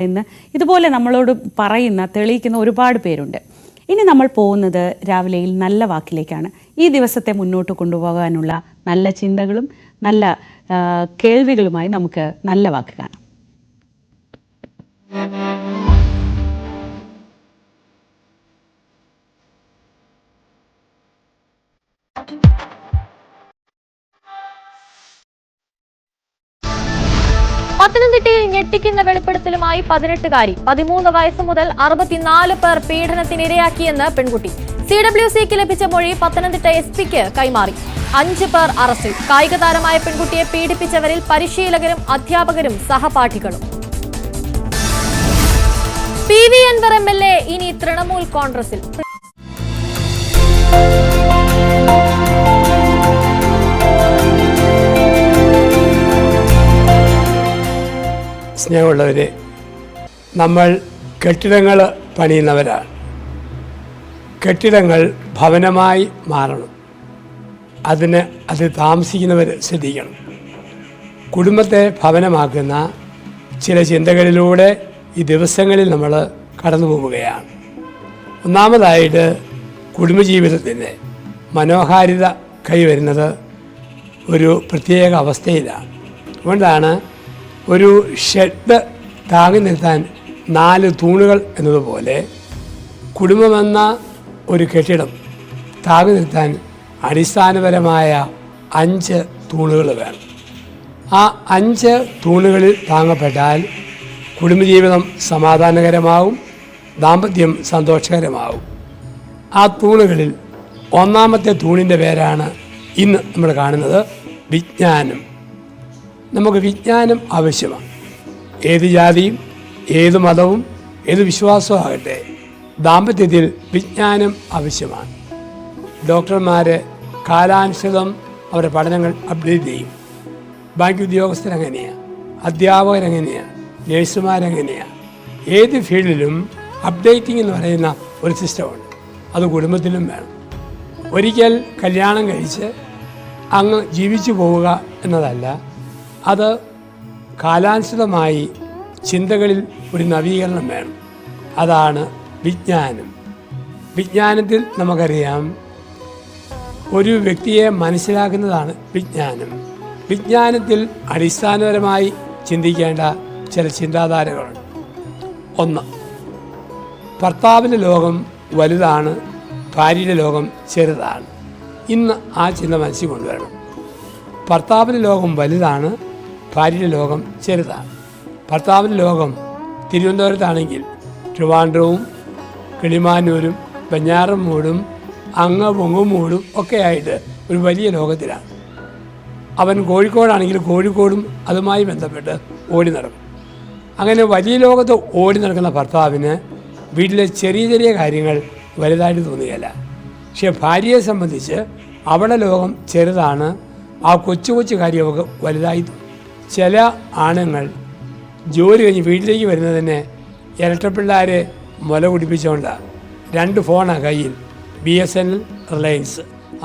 എന്ന് ഇതുപോലെ നമ്മളോട് പറയുന്ന തെളിയിക്കുന്ന ഒരുപാട് പേരുണ്ട്. ഇനി നമ്മൾ പോകുന്നത് രാവിലെയിൽ നല്ല വാക്കിലേക്കാണ്. ഈ ദിവസത്തെ മുന്നോട്ട് കൊണ്ടുപോകാനുള്ള നല്ല ചിന്തകളും നല്ല കേൾവികളുമായി നമുക്ക് നല്ല വാക്ക് കാണാം. പത്തനംതിട്ടയിൽ ഞെട്ടിക്കുന്ന വെളിപ്പെടുത്തലുമായി 18കാരി. 13 വയസ്സ് മുതൽ 64 പേർ പീഡനത്തിനിരയാക്കിയെന്ന് പെൺകുട്ടി. CWCക്ക് ലഭിച്ച മൊഴി പത്തനംതിട്ട SP-ക്ക് കൈമാറി. 5 പേർ അറസ്റ്റിൽ. കായിക താരമായ പെൺകുട്ടിയെ പീഡിപ്പിച്ചവരിൽ പരിശീലകരും അധ്യാപകരും സഹപാഠികളും. PV അൻവർ MLA ഇനി തൃണമൂൽ കോൺഗ്രസിൽ. സ്നേഹമുള്ളവരെ, നമ്മൾ കെട്ടിടങ്ങൾ പണിയുന്നവരാണ്. കെട്ടിടങ്ങൾ ഭവനമായി മാറണം. അത് താമസിക്കുന്നവർ ശ്രദ്ധിക്കണം. കുടുംബത്തെ ഭവനമാക്കുന്ന ചില ചിന്തകളിലൂടെ ഈ ദിവസങ്ങളിൽ നമ്മൾ കടന്നു പോവുകയാണ്. ഒന്നാമതായിട്ട് കുടുംബജീവിതത്തിൻ്റെ മനോഹാരിത കൈവരുന്നത് ഒരു പ്രത്യേക അവസ്ഥയിലാണ്. അതുകൊണ്ടാണ് ഒരു ഷെഡ് താങ്ങി നിർത്താൻ 4 തൂണുകൾ എന്നതുപോലെ കുടുംബമെന്ന ഒരു കെട്ടിടം താങ്ങി നിർത്താൻ അടിസ്ഥാനപരമായ 5 തൂണുകൾ വേണം. ആ 5 തൂണുകളിൽ താങ്ങപ്പെട്ടാൽ കുടുംബജീവിതം സമാധാനകരമാവും, ദാമ്പത്യം സന്തോഷകരമാവും. ആ തൂണുകളിൽ ഒന്നാമത്തെ തൂണിൻ്റെ പേരാണ് ഇന്ന് നമ്മൾ കാണുന്നത് വിജ്ഞാനം. നമുക്ക് വിജ്ഞാനം ആവശ്യമാണ്. ഏത് ജാതിയും ഏത് മതവും ഏത് വിശ്വാസവും ആകട്ടെ, ദാമ്പത്യത്തിൽ വിജ്ഞാനം ആവശ്യമാണ്. ഡോക്ടർമാർ കാലാനുസൃതം അവരുടെ പഠനങ്ങൾ അപ്ഡേറ്റ് ചെയ്യും. ബാങ്ക് ഉദ്യോഗസ്ഥരെങ്ങനെയാണ്, അധ്യാപകരെങ്ങനെയാണ്, നേഴ്സുമാരെങ്ങനെയാണ്, ഏത് ഫീൽഡിലും അപ്ഡേറ്റിംഗ് എന്ന് പറയുന്ന ഒരു സിസ്റ്റമുണ്ട്. അത് കുടുംബത്തിലും വേണം. ഒരിക്കൽ കല്യാണം കഴിച്ച് അങ്ങ് ജീവിച്ചു പോവുക എന്നതല്ല, അത് കാലാനുസൃതമായി ചിന്തകളിൽ ഒരു നവീകരണം വേണം. അതാണ് വിജ്ഞാനം. വിജ്ഞാനത്തിൽ നമുക്കറിയാം, ഒരു വ്യക്തിയെ മനസ്സിലാക്കുന്നതാണ് വിജ്ഞാനം. വിജ്ഞാനത്തിൽ അടിസ്ഥാനപരമായി ചിന്തിക്കേണ്ട ചില ചിന്താധാരകളുണ്ട്. 1, ഭർത്താവിൻ്റെ ലോകം വലുതാണ്, ഭാര്യയുടെ ലോകം ചെറുതാണ്. ഇന്ന് ആ ചിന്ത മനസ്സിൽ കൊണ്ടുവരണം. ഭർത്താവിൻ്റെ ലോകം വലുതാണ്, ഭാര്യയുടെ ലോകം ചെറുതാണ്. ഭർത്താവിൻ്റെ ലോകം തിരുവനന്തപുരത്താണെങ്കിൽ ട്രിവാൻഡ്രവും കിളിമാനൂരും വെഞ്ഞാറമൂടും അങ്ങുമൂടും ഒക്കെ ആയിട്ട് ഒരു വലിയ ലോകത്തിലാണ്. അവൻ കോഴിക്കോടാണെങ്കിൽ കോഴിക്കോടും അതുമായി ബന്ധപ്പെട്ട് ഓടി നടക്കും. അങ്ങനെ വലിയ ലോകത്ത് ഓടി നടക്കുന്ന ഭർത്താവിന് വീട്ടിലെ ചെറിയ ചെറിയ കാര്യങ്ങൾ വലുതായിട്ട് തോന്നുകയില്ല. പക്ഷേ ഭാര്യയെ സംബന്ധിച്ച് അവളുടെ ലോകം ചെറുതാണ്, ആ കൊച്ചു കൊച്ചു കാര്യമൊക്കെ വലുതായി തോന്നും. ചില ആണുങ്ങൾ ജോലി കഴിഞ്ഞ് വീട്ടിലേക്ക് വരുന്നത് തന്നെ ഇരട്ടപ്പിള്ളാരെ മുല കുടിപ്പിച്ചുകൊണ്ടാണ്. 2 ഫോണാണ് കയ്യിൽ, BSNL, റിലയൻസ്.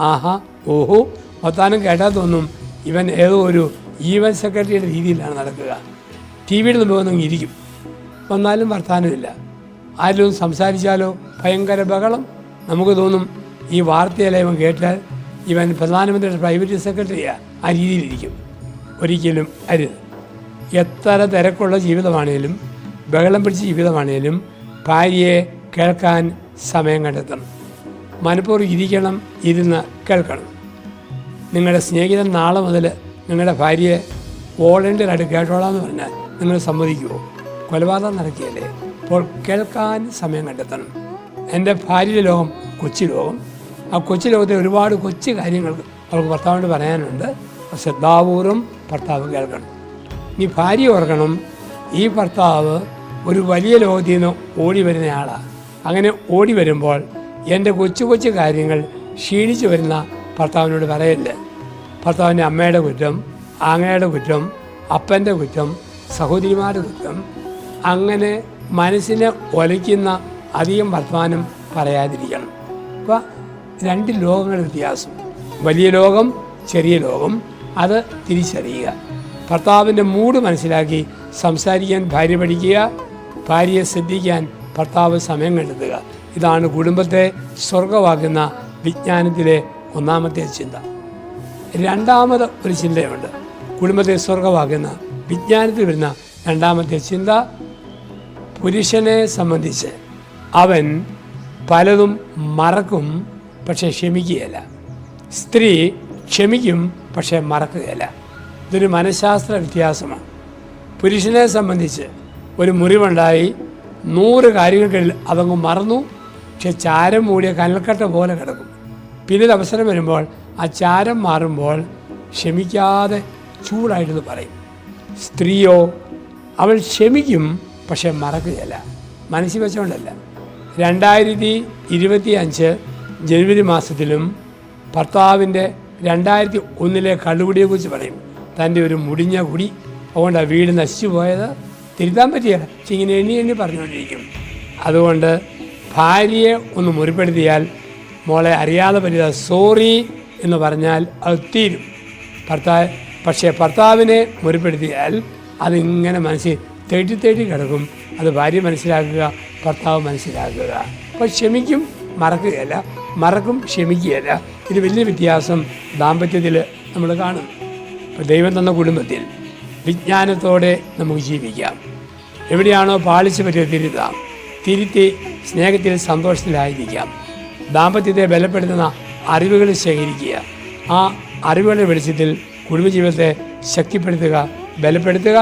ആഹാ ഓഹോ, മൊത്താനും കേട്ടാൽ തോന്നും ഇവൻ ഏതോ ഒരു ഈവൻറ്റ് സെക്രട്ടറിയുടെ രീതിയിലാണ് നടക്കുക. TV-യുടെ മുമ്പൊന്നും ഇരിക്കും, വന്നാലും വർത്താനമില്ല. ആരും സംസാരിച്ചാലോ ഭയങ്കര ബഹളം. നമുക്ക് തോന്നും ഈ വാർത്തയെല്ലാം കേട്ടാൽ ഇവൻ പ്രധാനമന്ത്രിയുടെ പ്രൈവറ്റ് സെക്രട്ടറിയാണ്, ആ രീതിയിലിരിക്കും. ഒരിക്കലും അരുത്. എത്ര തിരക്കുള്ള ജീവിതമാണേലും ബഹളം പിടിച്ച ജീവിതമാണേലും ഭാര്യയെ കേൾക്കാൻ സമയം കണ്ടെത്തണം. മനഃപൂർവ്വം ഇരിക്കണം, ഇരുന്ന് കേൾക്കണം. നിങ്ങളുടെ സ്നേഹിതൻ നാളെ മുതൽ നിങ്ങളുടെ ഭാര്യയെ വോളണ്ടിയറായിട്ട് കേട്ടോളാമെന്ന് പറഞ്ഞാൽ നിങ്ങൾ സമ്മതിക്കുമോ? കൊലപാതകം നടക്കുകയല്ലേ? അപ്പോൾ കേൾക്കാൻ സമയം കണ്ടെത്തണം. എൻ്റെ ഭാര്യയുടെ ലോകം കൊച്ചു ലോകം. ആ കൊച്ചു ലോകത്തെ ഒരുപാട് കൊച്ചു കാര്യങ്ങൾ അവർക്ക് ഭർത്താവിനോട് പറയാനുണ്ട്. ശ്രദ്ധാപൂർവം ഭർത്താവ് കേൾക്കണം. ഇനി ഭാര്യ ഓർക്കണം, ഈ ഭർത്താവ് ഒരു വലിയ ലോകത്തിൽ നിന്ന് ഓടി വരുന്ന ആളാണ്. അങ്ങനെ ഓടി വരുമ്പോൾ എൻ്റെ കൊച്ചു കൊച്ചു കാര്യങ്ങൾ ക്ഷീണിച്ചു വരുന്ന ഭർത്താവിനോട് പറയല്ലേ. ഭർത്താവിൻ്റെ അമ്മയുടെ കുറ്റം, ആങ്ങളയുടെ കുറ്റം, അപ്പൻ്റെ കുറ്റം, സഹോദരിമാരുടെ കുറ്റം, അങ്ങനെ മനസ്സിനെ ഒലയ്ക്കുന്ന അധികം വർത്തമാനം പറയാതിരിക്കണം. അപ്പോൾ 2 ലോകങ്ങളുടെ വ്യത്യാസം, വലിയ ലോകം, ചെറിയ ലോകം, അത് തിരിച്ചറിയുക. ഭർത്താവിൻ്റെ മൂഡ് മനസ്സിലാക്കി സംസാരിക്കാൻ ഭാര്യ പഠിക്കുക, ഭാര്യയെ ശ്രദ്ധിക്കാൻ ഭർത്താവ് സമയം കണ്ടെത്തുക. ഇതാണ് കുടുംബത്തെ സ്വർഗമാക്കുന്ന വിജ്ഞാനത്തിലെ ഒന്നാമത്തെ ചിന്ത. രണ്ടാമത് ഒരു ചിന്തയുണ്ട്. കുടുംബത്തെ സ്വർഗമാക്കുന്ന വിജ്ഞാനത്തിൽ വരുന്ന രണ്ടാമത്തെ ചിന്ത, പുരുഷനെ സംബന്ധിച്ച് അവൻ പലതും മറക്കും പക്ഷേ ക്ഷമിക്കുകയില്ല. സ്ത്രീ ക്ഷമിക്കും പക്ഷേ മറക്കുകയില്ല. ഇതൊരു മനഃശാസ്ത്ര വ്യത്യാസമാണ്. പുരുഷനെ സംബന്ധിച്ച് ഒരു മുറിവുണ്ടായി 100 കാര്യങ്ങൾക്കിടയിൽ അതങ്ങ് മറന്നു, പക്ഷെ ചാരം മൂടിയ കനൽക്കട്ട പോലെ കിടക്കും. പിന്നീട് അവസരം വരുമ്പോൾ ആ ചാരം മാറുമ്പോൾ ക്ഷമിക്കാതെ ചൂടായിട്ടെന്ന് പറയും. സ്ത്രീയോ അവൾ ക്ഷമിക്കും പക്ഷെ മറക്കുകയില്ല. മനസ്സിൽ വെച്ചുകൊണ്ടല്ല. 2025 ജനുവരി മാസത്തിലും ഭർത്താവിൻ്റെ 2001 കള്ളുകുടിയെക്കുറിച്ച് പറയും. തൻ്റെ ഒരു മുടിഞ്ഞ കുടി, അതുകൊണ്ടാണ് വീട് നശിച്ചു പോയത്. തിരുത്താൻ പറ്റിയല്ല, പക്ഷെ ഇങ്ങനെ എണ്ണി പറഞ്ഞുകൊണ്ടിരിക്കും. അതുകൊണ്ട് ഭാര്യയെ ഒന്ന് മുറിപ്പെടുത്തിയാൽ മോളെ അറിയാതെ പറ്റിയ സോറി എന്ന് പറഞ്ഞാൽ അത് തീരും. പക്ഷേ ഭർത്താവിനെ മുറിപ്പെടുത്തിയാൽ അതിങ്ങനെ മനസ്സിൽ തേട്ടി കിടക്കും. അത് ഭാര്യ മനസ്സിലാക്കുക, ഭർത്താവ് മനസ്സിലാക്കുക. അപ്പോൾ ക്ഷമിക്കും, മറക്കുകയല്ല, മറക്കും, ക്ഷമിക്കുകയല്ല. ഇത് വലിയ വ്യത്യാസം ദാമ്പത്യത്തിൽ നമ്മൾ കാണും. ഇപ്പോൾ ദൈവം തന്ന കുടുംബത്തിൽ വിജ്ഞാനത്തോടെ നമുക്ക് ജീവിക്കാം. എവിടെയാണോ പാളിച്ചു പറ്റിയത് തിരുത്തി സ്നേഹത്തിൽ സന്തോഷത്തിലായിരിക്കാം. ദാമ്പത്യത്തെ ബലപ്പെടുത്തുന്ന അറിവുകൾ ശേഖരിക്കുക. ആ അറിവുകളുടെ വെളിച്ചത്തിൽ കുടുംബജീവിതത്തെ ശക്തിപ്പെടുത്തുക, ബലപ്പെടുത്തുക.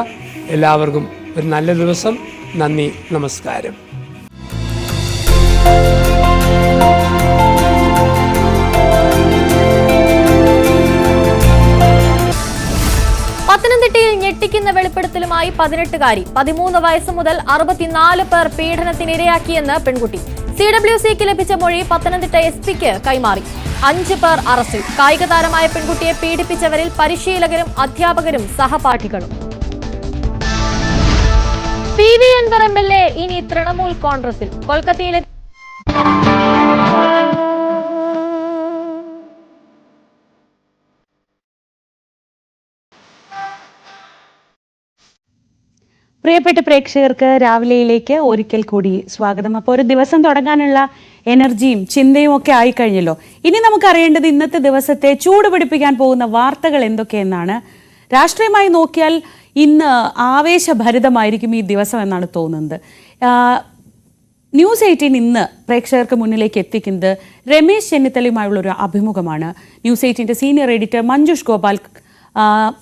എല്ലാവർക്കും ഒരു നല്ല ദിവസം. നന്ദി, നമസ്കാരം. പത്തനംതിട്ടയിൽ ഞെട്ടിക്കുന്ന വെളിപ്പെടുത്തലുമായി 18കാരി. 13 വയസ്സ് മുതൽ 64 പേർ പീഡനത്തിനിരയാക്കിയെന്ന് പെൺകുട്ടി. CWCക്ക് ലഭിച്ച മൊഴി പത്തനംതിട്ട SP-ക്ക് കൈമാറി. 5 പേർ അറസ്റ്റിൽ. കായിക താരമായ പെൺകുട്ടിയെ പീഡിപ്പിച്ചവരിൽ പരിശീലകരും അധ്യാപകരും സഹപാഠികളും. PV അൻവർ MLA ഇനി തൃണമൂൽ കോൺഗ്രസിൽ. കൊൽക്കത്തയിലെ പ്രിയപ്പെട്ട പ്രേക്ഷകർക്ക് രാവിലെയിലേക്ക് ഒരിക്കൽ കൂടി സ്വാഗതം. അപ്പോൾ ഒരു ദിവസം തുടങ്ങാനുള്ള എനർജിയും ചിന്തയും ഒക്കെ ആയിക്കഴിഞ്ഞല്ലോ. ഇനി നമുക്കറിയേണ്ടത് ഇന്നത്തെ ദിവസത്തെ ചൂട് പിടിപ്പിക്കാൻ പോകുന്ന വാർത്തകൾ എന്തൊക്കെയെന്നാണ്. രാഷ്ട്രീയമായി നോക്കിയാൽ ഇന്ന് ആവേശഭരിതമായിരിക്കും ഈ ദിവസം എന്നാണ് തോന്നുന്നത്. ന്യൂസ് 18 ഇന്ന് പ്രേക്ഷകർക്ക് മുന്നിലേക്ക് എത്തിക്കുന്നത് രമേശ് ചെന്നിത്തലയുമായുള്ളൊരു അഭിമുഖമാണ്. News 18 senior editor Manjush Gopal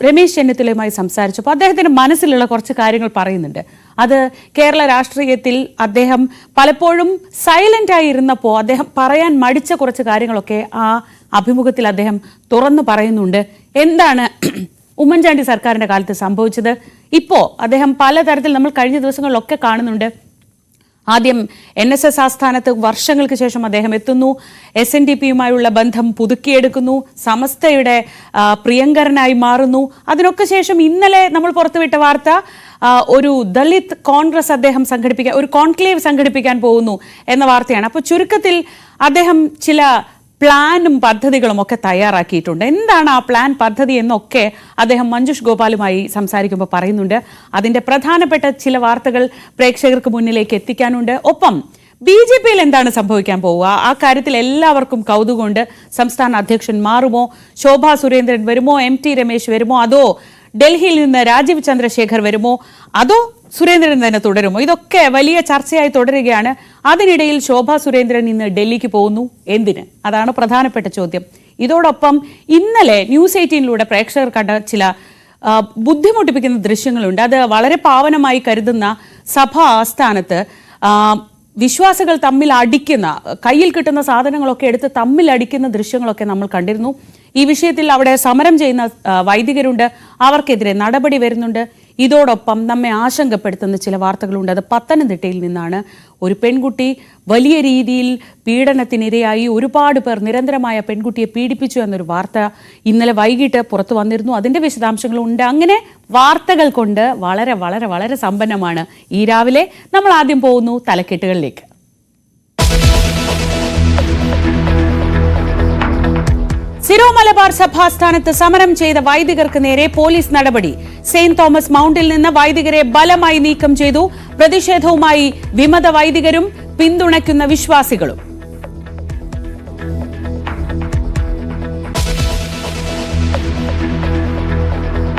Ramesh ചെന്നിത്തലയുമായി സംസാരിച്ചപ്പോൾ അദ്ദേഹത്തിന്റെ മനസ്സിലുള്ള കുറച്ച് കാര്യങ്ങൾ പറയുന്നുണ്ട്. അത് കേരള രാഷ്ട്രീയത്തിൽ അദ്ദേഹം പലപ്പോഴും സൈലന്റ് ആയി ഇരുന്നപ്പോൾ അദ്ദേഹം പറയാൻ മടിച്ച കുറച്ച് കാര്യങ്ങളൊക്കെ ആ അഭിമുഖത്തിൽ അദ്ദേഹം തുറന്നു പറയുന്നുണ്ട്. എന്താണ് ഉമ്മൻചാണ്ടി സർക്കാരിന്റെ കാലത്ത് സംഭവിച്ചത്? ഇപ്പോൾ അദ്ദേഹം പലതരത്തിൽ നമ്മൾ കഴിഞ്ഞ ദിവസങ്ങളിലൊക്കെ കാണുന്നുണ്ട്. ആദ്യം NSS ആസ്ഥാനത്ത് വർഷങ്ങൾക്ക് ശേഷം അദ്ദേഹം എത്തുന്നു. SNDPയുമായുള്ള ബന്ധം പുതുക്കിയെടുക്കുന്നു. സമസ്തയുടെ പ്രിയങ്കരനായി മാറുന്നു. അതിനൊക്കെ ശേഷം ഇന്നലെ നമ്മൾ പുറത്തുവിട്ട വാർത്ത, ഒരു ദളിത് കോൺഗ്രസ് അദ്ദേഹം ഒരു കോൺക്ലേവ് സംഘടിപ്പിക്കാൻ പോകുന്നു എന്ന വാർത്തയാണ്. അപ്പോൾ ചുരുക്കത്തിൽ അദ്ദേഹം ചില പ്ലാനും പദ്ധതികളും ഒക്കെ തയ്യാറാക്കിയിട്ടുണ്ട്. എന്താണ് ആ പ്ലാൻ, പദ്ധതി എന്നൊക്കെ അദ്ദേഹം മഞ്ജുഷ് ഗോപാലുമായി സംസാരിക്കുമ്പോൾ പറയുന്നുണ്ട്. അതിന്റെ പ്രധാനപ്പെട്ട ചില വാർത്തകൾ പ്രേക്ഷകർക്ക് മുന്നിലേക്ക് എത്തിക്കാനുണ്ട്. ഒപ്പം BJPയിൽ എന്താണ് സംഭവിക്കാൻ പോവുക, ആ കാര്യത്തിൽ എല്ലാവർക്കും കൗതുകമുണ്ട്. സംസ്ഥാന അധ്യക്ഷൻ മാറുമോ? ശോഭാ സുരേന്ദ്രൻ വരുമോ? MT രമേശ് വരുമോ? അതോ ഡൽഹിയിൽ നിന്ന് രാജീവ് ചന്ദ്രശേഖർ വരുമോ? അതോ സുരേന്ദ്രൻ തന്നെ തുടരുമോ? ഇതൊക്കെ വലിയ ചർച്ചയായി തുടരുകയാണ്. അതിനിടയിൽ ശോഭാ സുരേന്ദ്രൻ ഇന്ന് ഡൽഹിക്ക് പോകുന്നു. എന്തിന്? അതാണ് പ്രധാനപ്പെട്ട ചോദ്യം. ഇതോടൊപ്പം ഇന്നലെ ന്യൂസ് 18 പ്രേക്ഷകർ കണ്ട ചില ബുദ്ധിമുട്ടിപ്പിക്കുന്ന ദൃശ്യങ്ങളുണ്ട്. അത് വളരെ പാവനമായി കരുതുന്ന സഭാ ആസ്ഥാനത്ത് വിശ്വാസികൾ തമ്മിൽ അടിക്കുന്ന, കയ്യിൽ കിട്ടുന്ന സാധനങ്ങളൊക്കെ എടുത്ത് തമ്മിൽ അടിക്കുന്ന ദൃശ്യങ്ങളൊക്കെ നമ്മൾ കണ്ടിരുന്നു. ഈ വിഷയത്തിൽ അവിടെ സമരം ചെയ്യുന്ന വൈദികരുണ്ട്, അവർക്കെതിരെ നടപടി വരുന്നുണ്ട്. ഇതോടൊപ്പം നമ്മെ ആശങ്കപ്പെടുത്തുന്ന ചില വാർത്തകളുണ്ട്. അത് പത്തനംതിട്ടയിൽ നിന്നാണ്. ഒരു പെൺകുട്ടി വലിയ രീതിയിൽ പീഡനത്തിനിരയായി, ഒരുപാട് പേർ നിരന്തരമായ പെൺകുട്ടിയെ പീഡിപ്പിച്ചു എന്നൊരു വാർത്ത ഇന്നലെ വൈകിട്ട് പുറത്തു വന്നിരുന്നു. അതിൻ്റെ വിശദാംശങ്ങളുണ്ട്. അങ്ങനെ വാർത്തകൾ കൊണ്ട് വളരെ വളരെ വളരെ സമ്പന്നമാണ് ഈ രാവിലെ. നമ്മൾ ആദ്യം പോകുന്നു തലക്കെട്ടുകളിലേക്ക്. സിറോ മലബാർ സഭാസ്ഥാനത്ത് സമരം ചെയ്ത വൈദികർക്ക് നേരെ പോലീസ് നടപടി. സെയിന്റ് തോമസ് മൗണ്ടിൽ നിന്ന് വൈദികരെ ബലമായി നീക്കം ചെയ്തു. പ്രതിഷേധവുമായി വിമത വൈദികരും പിന്തുണയ്ക്കുന്ന വിശ്വാസികളും.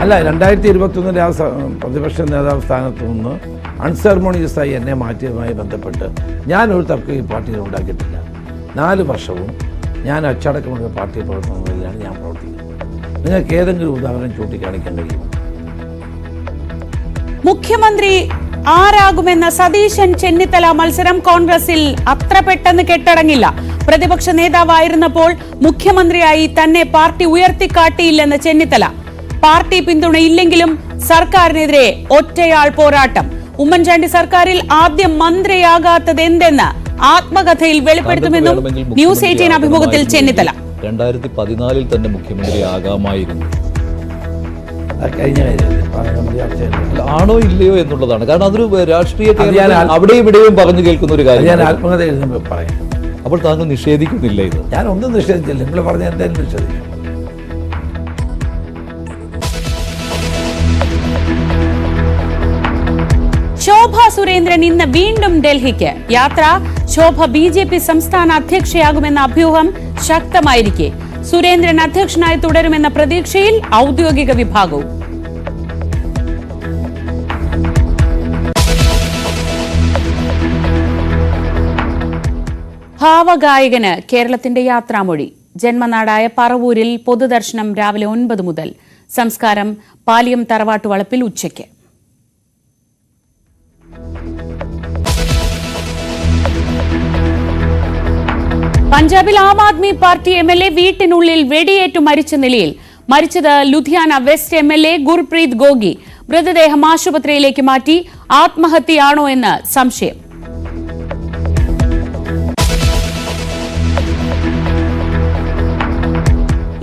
അല്ല, 2021 ആ പ്രതിപക്ഷ നേതാവ് സ്ഥാനത്ത് നിന്ന് അൺസെർമോണിയസായി എന്നെ മാറ്റിയതുമായി ബന്ധപ്പെട്ട് ഞാനൊരു തർക്കം ഈ പാർട്ടിയിൽ ഉണ്ടാക്കിയിട്ടില്ല. 4 വർഷവും ഞാൻ അച്ചടക്കമുള്ള പാർട്ടി പ്രവർത്തനങ്ങളിലാണ് ഞാൻ പ്രവർത്തിക്കുന്നത്. നിങ്ങൾക്ക് ഏതെങ്കിലും ഉദാഹരണം ചൂണ്ടിക്കാണിക്കാൻ കഴിയുമോ? മുഖ്യമന്ത്രി ആരാകുമെന്ന സതീശൻ ചെന്നിത്തല മത്സരം കോൺഗ്രസിൽ അത്ര പെട്ടെന്ന് കെട്ടടങ്ങില്ല. പ്രതിപക്ഷ നേതാവായിരുന്നപ്പോൾ മുഖ്യമന്ത്രിയായി തന്നെ പാർട്ടി ഉയർത്തിക്കാട്ടിയില്ലെന്ന് ചെന്നിത്തല. പാർട്ടി പിന്തുണയില്ലെങ്കിലും സർക്കാരിനെതിരെ ഒറ്റയാൾ പോരാട്ടം. ഉമ്മൻചാണ്ടി സർക്കാരിൽ ആദ്യം മന്ത്രിയാകാത്തത് എന്തെന്ന് ആത്മകഥയിൽ വെളിപ്പെടുത്തുമെന്നും ന്യൂസ് 18 അഭിമുഖത്തിൽ ചെന്നിത്തല. 2014 തന്നെ മുഖ്യമന്ത്രിയാകാമായിരുന്നു. ആണോ ഇല്ലയോ എന്നുള്ളതാണ്. കാരണം അതൊരു രാഷ്ട്രീയ അവിടെ ഇവിടെയും പറഞ്ഞു കേൾക്കുന്ന ഒരു കാര്യം. ഞാൻ ആത്മകഥ എഴുതുമ്പോൾ പറയാം. അപ്പോൾ താങ്കൾ നിഷേധിക്കുന്നില്ല ഇത്? ഞാൻ ഒന്നും നിഷേധിച്ചില്ല. നിങ്ങൾ പറഞ്ഞ എന്തായാലും നിഷേധിക്കും. ശോഭ സുരേന്ദ്രൻ ഇന്ന് വീണ്ടും ഡൽഹിക്ക് യാത്ര. ശോഭ BJP സംസ്ഥാന അധ്യക്ഷയാകുമെന്ന അഭ്യൂഹം ശക്തമായിരിക്കെ സുരേന്ദ്രൻ അധ്യക്ഷനായി തുടരുമെന്ന പ്രതീക്ഷയിൽ ഔദ്യോഗിക വിഭാഗവും. ഭാവഗായകന് കേരളത്തിന്റെ യാത്രാമൊഴി. ജന്മനാടായ പറവൂരിൽ പൊതുദർശനം രാവിലെ 9 മുതൽ. സംസ്കാരം പാലിയം തറവാട്ടുവളപ്പിൽ ഉച്ചയ്ക്ക്. പഞ്ചാബിൽ ആം ആദ്മി പാർട്ടി MLA വീട്ടിനുള്ളിൽ വെടിയേറ്റു മരിച്ച നിലയിൽ. മരിച്ചത് ലുധിയാന വെസ്റ്റ് MLA ഗുർപ്രീത് ഗോഗി. മൃതദേഹം ആശുപത്രിയിലേക്ക് മാറ്റി. ആത്മഹത്യയാണോ എന്ന് സംശയം.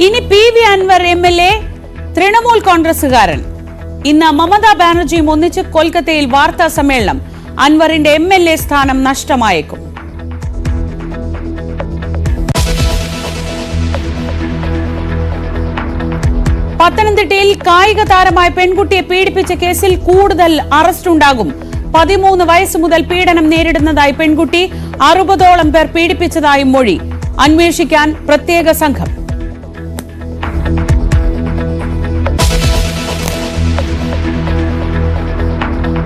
ഇനി PV അൻവർ MLA തൃണമൂൽ കോൺഗ്രസുകാരൻ. ഇന്ന് മമതാ ബാനർജിയും ഒന്നിച്ച് കൊൽക്കത്തയിൽ വാർത്താ സമ്മേളനം. അൻവറിന്റെ MLA സ്ഥാനം നഷ്ടമായേക്കും. പത്തനംതിട്ടയിൽ കായിക താരമായ പെൺകുട്ടിയെ പീഡിപ്പിച്ച കേസിൽ കൂടുതൽ അറസ്റ്റ് ഉണ്ടാകും. 13 വയസ്സ് മുതൽ പീഡനം നേരിടുന്നതായി പെൺകുട്ടി. 60ഓളം പേർ പീഡിപ്പിച്ചതായി മൊഴി. അന്വേഷിക്കാൻ പ്രത്യേക സംഘം.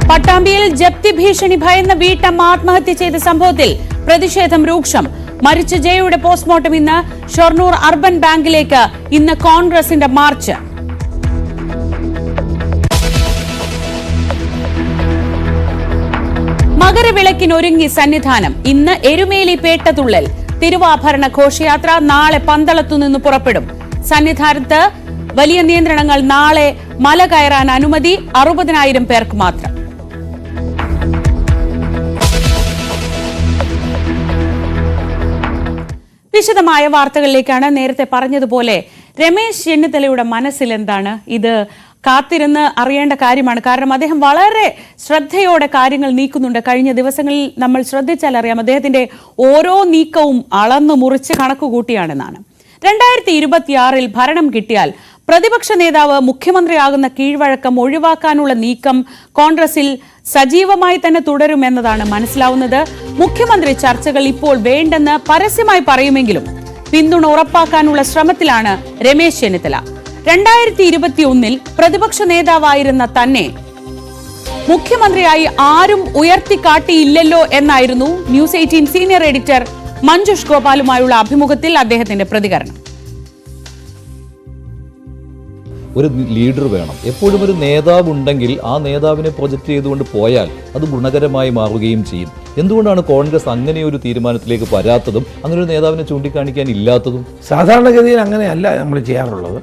പട്ടാമ്പിയിൽ ജപ്തി ഭീഷണി ഭയന്ന വീട്ടമ്മ ആത്മഹത്യ ചെയ്ത സംഭവത്തിൽ പ്രതിഷേധം രൂക്ഷം. മരിച്ച ജയയുടെ പോസ്റ്റ്മോർട്ടം ഇന്ന്. ഷൊർണൂർ അർബൻ ബാങ്കിലേക്ക് ഇന്ന് കോൺഗ്രസിന്റെ മാർച്ച്. മകരവിളക്കിനൊരുങ്ങി സന്നിധാനം. ഇന്ന് എരുമേലി പേട്ടതുള്ളൽ. തിരുവാഭരണ ഘോഷയാത്ര നാളെ പന്തളത്തുനിന്ന് പുറപ്പെടും. സന്നിധാനത്ത് വലിയ നിയന്ത്രണങ്ങൾ. നാളെ മല കയറാൻ അനുമതി. 60,000 പേർക്ക് മാത്രം. വിശദമായ വാർത്തകളിലേക്കാണ്. നേരത്തെ പറഞ്ഞതുപോലെ രമേശ് ചെന്നിത്തലയുടെ മനസ്സിൽ എന്താണ്? ഇത് കാത്തിരുന്ന് അറിയേണ്ട കാര്യമാണ്. കാരണം അദ്ദേഹം വളരെ ശ്രദ്ധയോടെ കാര്യങ്ങൾ നീക്കുന്നുണ്ട്. കഴിഞ്ഞ ദിവസങ്ങളിൽ നമ്മൾ ശ്രദ്ധിച്ചാൽ അറിയാം, അദ്ദേഹത്തിന്റെ ഓരോ നീക്കവും അളന്നു മുറിച്ച് കണക്കുകൂട്ടിയാണെന്നാണ്. 2026 ഭരണം കിട്ടിയാൽ പ്രതിപക്ഷ നേതാവ് മുഖ്യമന്ത്രിയാകുന്ന കീഴ്വഴക്കം ഒഴിവാക്കാനുള്ള നീക്കം കോൺഗ്രസിൽ സജീവമായി തന്നെ തുടരുമെന്നതാണ് മനസ്സിലാവുന്നത്. മുഖ്യമന്ത്രി ചർച്ചകൾ ഇപ്പോൾ വേണ്ടെന്ന് പരസ്യമായി പറയുമെങ്കിലും പിന്തുണ ഉറപ്പാക്കാനുള്ള ശ്രമത്തിലാണ് രമേശ് ചെന്നിത്തല. 2021 പ്രതിപക്ഷ നേതാവായിരുന്ന തന്നെ മുഖ്യമന്ത്രിയായി ആരും ഉയർത്തിക്കാട്ടിയില്ലല്ലോ എന്നായിരുന്നു ന്യൂസ് 18 സീനിയർ എഡിറ്റർ മഞ്ജുഷ് ഗോപാലുമായുള്ള അഭിമുഖത്തിൽ അദ്ദേഹത്തിന്റെ പ്രതികരണം. ഒരു ലീഡർ വേണം. എപ്പോഴും ഒരു നേതാവ് ഉണ്ടെങ്കിൽ ആ നേതാവിനെ പ്രൊജക്റ്റ് ചെയ്തുകൊണ്ട് പോയാൽ അത് ഗുണകരമായി മാറുകയും ചെയ്യും. എന്തുകൊണ്ടാണ് കോൺഗ്രസ് അങ്ങനെ ഒരു തീരുമാനത്തിലേക്ക് വരാത്തതും അങ്ങനെ ഒരു നേതാവിനെ ചൂണ്ടിക്കാണിക്കാൻ ഇല്ലാത്തതും? സാധാരണഗതിയിൽ അങ്ങനെയല്ല നമ്മൾ ചെയ്യാറുള്ളത്.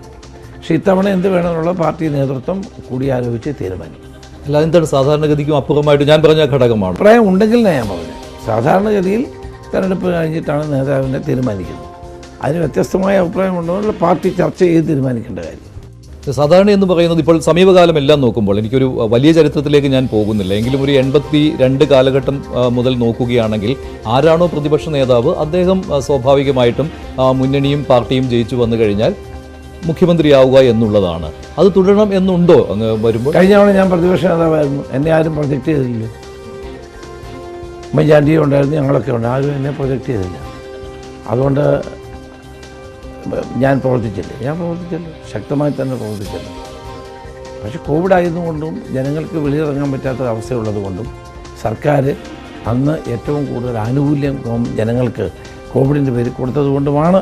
പക്ഷേ ഇത്തവണ എന്ത് വേണമെന്നുള്ള പാർട്ടി നേതൃത്വം കൂടിയാലോചിച്ച് തീരുമാനിക്കും. അല്ല, എന്താണ് സാധാരണഗതിക്കും അപ്പുറമായിട്ട് ഞാൻ പറഞ്ഞ ഘടകമാണ്. അഭിപ്രായം ഉണ്ടെങ്കിൽ ഞാൻ പറഞ്ഞു, സാധാരണഗതിയിൽ തെരഞ്ഞെടുപ്പ് കഴിഞ്ഞിട്ടാണ് നേതാവിനെ തീരുമാനിക്കുന്നത്. അതിന് വ്യത്യസ്തമായ അഭിപ്രായം ഉണ്ടോ പാർട്ടി ചർച്ച ചെയ്ത് തീരുമാനിക്കേണ്ട കാര്യം. സാധാരണ എന്ന് പറയുന്നത് ഇപ്പോൾ സമീപകാലം എല്ലാം നോക്കുമ്പോൾ എനിക്കൊരു വലിയ ചരിത്രത്തിലേക്ക് ഞാൻ പോകുന്നില്ല എങ്കിലും ഒരു 82 കാലഘട്ടം മുതൽ നോക്കുകയാണെങ്കിൽ ആരാണോ പ്രതിപക്ഷ നേതാവ് അദ്ദേഹം സ്വാഭാവികമായിട്ടും മുന്നണിയും പാർട്ടിയും ജയിച്ചു വന്നു കഴിഞ്ഞാൽ മുഖ്യമന്ത്രിയാവുക എന്നുള്ളതാണ്. അത് തുടരണം എന്നുണ്ടോ അങ്ങ് വരുമ്പോൾ? കഴിഞ്ഞ തവണ ഞാൻ പ്രതിപക്ഷ നേതാവായിരുന്നു, എന്നെ ആരും പ്രൊജക്റ്റ് ചെയ്തില്ല. ഉമ്മൻചാണ്ടിയും ഉണ്ടായിരുന്നു, ഞങ്ങളൊക്കെ ഉണ്ട്, ആരും എന്നെ പ്രൊജക്റ്റ് ചെയ്തില്ല. അതുകൊണ്ട് ഞാൻ പ്രവർത്തിച്ചില്ല, ശക്തമായി തന്നെ പ്രവർത്തിച്ചില്ല. പക്ഷെ കോവിഡ് ആയതുകൊണ്ടും ജനങ്ങൾക്ക് വെളിയിറങ്ങാൻ പറ്റാത്ത അവസ്ഥയുള്ളത് കൊണ്ടും സർക്കാർ അന്ന് ഏറ്റവും കൂടുതൽ ആനുകൂല്യം ജനങ്ങൾക്ക് കോവിഡിൻ്റെ പേരിൽ കൊടുത്തതുകൊണ്ടുമാണ്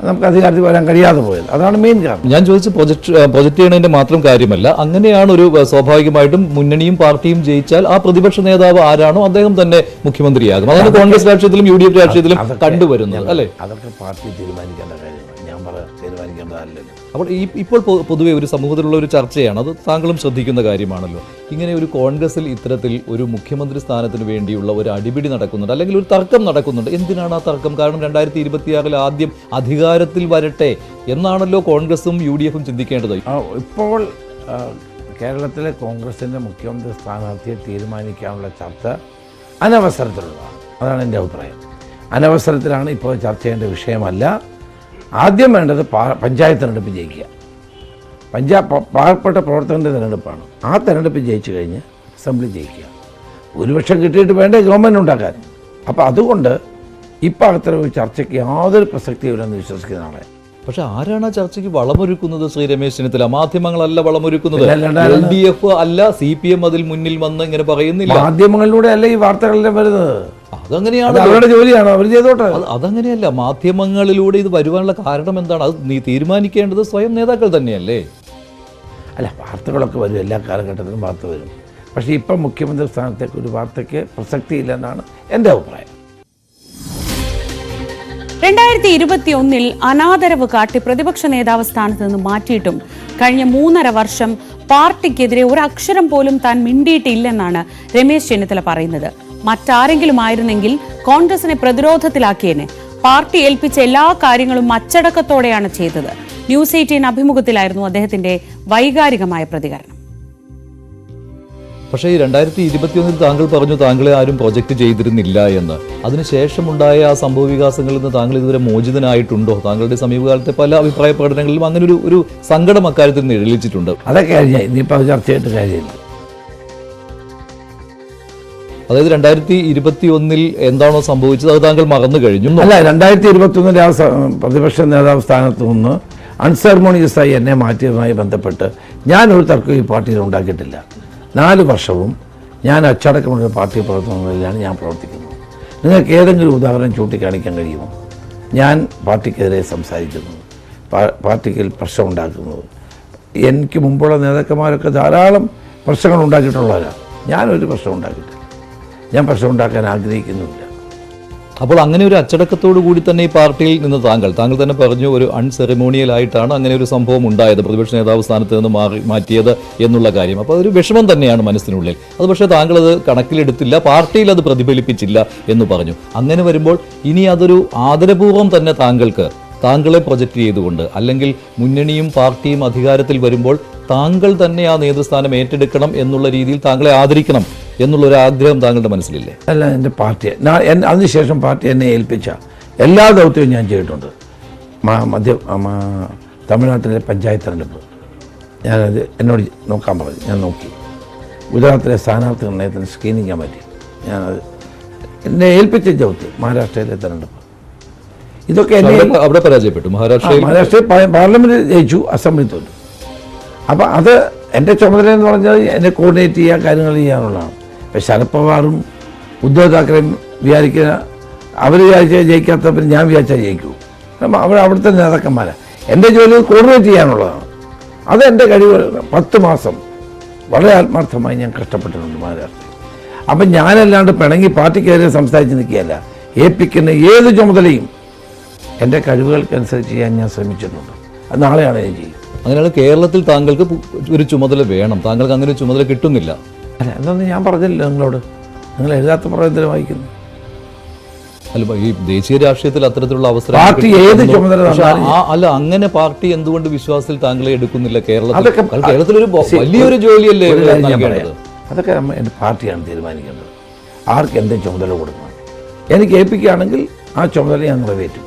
നമുക്ക് അധികാരത്തിൽ വരാൻ കഴിയാതെ പോയത്. അതാണ് മെയിൻ കാരണം. ഞാൻ ചോദിച്ച പ്രൊജക്റ്റ് ചെയ്യണതിന്റെ മാത്രം കാര്യമല്ല, അങ്ങനെയാണ് ഒരു സ്വാഭാവികമായിട്ടും മുന്നണിയും പാർട്ടിയും ജയിച്ചാൽ ആ പ്രതിപക്ഷ നേതാവ് ആരാണോ അദ്ദേഹം തന്നെ മുഖ്യമന്ത്രിയാകും. അതാണ് കോൺഗ്രസ് രാഷ്ട്രീയത്തിലും UDF രാഷ്ട്രീയത്തിലും കണ്ടുവരുന്നത് അല്ലേ? അതൊക്കെ പാർട്ടി തീരുമാനിക്കേണ്ട കാര്യമാണ്, ഞാൻ തീരുമാനിക്കേണ്ടതല്ലല്ലോ. അപ്പോൾ ഇപ്പോൾ പൊതുവെ ഒരു സമൂഹത്തിലുള്ള ഒരു ചർച്ചയാണ്, അത് താങ്കളും ശ്രദ്ധിക്കുന്ന കാര്യമാണല്ലോ. ഇങ്ങനെ ഒരു കോൺഗ്രസിൽ ഇത്തരത്തിൽ ഒരു മുഖ്യമന്ത്രി സ്ഥാനത്തിന് വേണ്ടിയുള്ള ഒരു അടിപിടി നടക്കുന്നുണ്ട്, അല്ലെങ്കിൽ ഒരു തർക്കം നടക്കുന്നുണ്ട്. എന്തിനാണ് ആ തർക്കം? കാരണം 2026 ആദ്യം അധികാരത്തിൽ വരട്ടെ എന്നാണല്ലോ കോൺഗ്രസും UDFും ചിന്തിക്കേണ്ടത്. ഇപ്പോൾ കേരളത്തിലെ കോൺഗ്രസിൻ്റെ മുഖ്യമന്ത്രി സ്ഥാനാർത്ഥിയെ തീരുമാനിക്കാനുള്ള ചർച്ച അനവസരത്തിലുള്ളതാണ്. അതാണ് എൻ്റെ അഭിപ്രായം. അനവസരത്തിലാണ് ഇപ്പോൾ ചർച്ച ചെയ്യേണ്ട വിഷയമല്ല. ആദ്യം വേണ്ടത് പഞ്ചായത്ത് തിരഞ്ഞെടുപ്പ് ജയിക്കുക. പാവപ്പെട്ട പ്രവർത്തകൻ്റെ തിരഞ്ഞെടുപ്പാണ്. ആ തിരഞ്ഞെടുപ്പ് ജയിച്ചു കഴിഞ്ഞ് അസംബ്ലി ജയിക്കുക. ഭൂരിപക്ഷം കിട്ടിയിട്ട് വേണ്ടേ ഗവൺമെൻറ് ഉണ്ടാക്കാൻ. അപ്പോൾ അതുകൊണ്ട് ഇപ്പം അത്തരം ഒരു ചർച്ചയ്ക്ക് യാതൊരു പ്രസക്തിയില്ലെന്ന് വിശ്വസിക്കുന്ന ആളെ. പക്ഷെ ആരാണ് ആ ചർച്ചയ്ക്ക് വളമൊരുക്കുന്നത്? ശ്രീ രമേശ് ചെന്നിത്തല. മാധ്യമങ്ങളല്ല വളമൊരുക്കുന്നത്, LDF അല്ല, CPM അതിൽ മുന്നിൽ വന്ന് ഇങ്ങനെ പറയുന്നില്ല. മാധ്യമങ്ങളിലൂടെ അല്ല ഈ വാർത്തകളെല്ലാം വരുന്നത്. അതങ്ങനെയാണ്, അവരുടെ ജോലിയാണ്, അവർ ചെയ്തോട്ടെ. അതങ്ങനെയല്ല, മാധ്യമങ്ങളിലൂടെ ഇത് വരുവാനുള്ള കാരണം എന്താണ്? അത് നീ തീരുമാനിക്കേണ്ടത് സ്വയം നേതാക്കൾ തന്നെയല്ലേ? അല്ല, വാർത്തകളൊക്കെ വരും, എല്ലാ കാലഘട്ടത്തിലും വാർത്ത വരും. പക്ഷേ ഇപ്പം മുഖ്യമന്ത്രി സ്ഥാനത്തേക്ക് ഒരു വാർത്തയ്ക്ക് പ്രസക്തിയില്ലെന്നാണ് എൻ്റെ അഭിപ്രായം. 2021 അനാദരവ് കാട്ടി പ്രതിപക്ഷ നേതാവ് സ്ഥാനത്ത് നിന്ന് മാറ്റിയിട്ടും കഴിഞ്ഞ 3.5 വർഷം പാർട്ടിക്കെതിരെ ഒരു അക്ഷരം പോലും താൻ മിണ്ടിയിട്ടില്ലെന്നാണ് രമേശ് ചെന്നിത്തല പറയുന്നത്. മറ്റാരെങ്കിലും ആയിരുന്നെങ്കിൽ കോൺഗ്രസിനെ പ്രതിരോധത്തിലാക്കിയേനെ. പാർട്ടി ഏൽപ്പിച്ച എല്ലാ കാര്യങ്ങളും അച്ചടക്കത്തോടെയാണ് ചെയ്തത്. ന്യൂസ് 18 അഭിമുഖത്തിലായിരുന്നു അദ്ദേഹത്തിന്റെ വൈകാരികമായ പ്രതികരണം. പക്ഷേ ഈ 2021 താങ്കൾ പറഞ്ഞു താങ്കളെ ആരും പ്രൊജക്റ്റ് ചെയ്തിരുന്നില്ല എന്ന്. അതിനുശേഷമുണ്ടായ ആ സംഭവ വികാസങ്ങളിൽ നിന്ന് താങ്കൾ ഇതുവരെ മോചിതനായിട്ടുണ്ടോ? താങ്കളുടെ സമീപകാലത്തെ പല അഭിപ്രായ പ്രകടനങ്ങളിലും അങ്ങനെ ഒരു സങ്കടം അക്കാര്യത്തിൽ നിഴലിച്ചിട്ടുണ്ട്. അതൊക്കെ കഴിഞ്ഞാൽ ഇനിയിപ്പോൾ അത് ചർച്ചയായിട്ട് കാര്യമില്ല. അതായത് 2021 എന്താണോ സംഭവിച്ചത് അത് താങ്കൾ മറന്നു കഴിഞ്ഞു? അല്ല, 2021 പ്രതിപക്ഷ നേതാവ് സ്ഥാനത്ത് നിന്ന് അൺസെർമോണിയസായി എന്നെ മാറ്റിയതുമായി ബന്ധപ്പെട്ട് ഞാനൊരു തർക്കം ഈ പാർട്ടിയിൽ ഉണ്ടാക്കിയിട്ടില്ല. 4 വർഷവും ഞാൻ അച്ചടക്കമുള്ള പാർട്ടി പ്രവർത്തനങ്ങളിലാണ് ഞാൻ പ്രവർത്തിക്കുന്നത്. നിങ്ങൾക്ക് ഏതെങ്കിലും ഉദാഹരണം ചൂണ്ടിക്കാണിക്കാൻ കഴിയുമോ? ഞാൻ പാർട്ടിക്കെതിരെ സംസാരിക്കുന്നത്, പാർട്ടിക്ക് പ്രശ്നം ഉണ്ടാക്കുന്നത്. എനിക്ക് മുമ്പുള്ള നേതാക്കന്മാരൊക്കെ ധാരാളം പ്രശ്നങ്ങൾ ഉണ്ടാക്കിയിട്ടുള്ളവരാണ്. ഞാനൊരു പ്രശ്നം ഉണ്ടാക്കിയിട്ടില്ല. ഞാൻ പ്രശ്നം ഉണ്ടാക്കാൻ ആഗ്രഹിക്കുന്നുമില്ല. അപ്പോൾ അങ്ങനെ ഒരു അച്ചടക്കത്തോടു കൂടി തന്നെ ഈ പാർട്ടിയിൽ നിന്ന് താങ്കൾ തന്നെ പറഞ്ഞു, ഒരു അൺസെറിമോണിയൽ ആയിട്ടാണ് അങ്ങനെ ഒരു സംഭവം ഉണ്ടായത്, പ്രതിപക്ഷ നേതാവ് സ്ഥാനത്ത് നിന്ന് മാറ്റിയത് എന്നുള്ള കാര്യം. അപ്പോൾ അതൊരു വിഷമം തന്നെയാണ് മനസ്സിനുള്ളിൽ. അത് പക്ഷേ താങ്കൾ അത് കണക്കിലെടുത്തില്ല, പാർട്ടിയിൽ അത് പ്രതിഫലിപ്പിച്ചില്ല എന്ന് പറഞ്ഞു. അങ്ങനെ വരുമ്പോൾ ഇനി അതൊരു ആദരപൂർവ്വം തന്നെ താങ്കളെ പ്രൊജക്റ്റ് ചെയ്തുകൊണ്ട്, അല്ലെങ്കിൽ മുന്നണിയും പാർട്ടിയും അധികാരത്തിൽ വരുമ്പോൾ താങ്കൾ തന്നെ ആ നേതൃസ്ഥാനം ഏറ്റെടുക്കണം എന്നുള്ള രീതിയിൽ താങ്കളെ ആദരിക്കണം എന്നുള്ളൊരു ആഗ്രഹം താങ്കളുടെ മനസ്സിലില്ലേ? അല്ല, എൻ്റെ പാർട്ടിയെ അതിനുശേഷം പാർട്ടി എന്നെ ഏൽപ്പിച്ച എല്ലാ ദൗത്യവും ഞാൻ ചെയ്തിട്ടുണ്ട്. തമിഴ്നാട്ടിലെ പഞ്ചായത്ത് തെരഞ്ഞെടുപ്പ് ഞാനത് എന്നോട് നോക്കാൻ പറഞ്ഞു, ഞാൻ നോക്കി. ഗുജറാത്തിലെ സ്ഥാനാർത്ഥി നിർണ്ണയത്തിന് സ്ക്രീനിങ് കമ്മിറ്റി ഞാനത് എന്നെ ഏൽപ്പിച്ച ദൗത്യം. മഹാരാഷ്ട്രയിലെ തെരഞ്ഞെടുപ്പ് ഇതൊക്കെ അവിടെ പരാജയപ്പെട്ടു. മഹാരാഷ്ട്രയിൽ പാർലമെന്റ് ജയിച്ചു, അസംബ്ലി തോറ്റു. അപ്പം അത് എൻ്റെ ചുമതല എന്ന് പറഞ്ഞാൽ എന്നെ കോർഡിനേറ്റ് ചെയ്യുക, കാര്യങ്ങൾ ചെയ്യാനുള്ളതാണ്. പക്ഷേ ശരത് പവാറും ഉദ്ധവ് താക്കറേയും അവർ വിചാരിച്ചാൽ ജയിക്കാത്തപ്പോൾ ഞാൻ വിചാരിച്ചാൽ ജയിക്കൂ. അവിടുത്തെ നേതാക്കന്മാരാണ്. എൻ്റെ ജോലി കോർഡിനേറ്റ് ചെയ്യാനുള്ളതാണ്. അത് എൻ്റെ കഴിവ്. 10 മാസം വളരെ ആത്മാർത്ഥമായി ഞാൻ കഷ്ടപ്പെട്ടിട്ടുണ്ട് മഹാരാഷ്ട്രയിൽ. അപ്പം ഞാനല്ലാണ്ട് പിണങ്ങി പാർട്ടിക്കെതിരെ സംസാരിച്ച് നിൽക്കുകയല്ല. ഏൽപ്പിക്കുന്ന ഏത് ചുമതലയും എൻ്റെ കഴിവുകൾക്കനുസരിച്ച് ചെയ്യാൻ ഞാൻ ശ്രമിച്ചിട്ടുണ്ട്. അത് നാളെയാണ് ഞാൻ ചെയ്യും. അങ്ങനെയാണ് കേരളത്തിൽ താങ്കൾക്ക് ഒരു ചുമതല വേണം, താങ്കൾക്ക് അങ്ങനെ ഒരു ചുമതല കിട്ടുന്നില്ല. അല്ല, എന്നൊന്നും ഞാൻ പറഞ്ഞില്ല നിങ്ങളോട്. നിങ്ങൾ എഴുതാത്ത പ്രവർത്തനം വായിക്കുന്നു. അല്ല, ഈ ദേശീയ രാഷ്ട്രീയത്തിൽ അത്തരത്തിലുള്ള അവസരം പാർട്ടി ഏത് ചുമതല അല്ല, അങ്ങനെ പാർട്ടി എന്തുകൊണ്ട് വിശ്വാസത്തിൽ താങ്കളെ എടുക്കുന്നില്ല? കേരളത്തിലൊരു വലിയൊരു ജോലിയല്ലേ നൽകേണ്ടത്? അതൊക്കെ എൻ്റെ പാർട്ടിയാണ് തീരുമാനിക്കേണ്ടത്. ആർക്ക് എന്തെങ്കിലും ചുമതല കൊടുക്കണം. എനിക്ക് ഏൽപ്പിക്കുകയാണെങ്കിൽ ആ ചുമതല ഞാൻ നിറവേറ്റും.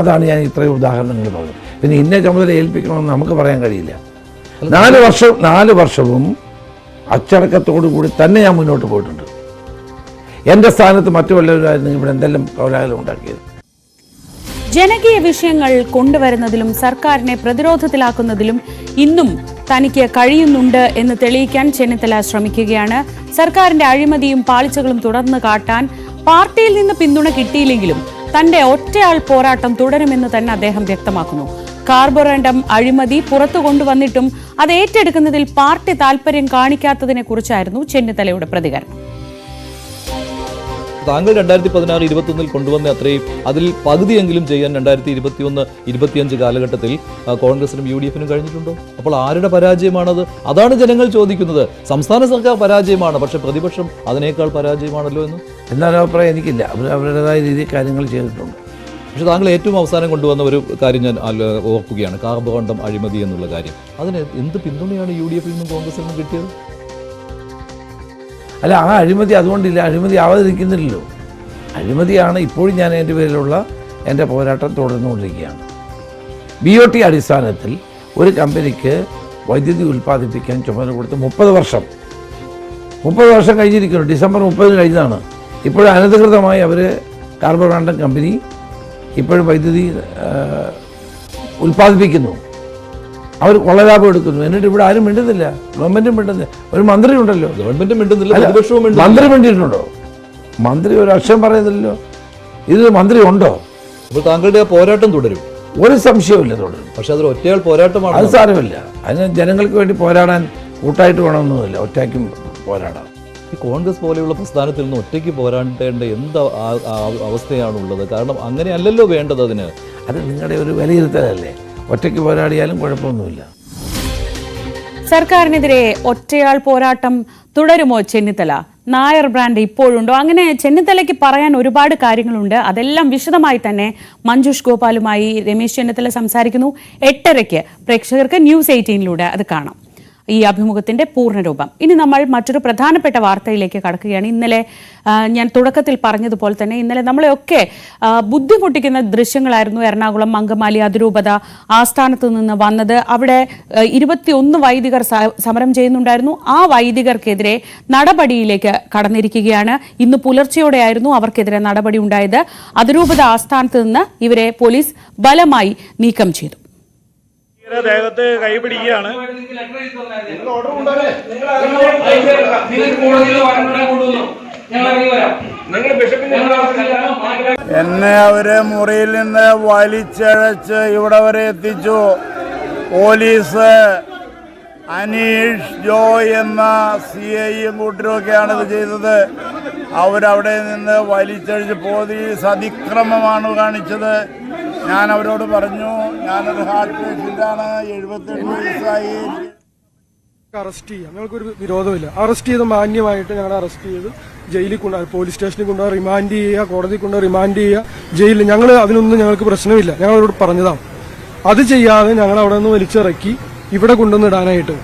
അതാണ് ഞാൻ ഇത്രയും ഉദാഹരണങ്ങൾ പറഞ്ഞത്. പിന്നെ ഇന്ന ചുമതല ഏൽപ്പിക്കണമെന്ന് നമുക്ക് പറയാൻ കഴിയില്ല. 4 വർഷവും അച്ചടക്കത്തോടു കൂടി തന്നെ ഞാൻ മുന്നോട്ട് പോയിട്ടുണ്ട്. എൻ്റെ സ്ഥാനത്ത് മറ്റു വല്ലവരായിരുന്നു ഇവിടെ എന്തെല്ലാം കോലാഹലം ഉണ്ടാക്കിയത്. ജനകീയ വിഷയങ്ങൾ കൊണ്ടുവരുന്നതിലും സർക്കാരിനെ പ്രതിരോധത്തിലാക്കുന്നതിലും ഇന്നും തനിക്ക് കഴിയുന്നുണ്ട് എന്ന് തെളിയിക്കാൻ ചെന്നിത്തല ശ്രമിക്കുകയാണ്. സർക്കാരിന്റെ അഴിമതിയും പാളിച്ചകളും തുടർന്ന് കാട്ടാൻ പാർട്ടിയിൽ നിന്ന് പിന്തുണ കിട്ടിയില്ലെങ്കിലും തന്റെ ഒറ്റയാൾ പോരാട്ടം തുടരുമെന്ന് തന്നെ അദ്ദേഹം വ്യക്തമാക്കുന്നു. കാർബോറണ്ടം അഴിമതി പുറത്തു കൊണ്ടുവന്നിട്ടും അത് ഏറ്റെടുക്കുന്നതിൽ പാർട്ടി താൽപര്യം കാണിക്കാത്തതിനെ കുറിച്ചായിരുന്നു ചെന്നിത്തലയുടെ പ്രതികരണം. താങ്കൾ 2016-21 കൊണ്ടുവന്ന അത്രയും അതിൽ പകുതിയെങ്കിലും ചെയ്യാൻ 2021-25 കാലഘട്ടത്തിൽ കോൺഗ്രസിനും UDF-നും കഴിഞ്ഞിട്ടുണ്ടോ? അപ്പോൾ ആരുടെ പരാജയമാണത്? അതാണ് ജനങ്ങൾ ചോദിക്കുന്നത്. സംസ്ഥാന സർക്കാർ പരാജയമാണ്, പക്ഷെ പ്രതിപക്ഷം അതിനേക്കാൾ പരാജയമാണല്ലോ എന്ന്. എന്നാലും അഭിപ്രായം എനിക്കില്ല. അവരുടേതായ രീതിയിൽ കാര്യങ്ങൾ ചെയ്തിട്ടുണ്ട്. പക്ഷെ താങ്കൾ ഏറ്റവും അവസാനം കൊണ്ടുവന്ന ഒരു കാര്യം ഞാൻ ഓർക്കുകയാണ്, കാർബോറണ്ടം അഴിമതി എന്നുള്ള കാര്യം. അതിന് എന്ത് പിന്തുണയാണ് UDF-ൽ നിന്നും കോൺഗ്രസിൽ നിന്നും കിട്ടിയത്? അല്ല, ആ അഴിമതി അതുകൊണ്ടില്ല, അഴിമതി ആവാതിരിക്കുന്നില്ലല്ലോ. അഴിമതിയാണ് ഇപ്പോഴും ഞാൻ എൻ്റെ പേരിലുള്ള എൻ്റെ പോരാട്ടം തുടർന്നുകൊണ്ടിരിക്കുകയാണ്. BOT അടിസ്ഥാനത്തിൽ ഒരു കമ്പനിക്ക് വൈദ്യുതി ഉൽപ്പാദിപ്പിക്കാൻ ചുമതല കൊടുത്ത് 30 വർഷം കഴിഞ്ഞിരിക്കുന്നു. ഡിസംബർ 30 കഴിഞ്ഞതാണ്. ഇപ്പോഴും അനധികൃതമായി അവർ കാർബോറണ്ടം കമ്പനി ഇപ്പോഴും വൈദ്യുതി ഉൽപ്പാദിപ്പിക്കുന്നു. അവർ കൊള്ളലാഭം എടുക്കുന്നു. എന്നിട്ട് ഇവിടെ ആരും മിണ്ടുന്നില്ല. ഗവൺമെന്റും മിണ്ടുന്നില്ല. ഒരു മന്ത്രി ഉണ്ടല്ലോ, ഗവൺമെന്റും മിണ്ടുന്നില്ല, പ്രതിപക്ഷവും മിണ്ടുന്നില്ല. മന്ത്രി മിണ്ടിയിട്ടുണ്ടോ? മന്ത്രി ഒരു അക്ഷരം പറയുന്നില്ലല്ലോ. ഇതിൽ മന്ത്രി ഉണ്ടോ? അപ്പോൾ താങ്കളുടെ ആ പോരാട്ടം തുടരും, ഒരു സംശയവുമില്ല, തുടരും. പക്ഷെ അതൊരു ഒറ്റയാൾ പോരാട്ടമാണ്. അത് സാരമില്ല. അതിന് ജനങ്ങൾക്ക് വേണ്ടി പോരാടാൻ കൂട്ടായിട്ട് വേണമെന്നൊന്നുമില്ല, ഒറ്റയ്ക്കും പോരാടാം. ഈ കോൺഗ്രസ് പോലെയുള്ള പ്രസ്ഥാനത്തിൽ നിന്ന് ഒറ്റയ്ക്ക് പോരാടേണ്ട എന്ത് അവസ്ഥയാണുള്ളത്? കാരണം അങ്ങനെയല്ലല്ലോ വേണ്ടത്. അതിന് അത് നിങ്ങളുടെ ഒരു വിലയിരുത്തലല്ലേ. ഒറ്റയ്ക്ക് പോരാടിയാലും കുഴപ്പമൊന്നുമില്ല. സർക്കാരിനെതിരെ ഒറ്റയാൾ പോരാട്ടം തുടരുമോ ചെന്നിത്തല? നായർ ബ്രാൻഡ് ഇപ്പോഴുണ്ടോ? അങ്ങനെ ചെന്നിത്തലയ്ക്ക് പറയാൻ ഒരുപാട് കാര്യങ്ങളുണ്ട്. അതെല്ലാം വിശദമായി തന്നെ മഞ്ജുഷ് ഗോപാലുമായി രമേശ് ചെന്നിത്തല സംസാരിക്കുന്നു. 8:30 പ്രേക്ഷകർക്ക് News 18-ലൂടെ അത് കാണാം, ഈ അഭിമുഖത്തിന്റെ പൂർണ്ണരൂപം. ഇനി നമ്മൾ മറ്റൊരു പ്രധാനപ്പെട്ട വാർത്തയിലേക്ക് കടക്കുകയാണ്. ഇന്നലെ ഞാൻ തുടക്കത്തിൽ പറഞ്ഞതുപോലെ തന്നെ ഇന്നലെ നമ്മളെയൊക്കെ ബുദ്ധിമുട്ടിക്കുന്ന ദൃശ്യങ്ങളായിരുന്നു. എറണാകുളം അങ്കമാലി അതിരൂപത ആസ്ഥാനത്ത് നിന്ന് വന്നത്. അവിടെ 21 വൈദികർ സമരം ചെയ്യുന്നുണ്ടായിരുന്നു. ആ വൈദികർക്കെതിരെ നടപടിയിലേക്ക് കടന്നിരിക്കുകയാണ്. ഇന്ന് പുലർച്ചെയോടെയായിരുന്നു അവർക്കെതിരെ നടപടി ഉണ്ടായത്. അതിരൂപത ആസ്ഥാനത്ത് നിന്ന് ഇവരെ പോലീസ് ബലമായി നീക്കം ചെയ്തു. ദേഹത്ത് കൈപിടിക്കുകയാണ്. എന്നെ അവര് മുറിയിൽ നിന്ന് വലിച്ചഴച്ച് ഇവിടെ വരെ എത്തിച്ചു. പോലീസ് അനീഷ് ജോയ് എന്ന CIയും കൂട്ടരുമൊക്കെയാണ് ഇത് ചെയ്തത്. അവരവിടെ നിന്ന് വലിച്ചഴിച്ച് പോലീസ് അതിക്രമമാണ് കാണിച്ചത്. ഞാൻ അവരോട് പറഞ്ഞു, ഞാനൊരു ഹാർട്ട് പേഷ്യൻ്റാണ്, 78 വയസ്സായി. അറസ്റ്റ് ചെയ്യാം, ഞങ്ങൾക്കൊരു വിരോധമില്ല. അറസ്റ്റ് ചെയ്ത് മാന്യമായിട്ട് ഞങ്ങൾ അറസ്റ്റ് ചെയ്ത് ജയിലിൽ കൊണ്ടുപോയി, പോലീസ് സ്റ്റേഷനിൽ കൊണ്ടുപോയി റിമാൻഡ് ചെയ്യുക, കോടതി കൊണ്ടുപോയി റിമാൻഡ് ചെയ്യുക, ജയിലിൽ. ഞങ്ങൾ അതിനൊന്നും ഞങ്ങൾക്ക് പ്രശ്നമില്ല. ഞങ്ങൾ അവരോട് പറഞ്ഞതാണ്. അത് ചെയ്യാതെ ഞങ്ങൾ അവിടെ നിന്ന് വലിച്ചിറക്കി ഇവിടെ കൊണ്ടുവന്നിടാനായിട്ട്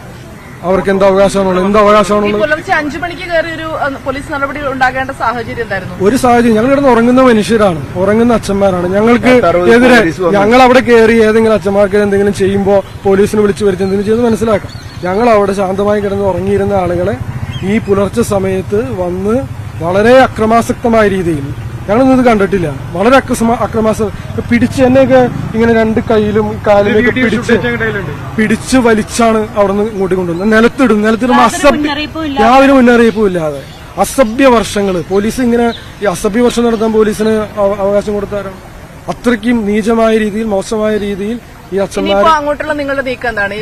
അവർക്ക് എന്ത് അവകാശമാണുള്ളത്? എന്ത് അവകാശമാണുള്ളത്? പുലർച്ചെ 5 മണിക്ക് കയറി ഒരു പോലീസ് നടപടി ഉണ്ടാകേണ്ട സാഹചര്യം എന്തായിരുന്നു? ഒരു സാഹചര്യം, ഞങ്ങൾ ഇവിടെ ഉറങ്ങുന്ന മനുഷ്യരാണ്, ഉറങ്ങുന്ന അച്ഛന്മാരാണ്. ഞങ്ങൾക്ക് എതിരെ ഞങ്ങൾ അവിടെ കയറി ഏതെങ്കിലും അച്ഛന്മാർക്ക് എന്തെങ്കിലും ചെയ്യുമ്പോൾ പോലീസിനെ വിളിച്ചു വരുത്തി എന്തെങ്കിലും ചെയ്ത് മനസ്സിലാക്കാം. ഞങ്ങൾ അവിടെ ശാന്തമായി കിടന്ന് ഉറങ്ങിയിരുന്ന ആളുകളെ ഈ പുലർച്ചെ സമയത്ത് വന്ന് വളരെ അക്രമാസക്തമായ രീതിയിൽ, ഞങ്ങളൊന്നും ഇത് കണ്ടിട്ടില്ല, വളരെ പിടിച്ച് എന്നെയൊക്കെ ഇങ്ങനെ 2 കൈയിലും കാലിലൊക്കെ പിടിച്ച് വലിച്ചാണ് അവിടെ നിന്ന് ഇങ്ങോട്ട് കൊണ്ടുവന്നത്. നിലത്തിടും യാതൊരു മുന്നറിയിപ്പും ഇല്ലാതെ. അസഭ്യ വർഷങ്ങൾ പോലീസ് ഇങ്ങനെ ഈ അസഭ്യ വർഷം നടത്താൻ പോലീസിന് അവകാശം കൊടുത്താരാണ്? അത്രയ്ക്കും നീചമായ രീതിയിൽ, മോശമായ രീതിയിൽ ഈ അച്ഛന്മാർ. അങ്ങോട്ടുള്ള നിങ്ങളുടെ നീക്കം എന്താണ്?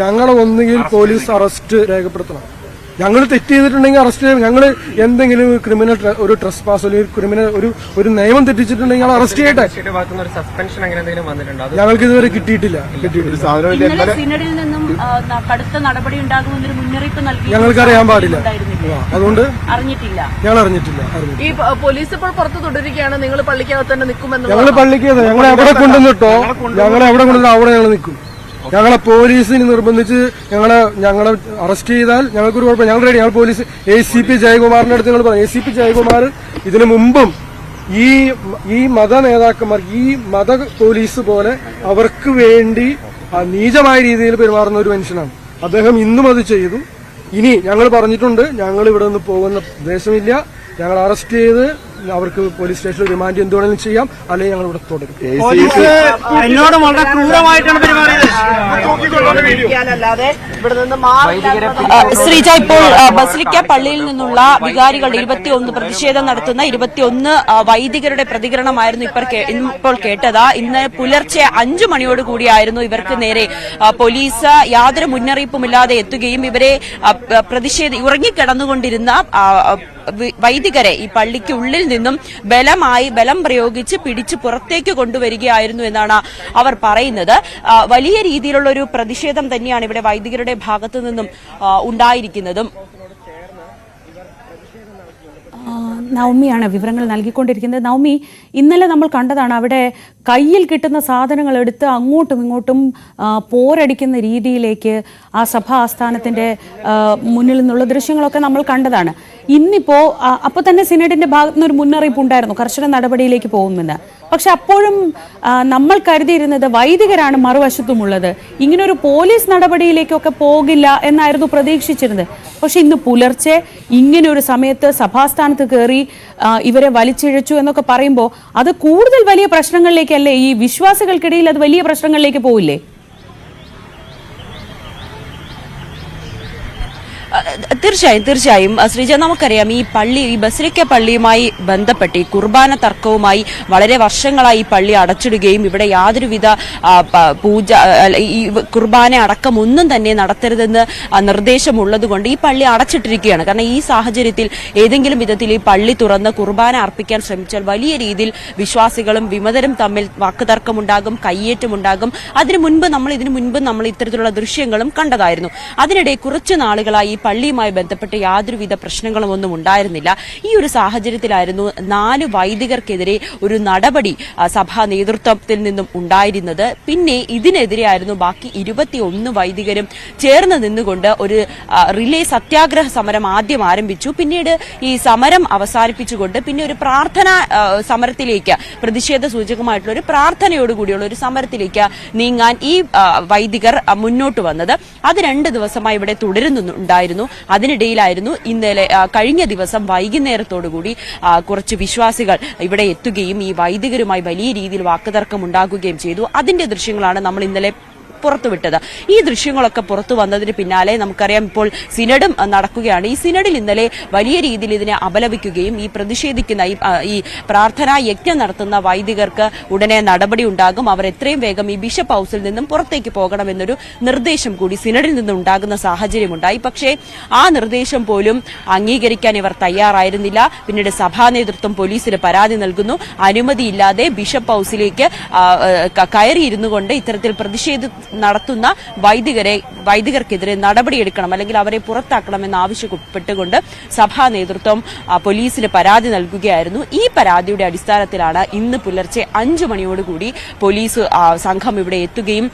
ഞങ്ങളെ ഒന്നുകിൽ പോലീസ് അറസ്റ്റ് രേഖപ്പെടുത്തണം. ഞങ്ങൾ തെറ്റ് ചെയ്തിട്ടുണ്ടെങ്കിൽ അറസ്റ്റ് ചെയ്യണം. ഞങ്ങൾ എന്തെങ്കിലും ക്രിമിനൽ ഒരു ട്രസ്പാസ് അല്ലെങ്കിൽ ഒരു നിയമം തെറ്റിച്ചിട്ടുണ്ടെങ്കിൽ അറസ്റ്റ് ചെയ്യട്ടെ. ഞങ്ങൾക്ക് ഇതുവരെ കിട്ടിയിട്ടില്ല. ഞങ്ങൾക്കറിയാൻ പാടില്ല, അതുകൊണ്ട് ഞങ്ങൾ അറിഞ്ഞിട്ടില്ല. ഈ പോലീസ് ഇപ്പോൾ പുറത്ത് തുടരുകയാണ്. നിങ്ങൾ പള്ളിക്കകത്ത് തന്നെ നിൽക്കുമെന്ന്? ഞങ്ങൾ പള്ളിക്കകത്ത് ഞങ്ങളെ എവിടെ കൊണ്ടുവന്നിട്ടോ, ഞങ്ങളെ എവിടെ കൊണ്ടുവന്നോ അവിടെ ഞങ്ങൾ നിൽക്കും. ഞങ്ങളെ പോലീസിന് നിർബന്ധിച്ച് ഞങ്ങളെ അറസ്റ്റ് ചെയ്താൽ ഞങ്ങൾക്കൊരു കുഴപ്പം. ഞങ്ങൾ റെഡി. ഞങ്ങൾ പോലീസ് ACP ജയകുമാറിന്റെ അടുത്ത് ഞങ്ങൾ പറഞ്ഞു. ACP ജയകുമാർ ഇതിനു മുമ്പും ഈ മത നേതാക്കന്മാർ, ഈ മത പോലീസ് പോലെ അവർക്ക് വേണ്ടി നീചമായ രീതിയിൽ പെരുമാറുന്ന ഒരു മനുഷ്യനാണ് അദ്ദേഹം. ഇന്നും അത് ചെയ്തു. ഇനി ഞങ്ങൾ പറഞ്ഞിട്ടുണ്ട്, ഞങ്ങൾ ഇവിടെ നിന്ന് പോകുന്ന ഉദ്ദേശമില്ല. ഞങ്ങൾ അറസ്റ്റ് ചെയ്ത് അവർക്ക് പോലീസ് സ്റ്റേഷനിൽ റിമാൻഡ് എന്തുവേണമെങ്കിലും ചെയ്യാം, അല്ലെങ്കിൽ ഞങ്ങൾ ഇവിടെ തുടരും. എന്നോട് വളരെ ക്രൂരമായിട്ടാണ് ശ്രീജ, ഇപ്പോൾ ബസിലിക്ക പള്ളിയിൽ നിന്നുള്ള വികാരികളുടെ 21 പ്രതിഷേധം നടത്തുന്ന 21 വൈദികരുടെ പ്രതികരണമായിരുന്നു ഇപ്പോൾ കേട്ടത്. ഇന്ന് പുലർച്ചെ 5 മണിയോട് കൂടിയായിരുന്നു ഇവർക്ക് നേരെ പോലീസ് യാതൊരു മുന്നറിയിപ്പുമില്ലാതെ എത്തുകയും ഇവരെ ഉറങ്ങിക്കിടന്നുകൊണ്ടിരുന്ന വൈദികരെ ഈ പള്ളിക്കുള്ളിൽ നിന്നും ബലം പ്രയോഗിച്ച് പിടിച്ച് പുറത്തേക്ക് കൊണ്ടുവരികയായിരുന്നു എന്നാണ് അവർ പറയുന്നത്. വലിയ രീതിയിലുള്ള ഒരു പ്രതിഷേധം തന്നെയാണ് ഇവിടെ വൈദികരുടെ ഭാഗത്തു നിന്നും ഉണ്ടായിരിക്കുന്നതും. നവമിയാണ് വിവരങ്ങൾ നൽകിക്കൊണ്ടിരിക്കുന്നത്. നവമി, ഇന്നലെ നമ്മൾ കണ്ടതാണ് അവിടെ കയ്യിൽ കിട്ടുന്ന സാധനങ്ങൾ എടുത്ത് അങ്ങോട്ടും ഇങ്ങോട്ടും പോരടിക്കുന്ന രീതിയിലേക്ക് ആ സഭാ ആസ്ഥാനത്തിൻ്റെ മുന്നിൽ നിന്നുള്ള ദൃശ്യങ്ങളൊക്കെ നമ്മൾ കണ്ടതാണ്. ഇന്നിപ്പോൾ അപ്പോൾ തന്നെ സിനഡിൻ്റെ ഭാഗത്തു നിന്നൊരു മുന്നറിയിപ്പ് ഉണ്ടായിരുന്നു കർശന നടപടിയിലേക്ക് പോകുമെന്ന്. പക്ഷെ അപ്പോഴും നമ്മൾ കരുതിയിരുന്നത് വൈദികരാണ് മറുവശത്തുമുള്ളത്, ഇങ്ങനൊരു പോലീസ് നടപടിയിലേക്കൊക്കെ പോകില്ല എന്നായിരുന്നു പ്രതീക്ഷിച്ചിരുന്നത്. പക്ഷെ ഇന്ന് പുലർച്ചെ ഇങ്ങനെ ഒരു സമയത്ത് സഭാസ്ഥാനത്ത് കയറി ഇവരെ വലിച്ചിഴച്ചു എന്നൊക്കെ പറയുമ്പോൾ അത് കൂടുതൽ വലിയ പ്രശ്നങ്ങളിലേക്കല്ലേ, ഈ വിശ്വാസികൾക്കിടയിൽ അത് വലിയ പ്രശ്നങ്ങളിലേക്ക് പോവില്ലേ? തീർച്ചയായും ശ്രീജ, നമുക്കറിയാം ഈ ബസിലിക്ക പള്ളിയുമായി ബന്ധപ്പെട്ട് ഈ കുർബാന തർക്കവുമായി വളരെ വർഷങ്ങളായി ഈ പള്ളി അടച്ചിടുകയും ഇവിടെ യാതൊരുവിധ പൂജ, ഈ കുർബാന അടക്കം ഒന്നും തന്നെ നടത്തരുതെന്ന് നിർദ്ദേശമുള്ളതുകൊണ്ട് ഈ പള്ളി അടച്ചിട്ടിരിക്കുകയാണ്. കാരണം ഈ സാഹചര്യത്തിൽ ഏതെങ്കിലും വിധത്തിൽ ഈ പള്ളി തുറന്ന് കുർബാന അർപ്പിക്കാൻ ശ്രമിച്ചാൽ വലിയ രീതിയിൽ വിശ്വാസികളും വിമതരും തമ്മിൽ വാക്കുതർക്കമുണ്ടാകും, കയ്യേറ്റമുണ്ടാകും. ഇതിനു മുൻപ് നമ്മൾ ഇത്തരത്തിലുള്ള ദൃശ്യങ്ങളും കണ്ടതായിരുന്നു. അതിനിടെ കുറച്ചു നാളുകളായി പള്ളിയുമായി ബന്ധപ്പെട്ട് യാതൊരുവിധ പ്രശ്നങ്ങളും ഒന്നും ഉണ്ടായിരുന്നില്ല. ഈ ഒരു സാഹചര്യത്തിലായിരുന്നു 4 വൈദികർക്കെതിരെ ഒരു നടപടി സഭാ നേതൃത്വത്തിൽ നിന്നും ഉണ്ടായിരുന്നത്. പിന്നെ ഇതിനെതിരെയായിരുന്നു ബാക്കി 21 വൈദികരും ചേർന്ന് നിന്നുകൊണ്ട് ഒരു റിലേ സത്യാഗ്രഹ സമരം ആദ്യം ആരംഭിച്ചു. പിന്നീട് ഈ സമരം അവസാനിപ്പിച്ചുകൊണ്ട് പിന്നെ ഒരു പ്രാർത്ഥനാ സമരത്തിലേക്ക്, പ്രതിഷേധ സൂചകമായിട്ടുള്ള ഒരു പ്രാർത്ഥനയോടുകൂടിയുള്ള ഒരു സമരത്തിലേക്ക് നീങ്ങാൻ ഈ വൈദികർ മുന്നോട്ട് വന്നത്. അത് 2 ദിവസമായി ഇവിടെ തുടരുന്നുണ്ടായിരുന്നു. അതിനിടയിലായിരുന്നു ഇന്നലെ കഴിഞ്ഞ ദിവസം വൈകുന്നേരത്തോടുകൂടി കുറച്ച് വിശ്വാസികൾ ഇവിടെ എത്തുകയും ഈ വൈദികരുമായി വലിയ രീതിയിൽ വാക്കുതർക്കം ഉണ്ടാകുകയും ചെയ്തു. അതിന്റെ ദൃശ്യങ്ങളാണ് നമ്മൾ ഇന്നലെ പുറത്തുവിട്ടത്. ഈ ദൃശ്യങ്ങളൊക്കെ പുറത്തു വന്നതിന് പിന്നാലെ നമുക്കറിയാം ഇപ്പോൾ സിനഡും നടക്കുകയാണ്. ഈ സിനഡിൽ ഇന്നലെ വലിയ രീതിയിൽ ഇതിനെ അപലപിക്കുകയും ഈ പ്രതിഷേധിക്കുന്ന ഈ പ്രാർത്ഥനാ യജ്ഞം നടത്തുന്ന വൈദികർക്ക് ഉടനെ നടപടി ഉണ്ടാകും, അവർ എത്രയും വേഗം ഈ ബിഷപ്പ് ഹൌസിൽ നിന്നും പുറത്തേക്ക് പോകണമെന്നൊരു നിർദ്ദേശം കൂടി സിനഡിൽ നിന്നും ഉണ്ടാകുന്ന സാഹചര്യമുണ്ടായി. പക്ഷേ ആ നിർദ്ദേശം പോലും അംഗീകരിക്കാൻ ഇവർ തയ്യാറായിരുന്നില്ല. പിന്നീട് സഭാ നേതൃത്വം പോലീസിന് പരാതി നൽകുന്നു. അനുമതിയില്ലാതെ ബിഷപ്പ് ഹൌസിലേക്ക് കയറിയിരുന്നു കൊണ്ട് ഇത്തരത്തിൽ പ്രതിഷേധം നടത്തുന്ന വൈദികർക്കെതിരെ നടപടിയെടുക്കണം, അല്ലെങ്കിൽ അവരെ പുറത്താക്കണമെന്ന് ആവശ്യപ്പെട്ടുകൊണ്ട് സഭാ നേതൃത്വം പോലീസിന് പരാതി നൽകുകയായിരുന്നു. ഈ പരാതിയുടെ അടിസ്ഥാനത്തിലാണ് ഇന്ന് പുലർച്ചെ 5 മണിയോടുകൂടി പോലീസ് സംഘം ഇവിടെ എത്തുകയും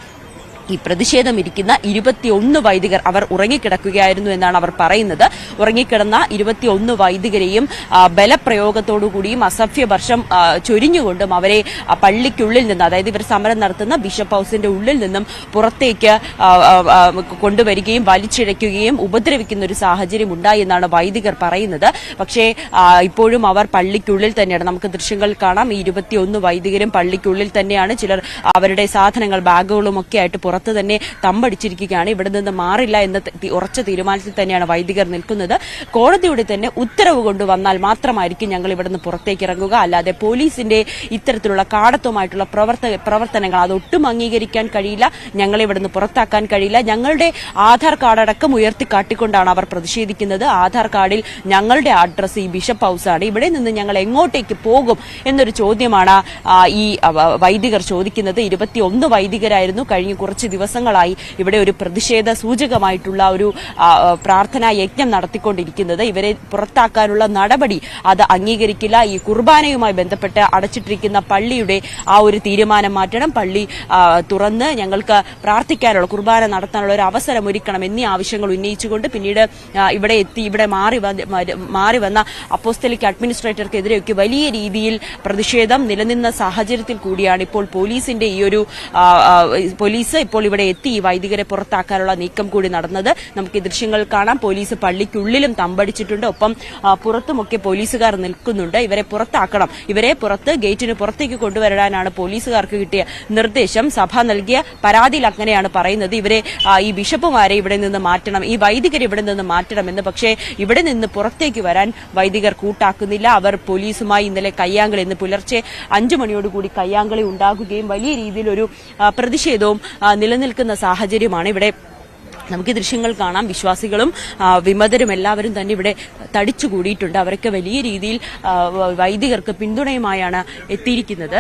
ഈ പ്രതിഷേധമിരിക്കുന്ന 21 വൈദികർ അവർ ഉറങ്ങിക്കിടക്കുകയായിരുന്നു എന്നാണ് അവർ പറയുന്നത്. ഉറങ്ങിക്കിടന്ന 21 വൈദികരെയും ബലപ്രയോഗത്തോടുകൂടിയും അസഭ്യവർഷം ചൊരിഞ്ഞുകൊണ്ടും അവരെ പള്ളിക്കുള്ളിൽ നിന്ന്, അതായത് ഇവർ സമരം നടത്തുന്ന ബിഷപ്പ് ഹൌസിന്റെ ഉള്ളിൽ നിന്നും പുറത്തേക്ക് കൊണ്ടുവരികയും വലിച്ചിഴയ്ക്കുകയും ഉപദ്രവിക്കുന്ന ഒരു സാഹചര്യം ഉണ്ടായി എന്നാണ് വൈദികർ പറയുന്നത്. പക്ഷേ ഇപ്പോഴും അവർ പള്ളിക്കുള്ളിൽ തന്നെയാണ്. നമുക്ക് ദൃശ്യങ്ങൾ കാണാം. ഈ 21 വൈദികരും പള്ളിക്കുള്ളിൽ തന്നെയാണ്. ചിലർ അവരുടെ സാധനങ്ങൾ, ബാഗുകളും ഒക്കെ ആയിട്ട് പുറത്ത് തന്നെ തമ്പടിച്ചിരിക്കുകയാണ്. ഇവിടെ നിന്ന് മാറില്ല എന്ന ഉറച്ച തീരുമാനത്തിൽ തന്നെയാണ് വൈദികർ നിൽക്കുന്നത്. കോടതിയുടെ തന്നെ ഉത്തരവ് കൊണ്ടുവന്നാൽ മാത്രമായിരിക്കും ഞങ്ങൾ ഇവിടെ നിന്ന് പുറത്തേക്ക് ഇറങ്ങുക, അല്ലാതെ പോലീസിന്റെ ഇത്തരത്തിലുള്ള കാടത്വമായിട്ടുള്ള പ്രവർത്തനങ്ങൾ അതൊട്ടും അംഗീകരിക്കാൻ കഴിയില്ല, ഞങ്ങളെ ഇവിടെ നിന്ന് പുറത്താക്കാൻ കഴിയില്ല. ഞങ്ങളുടെ ആധാർ കാർഡ് അടക്കം ഉയർത്തിക്കാട്ടിക്കൊണ്ടാണ് അവർ പ്രതിഷേധിക്കുന്നത്. ആധാർ കാർഡിൽ ഞങ്ങളുടെ അഡ്രസ് ഈ ബിഷപ്പ് ഹൌസാണ്, ഇവിടെ നിന്ന് ഞങ്ങൾ എങ്ങോട്ടേക്ക് പോകും എന്നൊരു ചോദ്യമാണ് ഈ വൈദികർ ചോദിക്കുന്നത്. 21 വൈദികരായിരുന്നു കഴിഞ്ഞ കുറച്ച് കുറച്ച് ദിവസങ്ങളായി ഇവിടെ ഒരു പ്രതിഷേധ സൂചകമായിട്ടുള്ള ഒരു പ്രാർത്ഥനാ യജ്ഞം നടത്തിക്കൊണ്ടിരിക്കുന്നത്. ഇവരെ പുറത്താക്കാനുള്ള നടപടി അത് അംഗീകരിക്കില്ല. ഈ കുർബാനയുമായി ബന്ധപ്പെട്ട് അടച്ചിട്ടിരിക്കുന്ന പള്ളിയുടെ ആ ഒരു തീരുമാനം മാറ്റണം. പള്ളി തുറന്ന് ഞങ്ങൾക്ക് പ്രാർത്ഥിക്കാനുള്ള കുർബാന നടത്താനുള്ള ഒരു അവസരം ഒരുക്കണം എന്നീ ആവശ്യങ്ങൾ ഉന്നയിച്ചുകൊണ്ട് പിന്നീട് ഇവിടെ എത്തി ഇവിടെ മാറി വന്ന അപ്പോസ്തലിക് അഡ്മിനിസ്ട്രേറ്റർക്കെതിരെയൊക്കെ വലിയ രീതിയിൽ പ്രതിഷേധം നിലനിന്ന സാഹചര്യത്തിൽ കൂടിയാണ് ഇപ്പോൾ പോലീസിന്റെ ഈ ഒരു പോലീസ് ഇപ്പോൾ ഇവിടെ എത്തി ഈ വൈദികരെ പുറത്താക്കാനുള്ള നീക്കം കൂടി നടന്നത്. നമുക്ക് ഈ ദൃശ്യങ്ങൾ കാണാം. പോലീസ് പള്ളിക്കുള്ളിലും തമ്പടിച്ചിട്ടുണ്ട്. ഒപ്പം പുറത്തുമൊക്കെ പോലീസുകാർ നിൽക്കുന്നുണ്ട്. ഇവരെ പുറത്താക്കണം, ഇവരെ ഗേറ്റിന് പുറത്തേക്ക് കൊണ്ടുവരാനാണ് പോലീസുകാർക്ക് കിട്ടിയ നിർദ്ദേശം. സഭ നൽകിയ പരാതിയിൽ അങ്ങനെയാണ് പറയുന്നത്. ഇവരെ ഈ ബിഷപ്പുമാരെ ഇവിടെ നിന്ന് മാറ്റണം, ഈ വൈദികരെ ഇവിടെ നിന്ന് മാറ്റണമെന്ന്. പക്ഷേ ഇവിടെ നിന്ന് പുറത്തേക്ക് വരാൻ വൈദികർ കൂട്ടാക്കുന്നില്ല. അവർ പോലീസുമായി ഇന്നലെ കയ്യാങ്കളി, ഇന്ന് പുലർച്ചെ 5 മണിയോടുകൂടി കയ്യാങ്കളി ഉണ്ടാകുകയും വലിയ രീതിയിലൊരു പ്രതിഷേധവും നിലനിൽക്കുന്ന സാഹചര്യമാണ് ഇവിടെ. നമുക്ക് ദൃശ്യങ്ങൾ കാണാം. വിശ്വാസികളും വിമതരും എല്ലാവരും തന്നെ ഇവിടെ തടിച്ചുകൂടിയിട്ടുണ്ട്. അവരൊക്കെ വലിയ രീതിയിൽ വൈദികർക്ക് പിന്തുണയുമായാണ് എത്തിയിരിക്കുന്നത്.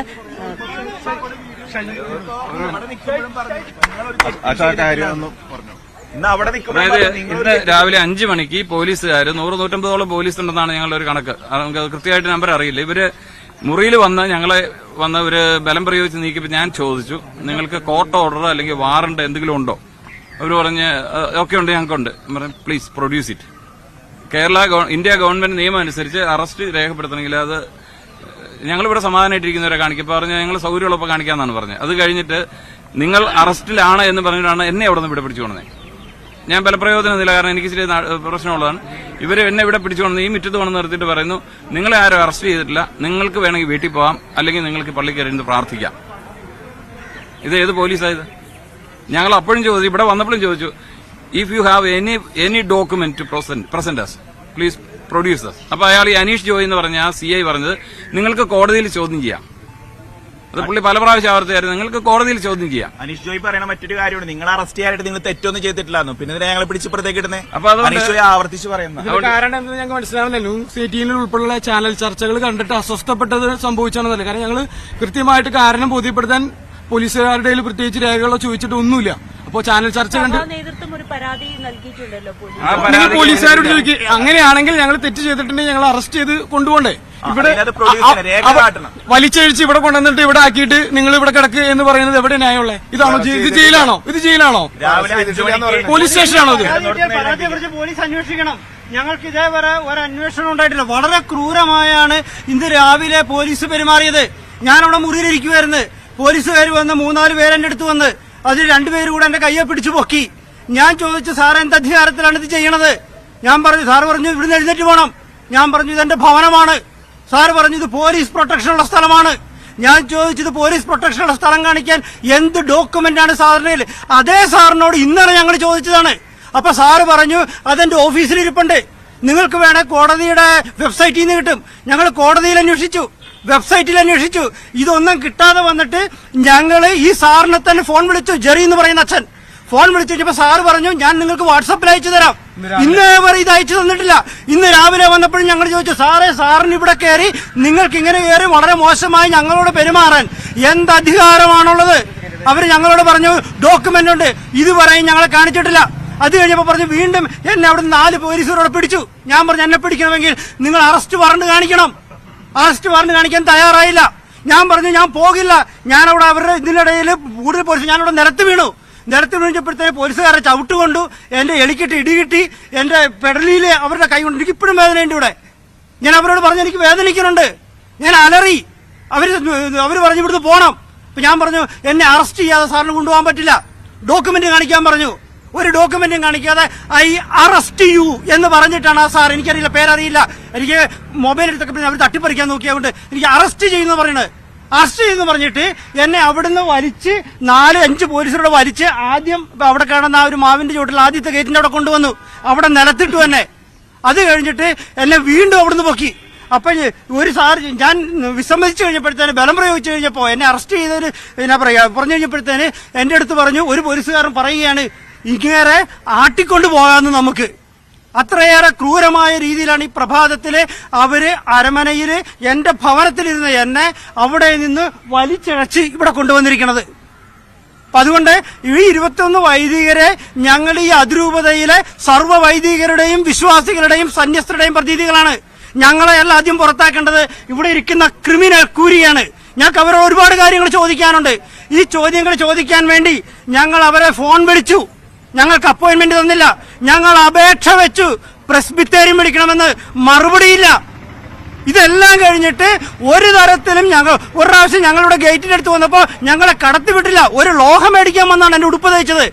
ഇന്ന് രാവിലെ 5 മണിക്ക് പോലീസുകാർ 100-150 പോലീസ് ഉണ്ടെന്നാണ് ഞങ്ങളുടെ ഒരു കണക്ക്. കൃത്യമായിട്ട് നമ്പർ അറിയില്ല. ഇവര് മുറിയിൽ ഞങ്ങളെ വന്ന് ഒരു ബലം പ്രയോഗിച്ച് നീക്കിയപ്പോൾ ഞാൻ ചോദിച്ചു, നിങ്ങൾക്ക് കോർട്ട് ഓർഡർ അല്ലെങ്കിൽ വാറണ്ട് എന്തെങ്കിലും ഉണ്ടോ? അവർ പറഞ്ഞ് ഒക്കെ ഉണ്ട്, ഞങ്ങൾക്കുണ്ട്. Please produce it. India government നിയമം അനുസരിച്ച് അറസ്റ്റ് രേഖപ്പെടുത്തണമെങ്കിൽ അത് ഞങ്ങളിവിടെ സമാധാനമായിട്ടിരിക്കുന്നവരെ കാണിക്കും. പറഞ്ഞ് ഞങ്ങൾ സൗകര്യമുള്ളപ്പോൾ കാണിക്കാമെന്നാണ് പറഞ്ഞത്. അത് കഴിഞ്ഞിട്ട് നിങ്ങൾ അറസ്റ്റിലാണ് എന്ന് പറഞ്ഞിട്ടാണ് എന്നെ അവിടെ നിന്ന് ഇവിടെ പിടിച്ചുകൊണ്ടത്. ഞാൻ ബലപ്രയോജനമില്ല, കാരണം എനിക്ക് ഇച്ചിരി പ്രശ്നമുള്ളതാണ്. ഇവർ എന്നെ ഇവിടെ പിടിച്ചുകൊണ്ട് ഈ മുറ്റത്ത് കൊണ്ട് നിർത്തിയിട്ട് പറയുന്നു, നിങ്ങളെ ആരും അറസ്റ്റ് ചെയ്തിട്ടില്ല, നിങ്ങൾക്ക് വേണമെങ്കിൽ വീട്ടിൽ പോകാം, അല്ലെങ്കിൽ നിങ്ങൾക്ക് പള്ളിക്ക് കയറി പ്രാർത്ഥിക്കാം. ഇത് ഏത് പോലീസായത്? ഞങ്ങൾ അപ്പോഴും ചോദിച്ചു, ഇവിടെ വന്നപ്പോഴും ചോദിച്ചു, if you have any document to present us please produce us. അപ്പൊ അയാൾ ഈ അനീഷ് ജോയ് എന്ന് പറഞ്ഞ ആ CI പറഞ്ഞത്, നിങ്ങൾക്ക് കോടതിയിൽ ചോദ്യം ചെയ്യാം. അത് പുള്ളി പല പ്രാവശ്യം ആവർത്തിയായിരുന്നു, നിങ്ങൾക്ക് കോടതിയിൽ ചോദ്യം ചെയ്യാം. അനീഷ് ജോയ് പറയുന്ന മറ്റൊരു കാര്യമാണ്, നിങ്ങൾ അറസ്റ്റ് ചെയ്യാനായിട്ട് നിങ്ങൾ തെറ്റൊന്നും ചെയ്തിട്ടില്ലായിരുന്നു, പിന്നെ ഞങ്ങൾ പിടിച്ച് പുറത്തേക്ക് ഇടുന്നത്. അപ്പൊ അനീഷ് ജോയ് ആവർത്തിച്ച് പറയുന്നത് കാരണം എന്താ ഞങ്ങൾക്ക് മനസ്സിലാവുന്നില്ല. CTN ഉൾപ്പെടെയുള്ള ചാനൽ ചർച്ചകൾ കണ്ടിട്ട് അസ്വസ്ഥപ്പെട്ടത് സംഭവിച്ചാണെന്നല്ല. കാരണം ഞങ്ങൾ കൃത്യമായിട്ട് കാരണം ബോധ്യപ്പെടുത്താൻ പോലീസുകാരുടെ പ്രത്യേകിച്ച് രേഖകളോ ചോദിച്ചിട്ട് ഒന്നുമില്ല. അപ്പോ ചാനൽ ചർച്ച കണ്ട് നിങ്ങൾ പോലീസുകാരോട് ചോദിക്കുക, അങ്ങനെയാണെങ്കിൽ ഞങ്ങൾ തെറ്റ് ചെയ്തിട്ടുണ്ടെങ്കിൽ ഞങ്ങൾ അറസ്റ്റ് ചെയ്ത് കൊണ്ടുപോകണ്ടേ? ഇവിടെ വലിച്ചഴിച്ച് ഇവിടെ കൊണ്ടുവന്നിട്ട് ഇവിടെ ആക്കിയിട്ട് നിങ്ങൾ ഇവിടെ കിടക്ക് എന്ന് പറയുന്നത് എവിടെ ന്യായമുള്ളത്? ഇതാണോ ഇത് ജയിലാണോ? ഇത് ജയിലാണോ? പോലീസ് സ്റ്റേഷനാണോ ഇത്? പോലീസ് അന്വേഷിക്കണം. ഞങ്ങൾക്ക് ഇതേവരെ ഒരു അന്വേഷണം ഉണ്ടായിട്ടില്ല. വളരെ ക്രൂരമായാണ് ഇന്ന് രാവിലെ പോലീസ് പെരുമാറിയത്. ഞാനവിടെ മുറിയിലിരിക്കുവായിരുന്നു. പോലീസുകാർ വന്ന് 3-4 പേര് എന്റെ അടുത്ത് വന്ന്, അതിൽ 2 പേര് കൂടെ എന്റെ കയ്യെ പിടിച്ചു പൊക്കി. ഞാൻ ചോദിച്ചു, സാർ എന്ത് അധികാരത്തിലാണ് ഇത് ചെയ്യണത്? ഞാൻ പറഞ്ഞു, സാറ് പറഞ്ഞു ഇവിടുന്ന് എഴുന്നേറ്റ് പോകണം. ഞാൻ പറഞ്ഞു, ഇതെന്റെ ഭവനമാണ്. സാറ് പറഞ്ഞു, ഇത് പോലീസ് പ്രൊട്ടക്ഷനുള്ള സ്ഥലമാണ്. ഞാൻ ചോദിച്ചത്, പോലീസ് പ്രൊട്ടക്ഷനുള്ള സ്ഥലം കാണിക്കാൻ എന്ത് ഡോക്യുമെന്റ് ആണ് സാറിന്? അതേ സാറിനോട് ഇന്നലെ ഞങ്ങൾ ചോദിച്ചതാണ്. അപ്പൊ സാറ് പറഞ്ഞു, അതെന്റെ ഓഫീസിൽ ഇരിപ്പുണ്ട്, നിങ്ങൾക്ക് വേണേ കോടതിയുടെ വെബ്സൈറ്റിൽ നിന്ന് കിട്ടും. ഞങ്ങൾ കോടതിയിൽ അന്വേഷിച്ചു, വെബ്സൈറ്റിൽ അന്വേഷിച്ചു, ഇതൊന്നും കിട്ടാതെ വന്നിട്ട് ഞങ്ങള് ഈ സാറിനെ തന്നെ ഫോൺ വിളിച്ചു. ജെറി എന്ന് പറയുന്ന അച്ഛൻ ഫോൺ വിളിച്ചു കഴിഞ്ഞപ്പോ സാറ് പറഞ്ഞു, ഞാൻ നിങ്ങൾക്ക് വാട്സാപ്പിൽ അയച്ചു തരാം. ഇന്നേ വരെ ഇത് അയച്ചു തന്നിട്ടില്ല. ഇന്ന് രാവിലെ വന്നപ്പോഴും ഞങ്ങൾ ചോദിച്ചു, സാറിന് ഇവിടെ കയറി നിങ്ങൾക്ക് ഇങ്ങനെ കയറി വളരെ മോശമായി ഞങ്ങളോട് പെരുമാറാൻ എന്ത് അധികാരമാണുള്ളത്? അവര് ഞങ്ങളോട് പറഞ്ഞു ഡോക്യുമെന്റ് ഉണ്ട്, ഇതുവരെ ഞങ്ങളെ കാണിച്ചിട്ടില്ല. അത് കഴിഞ്ഞപ്പോ പറഞ്ഞു വീണ്ടും എന്നെ അവിടെ 4 പോലീസുകാരോട് പിടിച്ചു. ഞാൻ പറഞ്ഞു, എന്നെ പിടിക്കണമെങ്കിൽ നിങ്ങൾ അറസ്റ്റ് വാറണ്ട് കാണിക്കണം. അറസ്റ്റ് വാറണ്ട് കാണിക്കാൻ തയ്യാറായില്ല. ഞാൻ പറഞ്ഞു, ഞാൻ പോകില്ല. ഞാനവിടെ അവരുടെ ഇതിനിടയിൽ കൂടുതൽ പോലീസ് ഞാനവിടെ നിലത്ത് വീണിച്ചപ്പോഴത്തേക്ക് പോലീസുകാരെ ചവിട്ടുകൊണ്ടു, എന്റെ എലിക്കിട്ട് ഇടികിട്ടി, എന്റെ പെടലിയില് അവരുടെ കൈ കൊണ്ട്. എനിക്ക് ഇപ്പോഴും വേദനയുണ്ട് ഇവിടെ. ഞാൻ അവരോട് പറഞ്ഞു, എനിക്ക് വേദനിക്കുന്നുണ്ട്. ഞാൻ അലറി. അവര് പറഞ്ഞു ഇവിടുന്ന് പോകണം. അപ്പൊ ഞാൻ പറഞ്ഞു, എന്നെ അറസ്റ്റ് ചെയ്യാതെ സാറിന് കൊണ്ടുപോകാൻ പറ്റില്ല, ഡോക്യുമെന്റ് കാണിക്കാൻ പറഞ്ഞു. ഒരു ഡോക്യുമെന്റും കാണിക്കാതെ ഐ അറസ്റ്റ് യു എന്ന് പറഞ്ഞിട്ടാണ് ആ സാർ, എനിക്കറിയില്ല, പേരറിയില്ല, എനിക്ക് മൊബൈൽ എടുത്തൊക്കെ അവർ തട്ടിപ്പറിക്കാൻ നോക്കിയതുകൊണ്ട് എനിക്ക് അറസ്റ്റ് ചെയ്യുന്നു പറയുന്നത്. അറസ്റ്റ് ചെയ്യുന്നു പറഞ്ഞിട്ട് എന്നെ അവിടുന്ന് വലിച്ച് 4-5 പോലീസുകൂടെ വലിച്ച് ആദ്യം അവിടെ കാണുന്ന ആ ഒരു മാവിന്റെ ചുവട്ടിൽ ആദ്യത്തെ ഗേറ്റിന്റെ അവിടെ കൊണ്ടുവന്നു. അവിടെ നിലത്തിട്ടു എന്നെ. അത് കഴിഞ്ഞിട്ട് എന്നെ വീണ്ടും അവിടുന്ന് പൊക്കി. അപ്പൊ ഒരു സാർ ഞാൻ വിസമ്മതിച്ചു കഴിഞ്ഞപ്പോഴത്തേന്, ബലം പ്രയോഗിച്ചു കഴിഞ്ഞപ്പോ, എന്നെ അറസ്റ്റ് ചെയ്തൊരു എന്നാ പറയാ പറഞ്ഞു കഴിഞ്ഞപ്പോഴത്തേന് എന്റെ അടുത്ത് പറഞ്ഞു, ഒരു പോലീസുകാരൻ പറയുകയാണ്, ഇങ്ങനെ ആട്ടിക്കൊണ്ടു പോകാമെന്ന്. നമുക്ക് അത്രയേറെ ക്രൂരമായ രീതിയിലാണ് ഈ പ്രഭാതത്തില് അവര് അരമനയില് എന്റെ ഭവനത്തിലിരുന്ന എന്നെ അവിടെ നിന്ന് വലിച്ചിഴച്ച് ഇവിടെ കൊണ്ടുവന്നിരിക്കുന്നത്. അപ്പൊ അതുകൊണ്ട് ഈ 21 വൈദികരെ ഞങ്ങൾ ഈ അതിരൂപതയിലെ സർവ്വ വൈദികരുടെയും വിശ്വാസികളുടെയും സന്യസ്തരുടെയും പ്രതിനിധികളാണ്. ഞങ്ങളെയല്ല ആദ്യം പുറത്താക്കേണ്ടത്, ഇവിടെ ഇരിക്കുന്ന ക്രിമിനൽ കൂരിയാണ്. ഞങ്ങൾക്ക് അവരോട് ഒരുപാട് കാര്യങ്ങൾ ചോദിക്കാനുണ്ട്. ഈ ചോദ്യങ്ങൾ ചോദിക്കാൻ വേണ്ടി ഞങ്ങൾ അവരെ ഫോൺ വിളിച്ചു, ഞങ്ങൾക്ക് അപ്പോയിന്റ്മെന്റ് തന്നില്ല. ഞങ്ങൾ അപേക്ഷ വെച്ചു, പ്രസ്ബിറ്റേറിയം വിളിക്കണമെന്ന്, മറുപടിയില്ല. ഇതെല്ലാം കഴിഞ്ഞിട്ട് ഒരു തരത്തിലും ഒരു പ്രാവശ്യം ഞങ്ങളുടെ ഗേറ്റിന്റെ അടുത്ത് വന്നപ്പോൾ ഞങ്ങളെ കടത്തിവിട്ടില്ല. ഒരു ലോഹം മേടിക്കാൻ വന്നാണ് എന്റെ ഉടുപ്പ് തയ്ച്ചത്,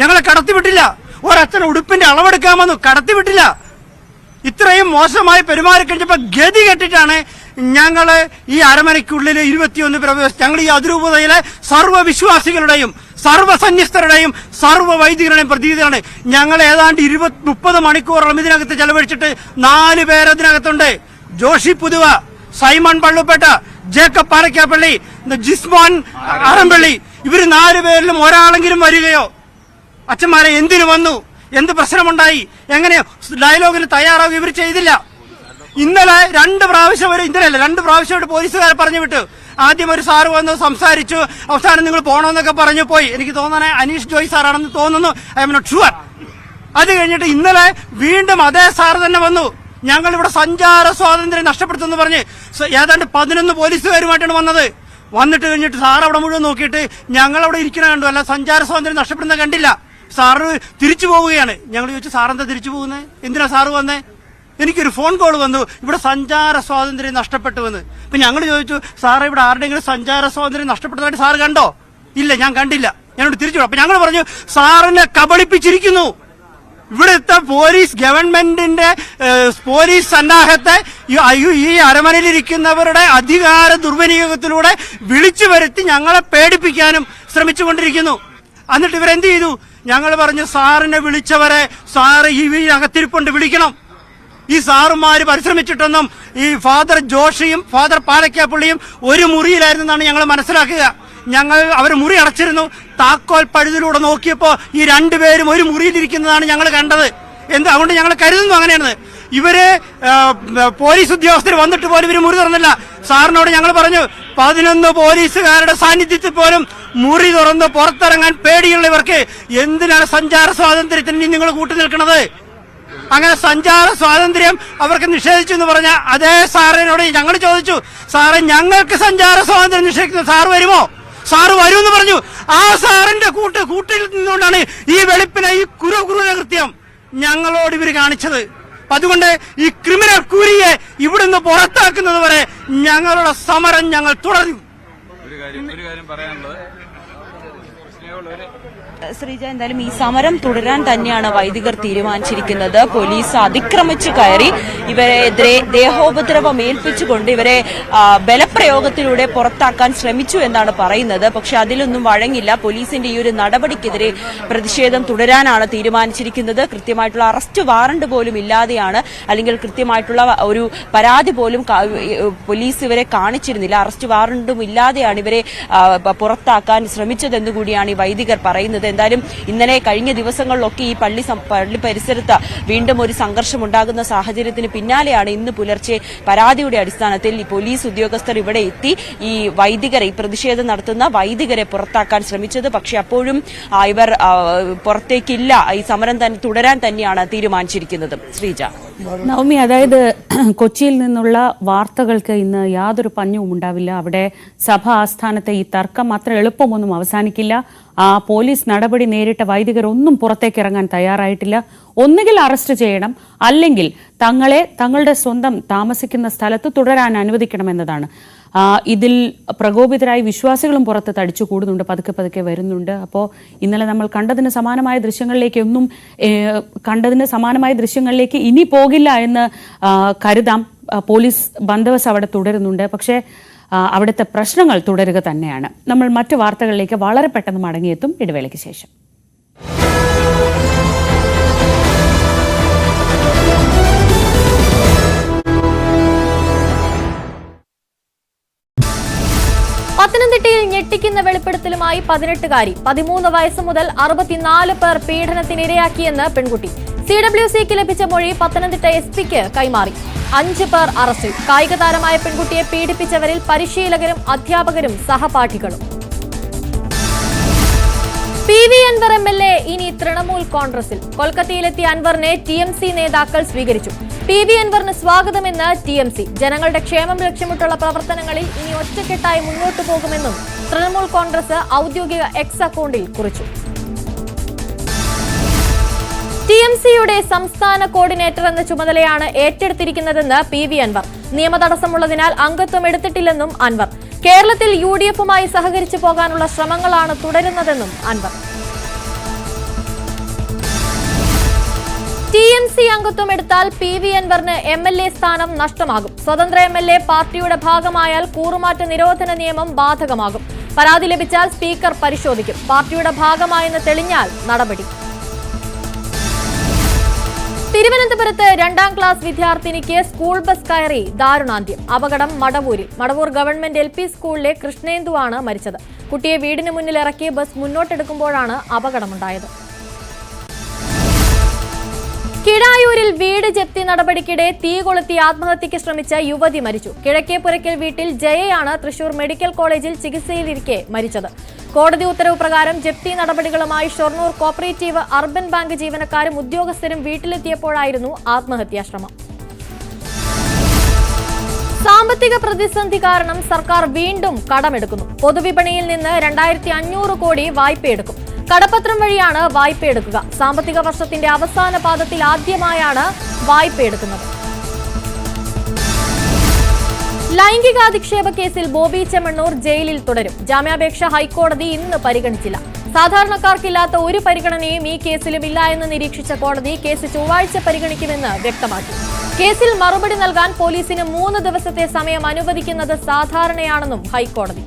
ഞങ്ങളെ കടത്തിവിട്ടില്ല. ഒരച്ഛൻ ഉടുപ്പിന്റെ അളവെടുക്കാൻ വന്നു, കടത്തിവിട്ടില്ല. ഇത്രയും മോശമായി പെരുമാറിക്കഴിഞ്ഞപ്പോ ഗതി കെട്ടിട്ടാണ് ഞങ്ങള് ഈ അരമനയ്ക്കുള്ളിൽ 21 പ്രവേശിച്ച് ഞങ്ങൾ ഈ അതിരൂപതയിലെ സർവ്വ വിശ്വാസികളുടെയും സർവ്വസന്യസ്തരുടെയും സർവ്വ വൈദികരുടെയും പ്രതിനിധികളാണ്. ഞങ്ങൾ ഏതാണ്ട് 30 മണിക്കൂറോളം ഇതിനകത്ത് ചെലവഴിച്ചിട്ട് 4 പേരതിനകത്തുണ്ട്. ജോഷി പുതുവ, സൈമൺ പള്ളുപ്പേട്ട, ജേക്കബ് പാലക്കാപ്പള്ളി, ജിസ്മോൻ ആറമ്പള്ളി, ഇവര് 4 പേരിലും ഒരാളെങ്കിലും വരികയോ അച്ഛന്മാരെ എന്തിനു വന്നു, എന്ത് പ്രശ്നമുണ്ടായി, എങ്ങനെ ഡയലോഗിന് തയ്യാറാവുക ഇവർ ചെയ്തില്ല. ഇന്നലെ 2 പ്രാവശ്യം ഇന്നലെയല്ല 2 പ്രാവശ്യമായിട്ട് പോലീസുകാരെ പറഞ്ഞു വിട്ടു. ആദ്യം ഒരു സാറ് വന്ന് സംസാരിച്ചു, അവസാനം നിങ്ങൾ പോകണമെന്നൊക്കെ പറഞ്ഞു പോയി. എനിക്ക് തോന്നുന്നത് അനീഷ് ജോയ് സാറാണെന്ന് തോന്നുന്നു, ഐ എം നോട്ട് ഷുവർ. അത് കഴിഞ്ഞിട്ട് ഇന്നലെ വീണ്ടും അതേ സാറ് തന്നെ വന്നു. ഞങ്ങൾ ഇവിടെ സഞ്ചാര സ്വാതന്ത്ര്യം നഷ്ടപ്പെടുത്തുമെന്ന് പറഞ്ഞ് ഏതാണ്ട് 11 പോലീസുകാരുമായിട്ടാണ് വന്നത്. വന്നിട്ട് കഴിഞ്ഞിട്ട് സാർ അവിടെ മുഴുവൻ നോക്കിയിട്ട് ഞങ്ങൾ അവിടെ ഇരിക്കണ കണ്ടു, അല്ല സഞ്ചാര സ്വാതന്ത്ര്യം നഷ്ടപ്പെടുന്ന കണ്ടില്ല. സാറ് തിരിച്ചു പോവുകയാണ്. ഞങ്ങൾ ചോദിച്ചു സാറെന്താ തിരിച്ചു പോകുന്നത്, എന്തിനാ സാറ് വന്നേ? എനിക്കൊരു ഫോൺ കോൾ വന്നു, ഇവിടെ സഞ്ചാര സ്വാതന്ത്ര്യം നഷ്ടപ്പെട്ടുവെന്ന്. ഇപ്പൊ ഞങ്ങൾ ചോദിച്ചു സാറേ ഇവിടെ ആരുടെയെങ്കിലും സഞ്ചാര സ്വാതന്ത്ര്യം നഷ്ടപ്പെട്ടതായിട്ട് സാറ് കണ്ടോ? ഇല്ല, ഞാൻ കണ്ടില്ല. ഞങ്ങളോട് തിരിച്ചു. അപ്പൊ ഞങ്ങൾ പറഞ്ഞു സാറിനെ കബളിപ്പിച്ചിരിക്കുന്നു. ഇവിടുത്തെ പോലീസ് ഗവൺമെന്റിന്റെ പോലീസ് സന്നാഹത്തെ ഈ അരമനയിലിരിക്കുന്നവരുടെ അധികാര ദുർവിനിയോഗത്തിലൂടെ വിളിച്ചു വരുത്തി ഞങ്ങളെ പേടിപ്പിക്കാനും ശ്രമിച്ചുകൊണ്ടിരിക്കുന്നു. എന്നിട്ട് ഇവരെന്ത് ചെയ്തു? ഞങ്ങൾ പറഞ്ഞു സാറിനെ വിളിച്ചവരെ സാറ് ഈ അകത്തിരിപ്പുണ്ട്, വിളിക്കണം. ഈ സാറുമാര് പരിശ്രമിച്ചിട്ടൊന്നും ഈ ഫാദർ ജോഷിയും ഫാദർ പാലക്കാപ്പള്ളിയും ഒരു മുറിയിലായിരുന്നെന്നാണ് ഞങ്ങൾ മനസ്സിലാക്കുക. ഞങ്ങൾ അവർ മുറി അടച്ചിരുന്നു. താക്കോൽ പഴുതിലൂടെ നോക്കിയപ്പോ ഈ 2 പേരും ഒരു മുറിയിലിരിക്കുന്നതാണ് ഞങ്ങൾ കണ്ടത്. അതുകൊണ്ട് ഞങ്ങൾ കരുതുന്നു അങ്ങനെയാണ്. ഇവര് പോലീസ് ഉദ്യോഗസ്ഥർ വന്നിട്ട് പോലും ഇവര് മുറി തുറന്നില്ല. സാറിനോട് ഞങ്ങൾ പറഞ്ഞു 11 പോലീസുകാരുടെ സാന്നിധ്യത്തിൽ പോലും മുറി തുറന്ന് പുറത്തിറങ്ങാൻ പേടിയുള്ളവർക്ക് എന്തിനാണ് സഞ്ചാര സ്വാതന്ത്ര്യത്തിന് നിങ്ങൾ കൂട്ടുനിൽക്കുന്നത്? അങ്ങനെ സഞ്ചാര സ്വാതന്ത്ര്യം അവർക്ക് നിഷേധിച്ചു എന്ന് പറഞ്ഞ അതേ സാറിനോട് ഞങ്ങൾ ചോദിച്ചു, സാറേ ഞങ്ങൾക്ക് സഞ്ചാര സ്വാതന്ത്ര്യം നിഷേധിക്കുന്ന സാറ് വരുമോ? സാറ് വരുമെന്ന് പറഞ്ഞു. ആ സാറിന്റെ കൂട്ടിൽ നിന്നുകൊണ്ടാണ് ഈ വെളുപ്പിനെ ഈ ക്രൂര കൃത്യം ഞങ്ങളോട് ഇവർ കാണിച്ചത്. അതുകൊണ്ട് ഈ ക്രിമിനൽ കൂരിയെ ഇവിടുന്ന് പുറത്താക്കുന്നത് വരെ ഞങ്ങളുടെ സമരം ഞങ്ങൾ തുടരും. ഒരു കാര്യം പറയാനുള്ളത്, ശ്രീജ, എന്തായാലും ഈ സമരം തുടരാൻ തന്നെയാണ് വൈദികർ തീരുമാനിച്ചിരിക്കുന്നത്. പോലീസ് അതിക്രമിച്ചു കയറി ഇവരെതിരെ ദേഹോപദ്രവം ഏൽപ്പിച്ചുകൊണ്ട് ഇവരെ ബലപ്രയോഗത്തിലൂടെ പുറത്താക്കാൻ ശ്രമിച്ചു എന്നാണ് പറയുന്നത്. പക്ഷെ അതിലൊന്നും വഴങ്ങില്ല. പോലീസിന്റെ ഈ ഒരു നടപടിക്കെതിരെ പ്രതിഷേധം തുടരാനാണ് തീരുമാനിച്ചിരിക്കുന്നത്. കൃത്യമായിട്ടുള്ള അറസ്റ്റ് വാറണ്ട് പോലും ഇല്ലാതെയാണ്, അല്ലെങ്കിൽ കൃത്യമായിട്ടുള്ള ഒരു പരാതി പോലും പോലീസ് ഇവരെ കാണിച്ചിരുന്നില്ല. അറസ്റ്റ് വാറണ്ടും ഇല്ലാതെയാണ് ഇവരെ പുറത്താക്കാൻ ശ്രമിച്ചതെന്ന് കൂടിയാണ് ഈ വൈദികർ പറയുന്നത്. എന്തായാലും ഇന്നലെ കഴിഞ്ഞ ദിവസങ്ങളിലൊക്കെ ഈ പള്ളി പരിസരത്ത് വീണ്ടും ഒരു സംഘർഷം ഉണ്ടാകുന്ന സാഹചര്യത്തിന് പിന്നാലെയാണ് ഇന്ന് പുലർച്ചെ പരാതിയുടെ അടിസ്ഥാനത്തിൽ ഈ പോലീസ് ഉദ്യോഗസ്ഥർ ഇവിടെ എത്തി ഈ വൈദികരെ, ഈ പ്രതിഷേധം നടത്തുന്ന വൈദികരെ പുറത്താക്കാൻ ശ്രമിച്ചത്. പക്ഷെ അപ്പോഴും ഇവർ പുറത്തേക്കില്ല. ഈ സമരം തന്നെ തുടരാൻ തന്നെയാണ് തീരുമാനിച്ചിരിക്കുന്നത്. ശ്രീജ, നവമി, അതായത് കൊച്ചിയിൽ നിന്നുള്ള വാർത്തകൾക്ക് ഇന്ന് യാതൊരു പഞ്ഞവും ഉണ്ടാവില്ല. അവിടെ സഭ ആസ്ഥാനത്തെ ഈ തർക്കം അത്ര എളുപ്പമൊന്നും അവസാനിക്കില്ല. ആ പോലീസ് നടപടി നേരിട്ട വൈദികർ ഒന്നും പുറത്തേക്ക് ഇറങ്ങാൻ തയ്യാറായിട്ടില്ല. ഒന്നുകിൽ അറസ്റ്റ് ചെയ്യണം, അല്ലെങ്കിൽ തങ്ങളുടെ സ്വന്തം താമസിക്കുന്ന സ്ഥലത്ത് തുടരാൻ അനുവദിക്കണമെന്നതാണ്. ഇതിൽ പ്രകോപിതരായി വിശ്വാസികളും പുറത്ത് തടിച്ചു കൂടുന്നുണ്ട്, പതുക്കെ വരുന്നുണ്ട്. അപ്പോൾ ഇന്നലെ നമ്മൾ കണ്ടതിന് സമാനമായ ദൃശ്യങ്ങളിലേക്ക് ഇനി പോകില്ല എന്ന് കരുതാം. പോലീസ് ബന്ദോബസ്ത് അവിടെ തുടരുന്നുണ്ട്. പക്ഷേ അവിടുത്തെ പ്രശ്നങ്ങൾ തുടരുക തന്നെയാണ്. നമ്മൾ മറ്റു വാർത്തകളിലേക്ക് വളരെ പെട്ടെന്ന് മടങ്ങിയെത്തും ഇടവേളയ്ക്ക് ശേഷം. പത്തനംതിട്ടയിൽ ഞെട്ടിക്കുന്ന വെളിപ്പെടുത്തലുമായി 18കാരി. 13 വയസ്സ് മുതൽ 64 പേർ പീഡനത്തിനിരയാക്കിയെന്ന് പെൺകുട്ടി. CWCക്ക് ലഭിച്ച മൊഴി പത്തനംതിട്ട SP-ക്ക് കൈമാറി. 5 പേർ അറസ്റ്റിൽ. കായിക താരമായ പെൺകുട്ടിയെ പീഡിപ്പിച്ചവരിൽ പരിശീലകരും അധ്യാപകരും സഹപാഠികളും. PV അൻവർ MLA ഇനി തൃണമൂൽ കോൺഗ്രസിൽ. കൊൽക്കത്തയിലെത്തിയ അൻവറിനെ TMC നേതാക്കൾ സ്വീകരിച്ചു. PV അൻവറിന് സ്വാഗതമെന്ന് TMC. ജനങ്ങളുടെ ക്ഷേമം ലക്ഷ്യമിട്ടുള്ള പ്രവർത്തനങ്ങളിൽ ഇനി ഒറ്റക്കെട്ടായി മുന്നോട്ടു പോകുമെന്നും തൃണമൂൽ കോൺഗ്രസ് ഔദ്യോഗിക എക്സ് അക്കൗണ്ടിൽ കുറിച്ചു. TMCയുടെ സംസ്ഥാന കോർഡിനേറ്റർ എന്ന ചുമതലയാണ് ഏറ്റെടുത്തിരിക്കുന്നതെന്ന് PV അൻവർ. നിയമതടസ്സമുള്ളതിനാൽ അംഗത്വം എടുത്തിട്ടില്ലെന്നും അൻവർ. കേരളത്തിൽ UDF-മായി സഹകരിച്ചു പോകാനുള്ള ശ്രമങ്ങളാണ് തുടരുന്നതെന്നും അൻവർ. TMC അംഗത്വം എടുത്താൽ PV അൻവറിന് MLA സ്ഥാനം നഷ്ടമാകും. സ്വതന്ത്ര MLA പാർട്ടിയുടെ ഭാഗമായാൽ കൂറുമാറ്റ നിരോധന നിയമം ബാധകമാകും. പരാതി ലഭിച്ചാൽ സ്പീക്കർ പരിശോധിക്കും. പാർട്ടിയുടെ ഭാഗമായെന്ന് തെളിഞ്ഞാൽ നടപടി. തിരുവനന്തപുരത്ത് 2ാം ക്ലാസ് വിദ്യാർത്ഥിനിക്ക് സ്കൂൾ ബസ് കയറി ദാരുണാന്ത്യം. അപകടം മടവൂരിൽ. മടവൂർ ഗവൺമെന്റ് LP സ്കൂളിലെ കൃഷ്ണേന്ദുവാണ് മരിച്ചത്. കുട്ടിയെ വീടിന് മുന്നിൽ ഇറക്കി ബസ് മുന്നോട്ടെടുക്കുമ്പോഴാണ് അപകടമുണ്ടായത്. കിടായൂരിൽ വീട് ജപ്തി നടപടിക്കിടെ തീ കൊളുത്തി ആത്മഹത്യയ്ക്ക് ശ്രമിച്ച യുവതി മരിച്ചു. കിഴക്കേപ്പുരയ്ക്കൽ വീട്ടിൽ ജയയാണ് തൃശൂർ മെഡിക്കൽ കോളേജിൽ ചികിത്സയിലിരിക്കെ മരിച്ചത്. കോടതി ഉത്തരവ് പ്രകാരം ജപ്തി നടപടികളുമായി ഷൊർണൂർ കോപ്പറേറ്റീവ് അർബൻ ബാങ്ക് ജീവനക്കാരും ഉദ്യോഗസ്ഥരും വീട്ടിലെത്തിയപ്പോഴായിരുന്നു ആത്മഹത്യാശ്രമം. സാമ്പത്തിക പ്രതിസന്ധി കാരണം സർക്കാർ വീണ്ടും കടമെടുക്കുന്നു. പൊതുവിപണിയിൽ നിന്ന് 2500 കോടി വായ്പയെടുക്കും. കടപ്പത്രം വഴിയാണ് വായ്പയെടുക്കുക. സാമ്പത്തിക വർഷത്തിന്റെ അവസാന പാദത്തിൽ ആദ്യമായാണ് വായ്പയെടുക്കുന്നത്. ലൈംഗികാധിക്ഷേപ കേസിൽ ബോബി ചെമ്മണ്ണൂർ ജയിലിൽ തുടരും. ജാമ്യാപേക്ഷ ഹൈക്കോടതി ഇന്ന് പരിഗണിച്ചില്ല. സാധാരണക്കാർക്കില്ലാത്ത ഒരു പരിഗണനയും ഈ കേസിലും ഇല്ല എന്ന് നിരീക്ഷിച്ച കോടതി കേസ് ചൊവ്വാഴ്ച പരിഗണിക്കുമെന്ന് വ്യക്തമാക്കി. കേസിൽ മറുപടി നൽകാൻ പോലീസിന് 3 ദിവസത്തെ സമയം അനുവദിക്കുന്നത് സാധാരണയാണെന്നും ഹൈക്കോടതി.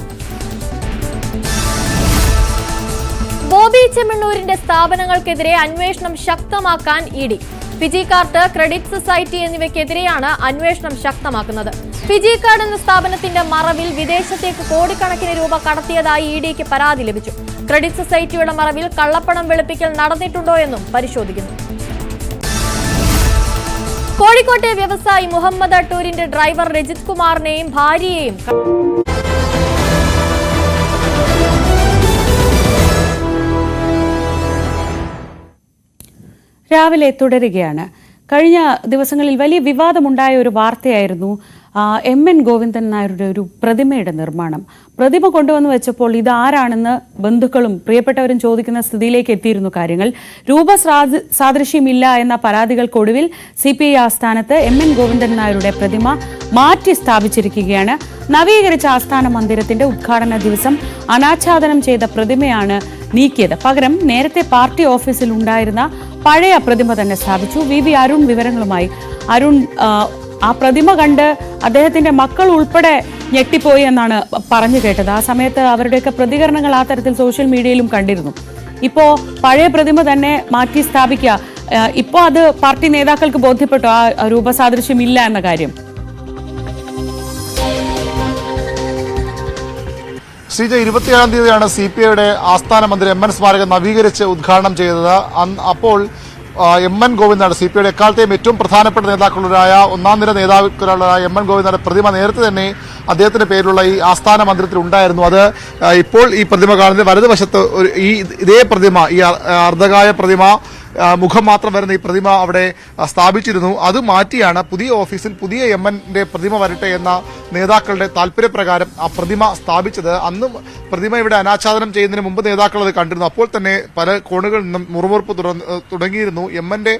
ബോബി ചെമ്മണ്ണൂരിന്റെ സ്ഥാപനങ്ങൾക്കെതിരെ അന്വേഷണം ശക്തമാക്കാൻ ED. Fiji Kart, credit society എന്നിവയ്ക്കെതിരെയാണ് അന്വേഷണം ശക്തമാക്കുന്നത്. ഫിജി കാർഡ് എന്ന സ്ഥാപനത്തിന്റെ മറവിൽ വിദേശത്തേക്ക് കോടിക്കണക്കിന് രൂപ കടത്തിയതായി EDക്ക് പരാതി ലഭിച്ചു. ക്രെഡിറ്റ് സൊസൈറ്റിയുടെ മറവിൽ കള്ളപ്പണം വെളുപ്പിക്കൽ നടന്നിട്ടുണ്ടോ എന്നും പരിശോധിക്കുന്നു. കോഴിക്കോട്ടെ വ്യവസായി മുഹമ്മദ് അട്ടൂരിന്റെ ഡ്രൈവർ രജിത് കുമാറിനെയും ഭാര്യയെയും രാവിലെ തുടരുകയാണ്. കഴിഞ്ഞ ദിവസങ്ങളിൽ വലിയ വിവാദമുണ്ടായ ഒരു വാർത്തയായിരുന്നു MN ഗോവിന്ദൻ നായരുടെ ഒരു പ്രതിമയുടെ നിർമ്മാണം. പ്രതിമ കൊണ്ടുവന്ന് വെച്ചപ്പോൾ ഇത് ആരാണെന്ന് ബന്ധുക്കളും പ്രിയപ്പെട്ടവരും ചോദിക്കുന്ന സ്ഥിതിയിലേക്ക് എത്തിയിരുന്നു കാര്യങ്ങൾ. രൂപസാദൃശ്യമില്ല എന്ന പരാതികൾക്കൊടുവിൽ CPI ആസ്ഥാനത്ത് MN ഗോവിന്ദൻ നായരുടെ പ്രതിമ മാറ്റി സ്ഥാപിച്ചിരിക്കുകയാണ്. നവീകരിച്ച ആസ്ഥാന മന്ദിരത്തിന്റെ ഉദ്ഘാടന ദിവസം അനാച്ഛാദനം ചെയ്ത പ്രതിമയാണ് നീക്കിയത്. പകരം നേരത്തെ പാർട്ടി ഓഫീസിൽ ഉണ്ടായിരുന്ന പഴയ പ്രതിമ തന്നെ സ്ഥാപിച്ചു. VV അരുൺ വിവരങ്ങളുമായി. അരുൺ, ആ പ്രതിമ കണ്ട് അദ്ദേഹത്തിന്റെ മക്കൾ ഉൾപ്പെടെ ഞെട്ടിപ്പോയി എന്നാണ് പറഞ്ഞു കേട്ടത്. ആ സമയത്ത് അവരുടെയൊക്കെ പ്രതികരണങ്ങൾ ആ തരത്തിൽ സോഷ്യൽ മീഡിയയിലും കണ്ടിരുന്നു. ഇപ്പോ പഴയ പ്രതിമ തന്നെ മാറ്റി സ്ഥാപിക്കുക, ഇപ്പോ അത് പാർട്ടി നേതാക്കൾക്ക് ബോധ്യപ്പെട്ടു ആ രൂപസാദൃശ്യം ഇല്ല എന്ന കാര്യം? ശ്രീജ, 27-ാം തീയതിയാണ് CPIയുടെ ആസ്ഥാന മന്ദിരം MN സ്മാരകം നവീകരിച്ച് ഉദ്ഘാടനം ചെയ്തത്. അപ്പോൾ MN ഗോവിന്ദനാണ് CPIയുടെ എക്കാലത്തെയും ഏറ്റവും പ്രധാനപ്പെട്ട നേതാക്കളുടെ ഒന്നാം നിര നേതാക്കളുടെ MN ഗോവിന്ദന്റെ പ്രതിമ നേരത്തെ തന്നെ അദ്ദേഹത്തിന്റെ പേരിലുള്ള ഈ ആസ്ഥാന മന്ദിരത്തിൽ ഉണ്ടായിരുന്നു. അത് ഇപ്പോൾ ഈ പ്രതിമ കാണുന്നത് വലതുവശത്ത് ഇതേ പ്രതിമ, ഈ അർദ്ധകായ പ്രതിമ, മുഖം മാത്രം വരുന്ന ഈ പ്രതിമ അവിടെ സ്ഥാപിച്ചിരുന്നു. അത് മാറ്റിയാണ് പുതിയ ഓഫീസിൽ പുതിയ MNന്റെ പ്രതിമ വരട്ടെ എന്ന നേതാക്കളുടെ താല്പര്യപ്രകാരം ആ പ്രതിമ സ്ഥാപിച്ചത്. അന്നും പ്രതിമ ഇവിടെ അനാച്ഛാദനം ചെയ്യുന്നതിന് മുമ്പ് നേതാക്കൾ അത് കണ്ടിരുന്നു. അപ്പോൾ തന്നെ പല കോണുകളിൽ നിന്നും മുറുമുറുപ്പ് തുടങ്ങിയിരുന്നു. MNന്റെ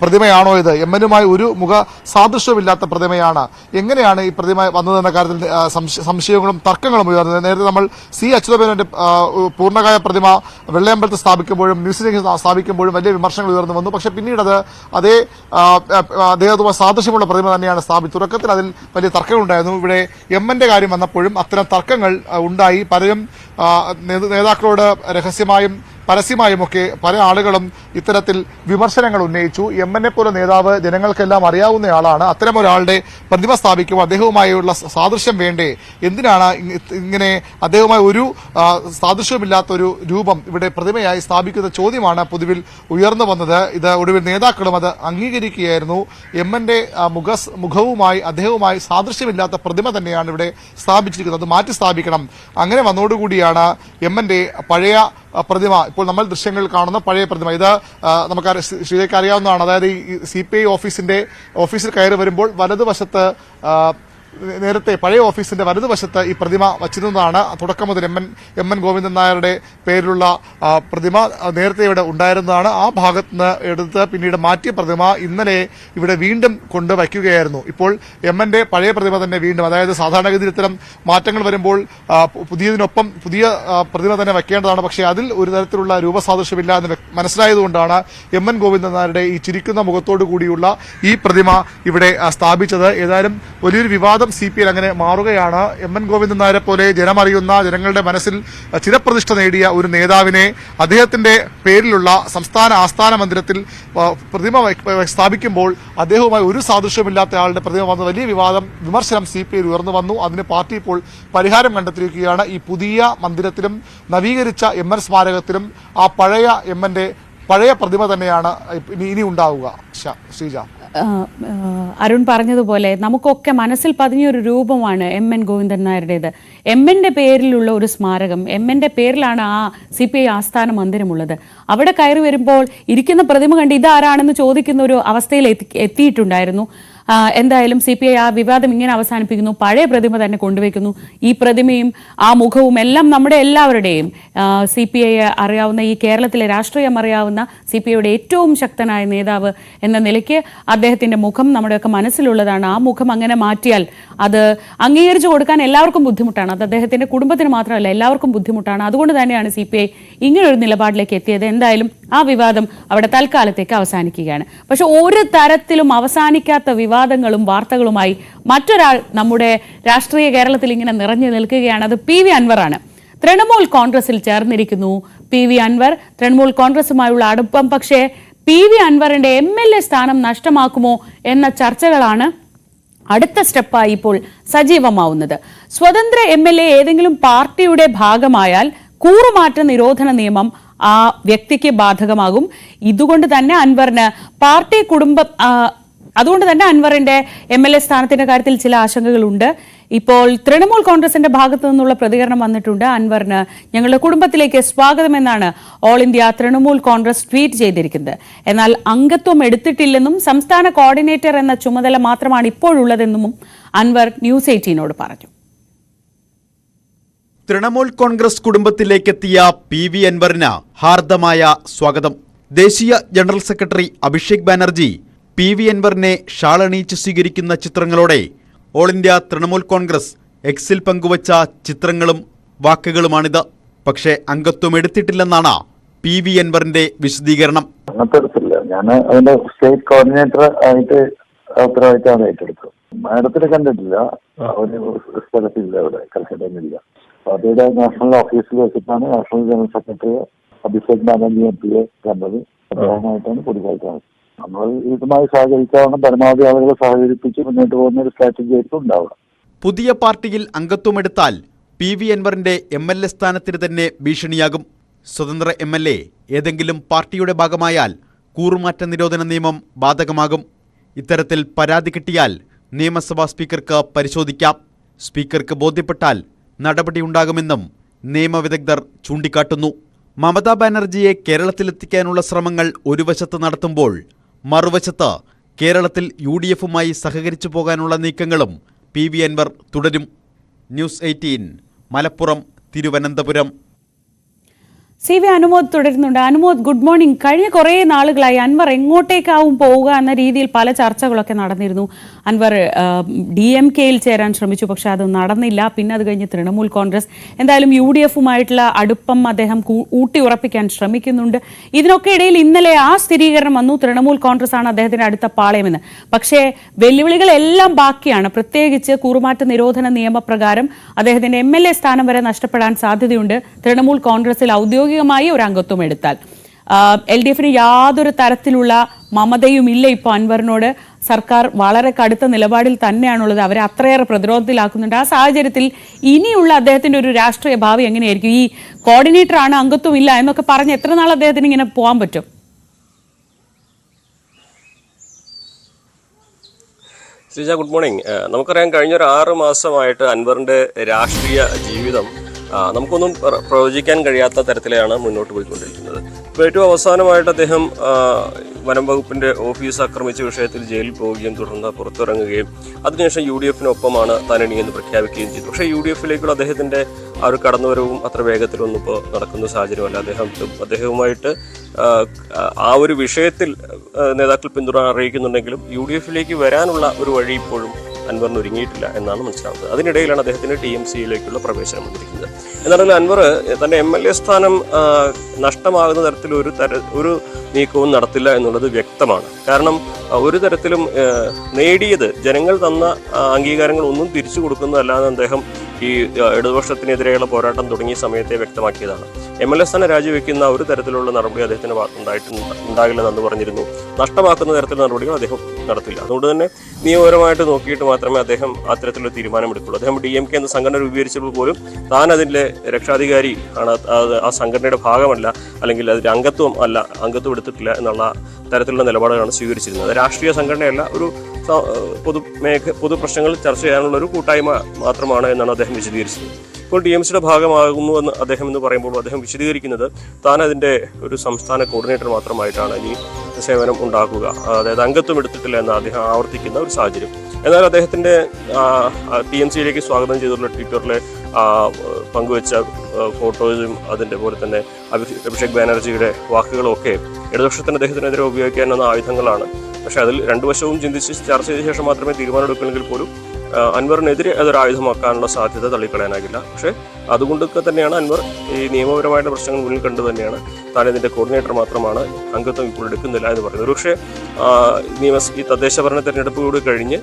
പ്രതിമയാണോ ഇത്? MNുമായി ഒരു മുഖ സാദൃശ്യമില്ലാത്ത പ്രതിമയാണ്. എങ്ങനെയാണ് ഈ പ്രതിമ വന്നതെന്ന കാര്യത്തിൽ സംശയങ്ങളും തർക്കങ്ങളും ഉയർന്നത്. നേരത്തെ നമ്മൾ C അച്യുതമേനോന്റെ പൂർണ്ണകായ പ്രതിമ വെള്ളയമ്പലത്ത് സ്ഥാപിക്കുമ്പോഴും മ്യൂസിയത്തിൽ സ്ഥാപിക്കുമ്പോഴും വലിയ വിമർശനങ്ങൾ ഉയർന്നു വന്നു. പക്ഷേ പിന്നീട് അത് അദ്ദേഹവുമായി സാദൃശ്യമുള്ള പ്രതിമ തന്നെയാണ് സ്ഥാപിച്ചത്. തുടക്കത്തിൽ അതിൽ വലിയ തർക്കങ്ങളുണ്ടായിരുന്നു. ഇവിടെ MNന്റെ കാര്യം വന്നപ്പോഴും അത്തരം തർക്കങ്ങൾ ഉണ്ടായി. പലരും നേതാക്കളോട് രഹസ്യമായും പരസ്യമായുമൊക്കെ പല ആളുകളും ഇത്തരത്തിൽ വിമർശനങ്ങൾ ഉന്നയിച്ചു. MNനെ പോലെ നേതാവ് ജനങ്ങൾക്കെല്ലാം അറിയാവുന്നയാളാണ്. അത്തരം ഒരാളുടെ പ്രതിമ സ്ഥാപിക്കുമ്പോൾ അദ്ദേഹവുമായുള്ള സാദൃശ്യം വേണ്ടേ? എന്തിനാണ് ഇങ്ങനെ അദ്ദേഹവുമായി ഒരു സാദൃശ്യമില്ലാത്തൊരു രൂപം ഇവിടെ പ്രതിമയായി സ്ഥാപിക്കുന്ന ചോദ്യമാണ് പൊതുവിൽ ഉയർന്നു വന്നത്. ഇത് ഒടുവിൽ നേതാക്കളും അത് അംഗീകരിക്കുകയായിരുന്നു. MNന്റെ മുഖവുമായി അദ്ദേഹവുമായി സാദൃശ്യമില്ലാത്ത പ്രതിമ തന്നെയാണ് ഇവിടെ സ്ഥാപിച്ചിരിക്കുന്നത്. അത് മാറ്റി സ്ഥാപിക്കണം. അങ്ങനെ വന്നതോടുകൂടിയാണ് MNന്റെ പഴയ പ്രതിമ ഇപ്പോൾ നമ്മൾ ദൃശ്യങ്ങൾ കാണുന്ന പഴയ പ്രതിമ. ഇത് നമുക്ക് ശ്രീജയ്ക്ക് അറിയാവുന്നതാണ്. അതായത് ഈ CPI ഓഫീസിൽ കയറി വരുമ്പോൾ വലതുവശത്ത് നേരത്തെ പഴയ ഓഫീസിന്റെ വലതുവശത്ത് ഈ പ്രതിമ വച്ചിരുന്നതാണ്. തുടക്കം മുതൽ എം എൻ ഗോവിന്ദൻ നായരുടെ പേരിലുള്ള പ്രതിമ നേരത്തെ ഇവിടെ ഉണ്ടായിരുന്നതാണ്. ആ ഭാഗത്ത് നിന്ന് എടുത്ത് പിന്നീട് മാറ്റിയ പ്രതിമ ഇന്നലെ ഇവിടെ വീണ്ടും കൊണ്ടുവയ്ക്കുകയായിരുന്നു. ഇപ്പോൾ എമ്മന്റെ പഴയ പ്രതിമ തന്നെ വീണ്ടും, അതായത് സാധാരണഗതിയിൽ ഇത്തരം മാറ്റങ്ങൾ വരുമ്പോൾ പുതിയതിനൊപ്പം പുതിയ പ്രതിമ തന്നെ വയ്ക്കേണ്ടതാണ്. പക്ഷേ അതിൽ ഒരു തരത്തിലുള്ള രൂപസാദൃശ്യമില്ല എന്ന് മനസ്സിലായതുകൊണ്ടാണ് എം എൻ ഗോവിന്ദൻ നായരുടെ ഈ ചിരിക്കുന്ന മുഖത്തോടു കൂടിയുള്ള ഈ പ്രതിമ ഇവിടെ സ്ഥാപിച്ചത്. ഏതായാലും വലിയൊരു വിവാദം CPI അങ്ങനെ മാറുകയാണ്. എം എൻ ഗോവിന്ദൻ നായരെ പോലെ ജനമറിയുന്ന, ജനങ്ങളുടെ മനസ്സിൽ ചിരപ്രതിഷ്ഠ നേടിയ ഒരു നേതാവിനെ അദ്ദേഹത്തിന്റെ പേരിലുള്ള സംസ്ഥാന ആസ്ഥാന മന്ദിരത്തിൽ പ്രതിമ സ്ഥാപിക്കുമ്പോൾ അദ്ദേഹവുമായി ഒരു സാദൃശ്യമില്ലാത്ത ആളുടെ പ്രതിമ വന്ന വലിയ വിമർശനം CPI ഉയർന്നു വന്നു. അതിന് പാർട്ടി ഇപ്പോൾ പരിഹാരം കണ്ടെത്തിയിരിക്കുകയാണ്. ഈ പുതിയ മന്ദിരത്തിലും നവീകരിച്ച MN സ്മാരകത്തിലും ആ പഴയ എമ്മന്റെ പഴയ പ്രതിമ തന്നെയാണ് ഇനി ഉണ്ടാവുക. ശ്രീജ, അരുൺ പറഞ്ഞതുപോലെ നമുക്കൊക്കെ മനസ്സിൽ പതിഞ്ഞൊരു രൂപമാണ് എം എൻ ഗോവിന്ദൻ നായരുടേത്. എമ്മന്റെ പേരിലുള്ള ഒരു സ്മാരകം, എമ്മന്റെ പേരിലാണ് ആ CPI ആസ്ഥാന മന്ദിരമുള്ളത്. അവിടെ കയറി വരുമ്പോൾ ഇരിക്കുന്ന പ്രതിമ കണ്ട് ഇതാരാണെന്ന് ചോദിക്കുന്ന ഒരു അവസ്ഥയിൽ എത്തിയിട്ടുണ്ടായിരുന്നു. എന്തായാലും CPI ആ വിവാദം ഇങ്ങനെ അവസാനിപ്പിക്കുന്നു. പഴയ പ്രതിമ തന്നെ കൊണ്ടുവയ്ക്കുന്നു. ഈ പ്രതിമയും ആ മുഖവും എല്ലാം നമ്മുടെ എല്ലാവരുടെയും CPI അറിയാവുന്ന, ഈ കേരളത്തിലെ രാഷ്ട്രീയം അറിയാവുന്ന CPIയുടെ ഏറ്റവും ശക്തനായ നേതാവ് എന്ന നിലയ്ക്ക് അദ്ദേഹത്തിന്റെ മുഖം നമ്മുടെയൊക്കെ മനസ്സിലുള്ളതാണ്. ആ മുഖം അങ്ങനെ മാറ്റിയാൽ അത് അംഗീകരിച്ചു കൊടുക്കാൻ എല്ലാവർക്കും ബുദ്ധിമുട്ടാണ്. അത് അദ്ദേഹത്തിന്റെ കുടുംബത്തിന് മാത്രമല്ല, എല്ലാവർക്കും ബുദ്ധിമുട്ടാണ്. അതുകൊണ്ട് തന്നെയാണ് CPI ഇങ്ങനൊരു നിലപാടിലേക്ക് എത്തിയത്. എന്തായാലും ആ വിവാദം അവിടെ തൽക്കാലത്തേക്ക് അവസാനിക്കുകയാണ്. പക്ഷെ ഒരു തരത്തിലും അവസാനിക്കാത്ത വിവാദങ്ങളും വാർത്തകളുമായി മറ്റൊരാൾ നമ്മുടെ രാഷ്ട്രീയ കേരളത്തിൽ ഇങ്ങനെ നിറഞ്ഞു നിൽക്കുകയാണ്. അത് PV അൻവറാണ്. തൃണമൂൽ കോൺഗ്രസിൽ ചേർന്നിരിക്കുന്നു PV അൻവർ. തൃണമൂൽ കോൺഗ്രസുമായുള്ള അടുപ്പം പക്ഷേ PV അൻവറിന്റെ MLA സ്ഥാനം നഷ്ടമാക്കുമോ എന്ന ചർച്ചകളാണ് അടുത്ത സ്റ്റെപ്പായി ഇപ്പോൾ സജീവമാവുന്നത്. സ്വതന്ത്ര MLA ഏതെങ്കിലും പാർട്ടിയുടെ ഭാഗമായാൽ കൂറുമാറ്റ നിരോധന നിയമം ആ വ്യക്തിക്ക് ബാധകമാകും. ഇതുകൊണ്ട് തന്നെ അൻവറിന് പാർട്ടി കുടുംബം അതുകൊണ്ട് തന്നെ അൻവറിന്റെ MLA സ്ഥാനത്തിന്റെ കാര്യത്തിൽ ചില ആശങ്കകളുണ്ട്. ഇപ്പോൾ തൃണമൂൽ കോൺഗ്രസിന്റെ ഭാഗത്തു നിന്നുള്ള പ്രതികരണം വന്നിട്ടുണ്ട്. അൻവറിന് ഞങ്ങളുടെ കുടുംബത്തിലേക്ക് സ്വാഗതമെന്നാണ് all India Trinamool Congress tweet ചെയ്തിരിക്കുന്നത്. എന്നാൽ അംഗത്വം എടുത്തിട്ടില്ലെന്നും സംസ്ഥാന കോർഡിനേറ്റർ എന്ന ചുമതല മാത്രമാണ് ഇപ്പോഴുള്ളതെന്നും അൻവർ ന്യൂസ് 18നോട് പറഞ്ഞു. തൃണമൂൽ കോൺഗ്രസ് കുടുംബത്തിലേക്കെത്തിയ PV അൻവറിന് ഹാർദമായ സ്വാഗതം. ദേശീയ general secretary Abhishek Banerjee PV അൻവറിനെ ഷാളണിയിച്ച് സ്വീകരിക്കുന്ന ചിത്രങ്ങളോടെ ഓൾ ഇന്ത്യ തൃണമൂൽ കോൺഗ്രസ് എക്സിൽ പങ്കുവച്ച ചിത്രങ്ങളും വാക്കുകളുമാണിത്. പക്ഷേ അംഗത്വം എടുത്തിട്ടില്ലെന്നാണ് PV അൻവറിന്റെ വിശദീകരണം. ഞാൻ അതിന്റെ സ്റ്റേറ്റ് കോർഡിനേറ്റർ ആയിട്ട് ഉത്തരവാദിത്തമാണ് ഏറ്റെടുത്തത്. മാഡത്തിനെ കണ്ടിട്ടില്ല, ഒരു സ്ഥലത്തില്ല, അവിടെ കൽക്കട്ടയിലില്ല. പാർട്ടിയുടെ നാഷണൽ ഓഫീസിൽ വെച്ചിട്ടാണ് national general secretary Abhishek Banerjee MP കണ്ടത്. പ്രധാനമായിട്ടാണ് കൂടിക്കാഴ്ച. നമ്മൾ ഇതുമായി സഹകരിക്കാവുന്ന പരമാവധി ആളുകളെ സഹകരിപ്പിച്ച് മുന്നോട്ട് പോകുന്ന ഒരു സ്ട്രാറ്റജി ആയിരിക്കും ഉണ്ടാവുക. പുതിയ പാർട്ടിയിൽ അംഗത്വമെടുത്താൽ PV അൻവറിന്റെ MLA സ്ഥാനത്തിന് തന്നെ ഭീഷണിയാകും. സ്വതന്ത്ര MLA ഏതെങ്കിലും പാർട്ടിയുടെ ഭാഗമായാൽ കൂറുമാറ്റ നിരോധന നിയമം ബാധകമാകും. ഇത്തരത്തിൽ പരാതി കിട്ടിയാൽ നിയമസഭാ സ്പീക്കർക്ക് പരിശോധിക്കാം. സ്പീക്കർക്ക് ബോധ്യപ്പെട്ടാൽ നടപടിയുണ്ടാകുമെന്നും നിയമവിദഗ്ധർ ചൂണ്ടിക്കാട്ടുന്നു. മമതാ ബാനർജിയെ കേരളത്തിലെത്തിക്കാനുള്ള ശ്രമങ്ങൾ ഒരു വശത്ത് നടത്തുമ്പോൾ മറുവശത്ത് കേരളത്തിൽ UDFുമായി സഹകരിച്ചു പോകാനുള്ള നീക്കങ്ങളും PV അൻവർ തുടരും. ന്യൂസ് 18 മലപ്പുറം, തിരുവനന്തപുരം. CV അനുമോദ് തുടരുന്നുണ്ട്. Anumod, good morning. കഴിഞ്ഞ കുറേ നാളുകളായി അൻവർ എങ്ങോട്ടേക്കാവും പോവുക എന്ന രീതിയിൽ പല ചർച്ചകളൊക്കെ നടന്നിരുന്നു. അൻവർ DMKയിൽ ചേരാൻ ശ്രമിച്ചു, പക്ഷെ അത് നടന്നില്ല. പിന്നെ അത് കഴിഞ്ഞ് തൃണമൂൽ കോൺഗ്രസ്. എന്തായാലും UDFുമായിട്ടുള്ള അടുപ്പം അദ്ദേഹം ഊട്ടി ഉറപ്പിക്കാൻ ശ്രമിക്കുന്നുണ്ട്. ഇതിനൊക്കെ ഇടയിൽ ഇന്നലെ ആ സ്ഥിരീകരണം വന്നു, തൃണമൂൽ കോൺഗ്രസ് ആണ് അദ്ദേഹത്തിന്റെ അടുത്ത പാളയമെന്ന്. പക്ഷേ വെല്ലുവിളികളെല്ലാം ബാക്കിയാണ്. പ്രത്യേകിച്ച് കൂറുമാറ്റ നിരോധന നിയമപ്രകാരം അദ്ദേഹത്തിന്റെ MLA സ്ഥാനം വരെ നഷ്ടപ്പെടാൻ സാധ്യതയുണ്ട് തൃണമൂൽ കോൺഗ്രസിൽ ഔദ്യോഗികമായി ഒരു അംഗത്വം എടുത്താൽ. LDFന് യാതൊരു തരത്തിലുള്ള മമതയും ഇല്ല. ഇപ്പോൾ അൻവറിനോട് സർക്കാർ വളരെ കടുത്ത നിലപാടിൽ തന്നെയാണുള്ളത്. അവരെ അത്രയേറെ പ്രതിരോധത്തിലാക്കുന്നുണ്ട്. ആ സാഹചര്യത്തിൽ ഇനിയുള്ള അദ്ദേഹത്തിന്റെ ഒരു രാഷ്ട്രീയ ഭാവി എങ്ങനെയായിരിക്കും? ഈ കോർഡിനേറ്റർ ആണ്, അംഗത്വം ഇല്ല എന്നൊക്കെ പറഞ്ഞ് എത്ര നാൾ അദ്ദേഹത്തിന് ഇങ്ങനെ പോകാൻ പറ്റും? Sreeja, good morning. നമുക്കറിയാം, കഴിഞ്ഞൊരു 6 മാസമായിട്ട് അൻവറിന്റെ രാഷ്ട്രീയ ജീവിതം നമുക്കൊന്നും പ്രവചിക്കാൻ കഴിയാത്ത തരത്തിലാണ് മുന്നോട്ട് പോയിക്കൊണ്ടിരിക്കുന്നത്. ഇപ്പോൾ ഏറ്റവും അവസാനമായിട്ട് അദ്ദേഹം വനം വകുപ്പിൻ്റെ ഓഫീസ് ആക്രമിച്ച വിഷയത്തിൽ ജയിലിൽ പോവുകയും തുടർന്ന് പുറത്തിറങ്ങുകയും അതിനുശേഷം UDF-നൊപ്പമാണ് താനിണിയെന്ന് പ്രഖ്യാപിക്കുകയും ചെയ്തു. പക്ഷേ UDF-ലേക്കുള്ള അദ്ദേഹത്തിൻ്റെ ആ ഒരു കടന്നുവരവും അത്ര വേഗത്തിലൊന്നും ഇപ്പോൾ നടക്കുന്ന സാഹചര്യമല്ല. അദ്ദേഹവുമായിട്ട് ആ ഒരു വിഷയത്തിൽ നേതാക്കൾ പിന്തുണ അറിയിക്കുന്നുണ്ടെങ്കിലും UDF-ലേക്ക് വരാനുള്ള ഒരു വഴി ഇപ്പോഴും അൻവറിന് ഒരുങ്ങിയിട്ടില്ല എന്നാണ് മനസ്സിലാവുന്നത്. അതിനിടയിലാണ് അദ്ദേഹത്തിന് TMC-യിലേക്കുള്ള പ്രവേശനം വന്നിരിക്കുന്നത്. എന്നാലും അൻവർ തൻ്റെ MLA സ്ഥാനം നഷ്ടമാകുന്ന തരത്തിൽ ഒരു നീക്കവും നടത്തില്ല എന്നുള്ളത് വ്യക്തമാണ്. കാരണം ഒരു തരത്തിലും നേടിയത് ജനങ്ങൾ തന്ന അംഗീകാരങ്ങളൊന്നും തിരിച്ചു കൊടുക്കുന്നതല്ലാതെ അദ്ദേഹം ഈ ഇടതുപക്ഷത്തിനെതിരെയുള്ള പോരാട്ടം തുടങ്ങിയ സമയത്തെ വ്യക്തമാക്കിയതാണ്. MLA സ്ഥാനം രാജിവെക്കുന്ന ഒരു തരത്തിലുള്ള നടപടി അദ്ദേഹത്തിന് ഉണ്ടാകില്ലെന്ന് പറഞ്ഞിരുന്നു. നഷ്ടമാക്കുന്ന തരത്തിലുള്ള നടപടികൾ അദ്ദേഹം നടത്തില്ല. അതുകൊണ്ട് തന്നെ നിയമപരമായിട്ട് നോക്കിയിട്ട് മാത്രമേ അദ്ദേഹം അത്തരത്തിലുള്ള തീരുമാനമെടുക്കുള്ളൂ. അദ്ദേഹം DMK എന്ന സംഘടന രൂപീകരിച്ചപ്പോൾ പോലും താൻ അതിൻ്റെ രക്ഷാധികാരി ആണ്, ആ സംഘടനയുടെ ഭാഗമല്ല, അല്ലെങ്കിൽ അതിൻ്റെ അംഗത്വം എടുത്തിട്ടില്ല എന്നുള്ള തരത്തിലുള്ള നിലപാടുകളാണ് സ്വീകരിച്ചിരുന്നത്. രാഷ്ട്രീയ സംഘടനയല്ല, ഒരു പൊതു പ്രശ്നങ്ങൾ ചർച്ച ചെയ്യാനുള്ള ഒരു കൂട്ടായ്മ മാത്രമാണ് എന്നാണ് അദ്ദേഹം വിശദീകരിച്ചത്. ഇപ്പോൾ TMC-യുടെ ഭാഗമാകുന്നു എന്ന് അദ്ദേഹം എന്ന് പറയുമ്പോൾ അദ്ദേഹം വിശദീകരിക്കുന്നത് താൻ അതിൻ്റെ ഒരു സംസ്ഥാന കോർഡിനേറ്റർ മാത്രമായിട്ടാണ് ഇനി സേവനം ഉണ്ടാക്കുക, അതായത് അംഗത്വം എടുത്തിട്ടില്ല എന്ന് അദ്ദേഹം ആവർത്തിക്കുന്ന ഒരു സാഹചര്യം. എന്നാൽ അദ്ദേഹത്തിൻ്റെ TMC-യിലേക്ക് സ്വാഗതം ചെയ്തിട്ടുള്ള ട്വിറ്ററിൽ പങ്കുവെച്ച ഫോട്ടോസും അതിൻ്റെ പോലെ തന്നെ അഭിഷേക് ബാനർജിയുടെ വാക്കുകളും ഒക്കെ ഇടതുപക്ഷത്തിന് അദ്ദേഹത്തിനെതിരെ ഉപയോഗിക്കാവുന്ന ആയുധങ്ങളാണ്. പക്ഷേ അതിൽ രണ്ടു വശവും ചിന്തിച്ച് ചർച്ച ചെയ്ത ശേഷം മാത്രമേ തീരുമാനമെടുക്കുമെങ്കിൽ പോലും അൻവറിനെതിരെ അതൊരു ആയുധമാക്കാനുള്ള സാധ്യത തള്ളിക്കളയാനാകില്ല. പക്ഷേ അതുകൊണ്ടൊക്കെ തന്നെയാണ് അൻവർ ഈ നിയമപരമായിട്ടുള്ള പ്രശ്നങ്ങൾ മുന്നിൽ കണ്ടു തന്നെയാണ് താൻ ഇതിൻ്റെ കോർഡിനേറ്റർ മാത്രമാണ്, അംഗത്വം ഇപ്പോൾ എടുക്കുന്നില്ല എന്ന് പറയുന്നത്. പക്ഷേ ഈ തദ്ദേശ ഭരണ തെരഞ്ഞെടുപ്പുകൂടി കഴിഞ്ഞ്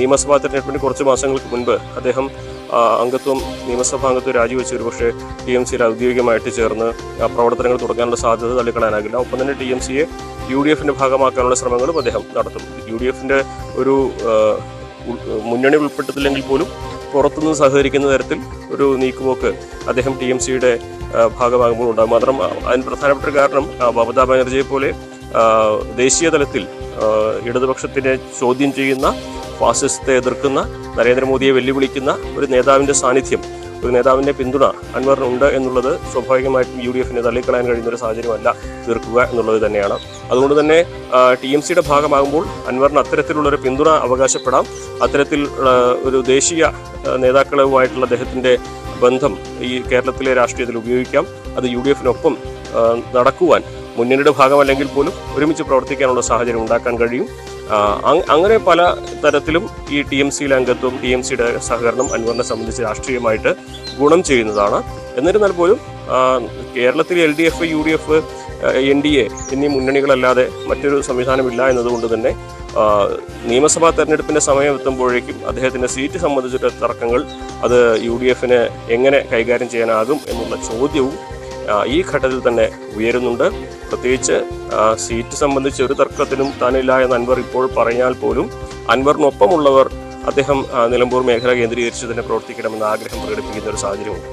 നിയമസഭാ തെരഞ്ഞെടുപ്പിന് കുറച്ച് മാസങ്ങൾക്ക് മുൻപ് അദ്ദേഹം നിയമസഭാ അംഗത്വം രാജിവെച്ച് ഒരു പക്ഷേ TMC-യിൽ ഔദ്യോഗികമായിട്ട് ചേർന്ന് പ്രവർത്തനങ്ങൾ തുടങ്ങാനുള്ള സാധ്യത തള്ളിക്കളയാനാകില്ല. ഒപ്പം തന്നെ TMC-യെ UDF-ന്റെ ഭാഗമാക്കാനുള്ള ശ്രമങ്ങളും അദ്ദേഹം നടത്തും. UDF-ന്റെ ഒരു മുന്നണി ഉൾപ്പെട്ടിട്ടില്ലെങ്കിൽ പോലും പുറത്തുനിന്ന് സഹകരിക്കുന്ന തരത്തിൽ ഒരു നീക്കുപോക്ക് അദ്ദേഹം TMC-യുടെ ഭാഗമാകുമ്പോൾ ഉണ്ടാകും. മാത്രം അതിന് പ്രധാനപ്പെട്ട കാരണം മമതാ ബാനർജിയെ പോലെ ദേശീയ തലത്തിൽ ഇടതുപക്ഷത്തിനെ ചോദ്യം ചെയ്യുന്ന, ഫാസിസത്തെ എതിർക്കുന്ന, നരേന്ദ്രമോദിയെ വെല്ലുവിളിക്കുന്ന ഒരു നേതാവിൻ്റെ സാന്നിധ്യം, ഒരു നേതാവിൻ്റെ പിന്തുണ അൻവറിനുണ്ട് എന്നുള്ളത് സ്വാഭാവികമായിട്ടും UDF-നെ തള്ളിക്കളയാൻ കഴിയുന്ന ഒരു സാഹചര്യമല്ല തീർക്കുക എന്നുള്ളത് തന്നെയാണ്. അതുകൊണ്ട് തന്നെ TMC-യുടെ ഭാഗമാകുമ്പോൾ അൻവറിന് അത്തരത്തിലുള്ളൊരു പിന്തുണ അവകാശപ്പെടാം. അത്തരത്തിൽ ഒരു ദേശീയ നേതാക്കളുമായിട്ടുള്ള അദ്ദേഹത്തിൻ്റെ ബന്ധം ഈ കേരളത്തിലെ രാഷ്ട്രീയത്തിൽ ഉപയോഗിക്കാം. അത് UDF-നൊപ്പം നടക്കുവാൻ മുന്നണിയുടെ ഭാഗമല്ലെങ്കിൽ പോലും ഒരുമിച്ച് പ്രവർത്തിക്കാനുള്ള സാഹചര്യം ഉണ്ടാക്കാൻ കഴിയും. അങ്ങനെ പല തരത്തിലും ഈ TMC-യിലെ അംഗത്വം, TMC-യുടെ സഹകരണം അൻവറിനെ സംബന്ധിച്ച് രാഷ്ട്രീയമായിട്ട് ഗുണം ചെയ്യുന്നതാണ്. എന്നിരുന്നാൽ പോലും കേരളത്തിൽ LDF, UDF, NDA എന്നീ മുന്നണികളല്ലാതെ മറ്റൊരു സംവിധാനമില്ല എന്നതുകൊണ്ട് തന്നെ നിയമസഭാ തെരഞ്ഞെടുപ്പിൻ്റെ സമയം എത്തുമ്പോഴേക്കും അദ്ദേഹത്തിൻ്റെ സീറ്റ് സംബന്ധിച്ചിട്ട് തർക്കങ്ങൾ അത് UDF-ന് എങ്ങനെ കൈകാര്യം ചെയ്യാനാകും എന്നുള്ള ചോദ്യവും ഈ ഘട്ടത്തിൽ തന്നെ ഉയരുന്നുണ്ട്. പ്രത്യേകിച്ച് സീറ്റ് സംബന്ധിച്ച് ഒരു തർക്കത്തിനും താനില്ല എന്ന് അൻവർ ഇപ്പോൾ പറഞ്ഞാൽ പോലും അൻവറിനൊപ്പമുള്ളവർ അദ്ദേഹം നിലമ്പൂർ മേഖല കേന്ദ്രീകരിച്ച് തന്നെ പ്രവർത്തിക്കണമെന്ന് ആഗ്രഹം പ്രകടിപ്പിക്കുന്ന ഒരു സാഹചര്യമുണ്ട്.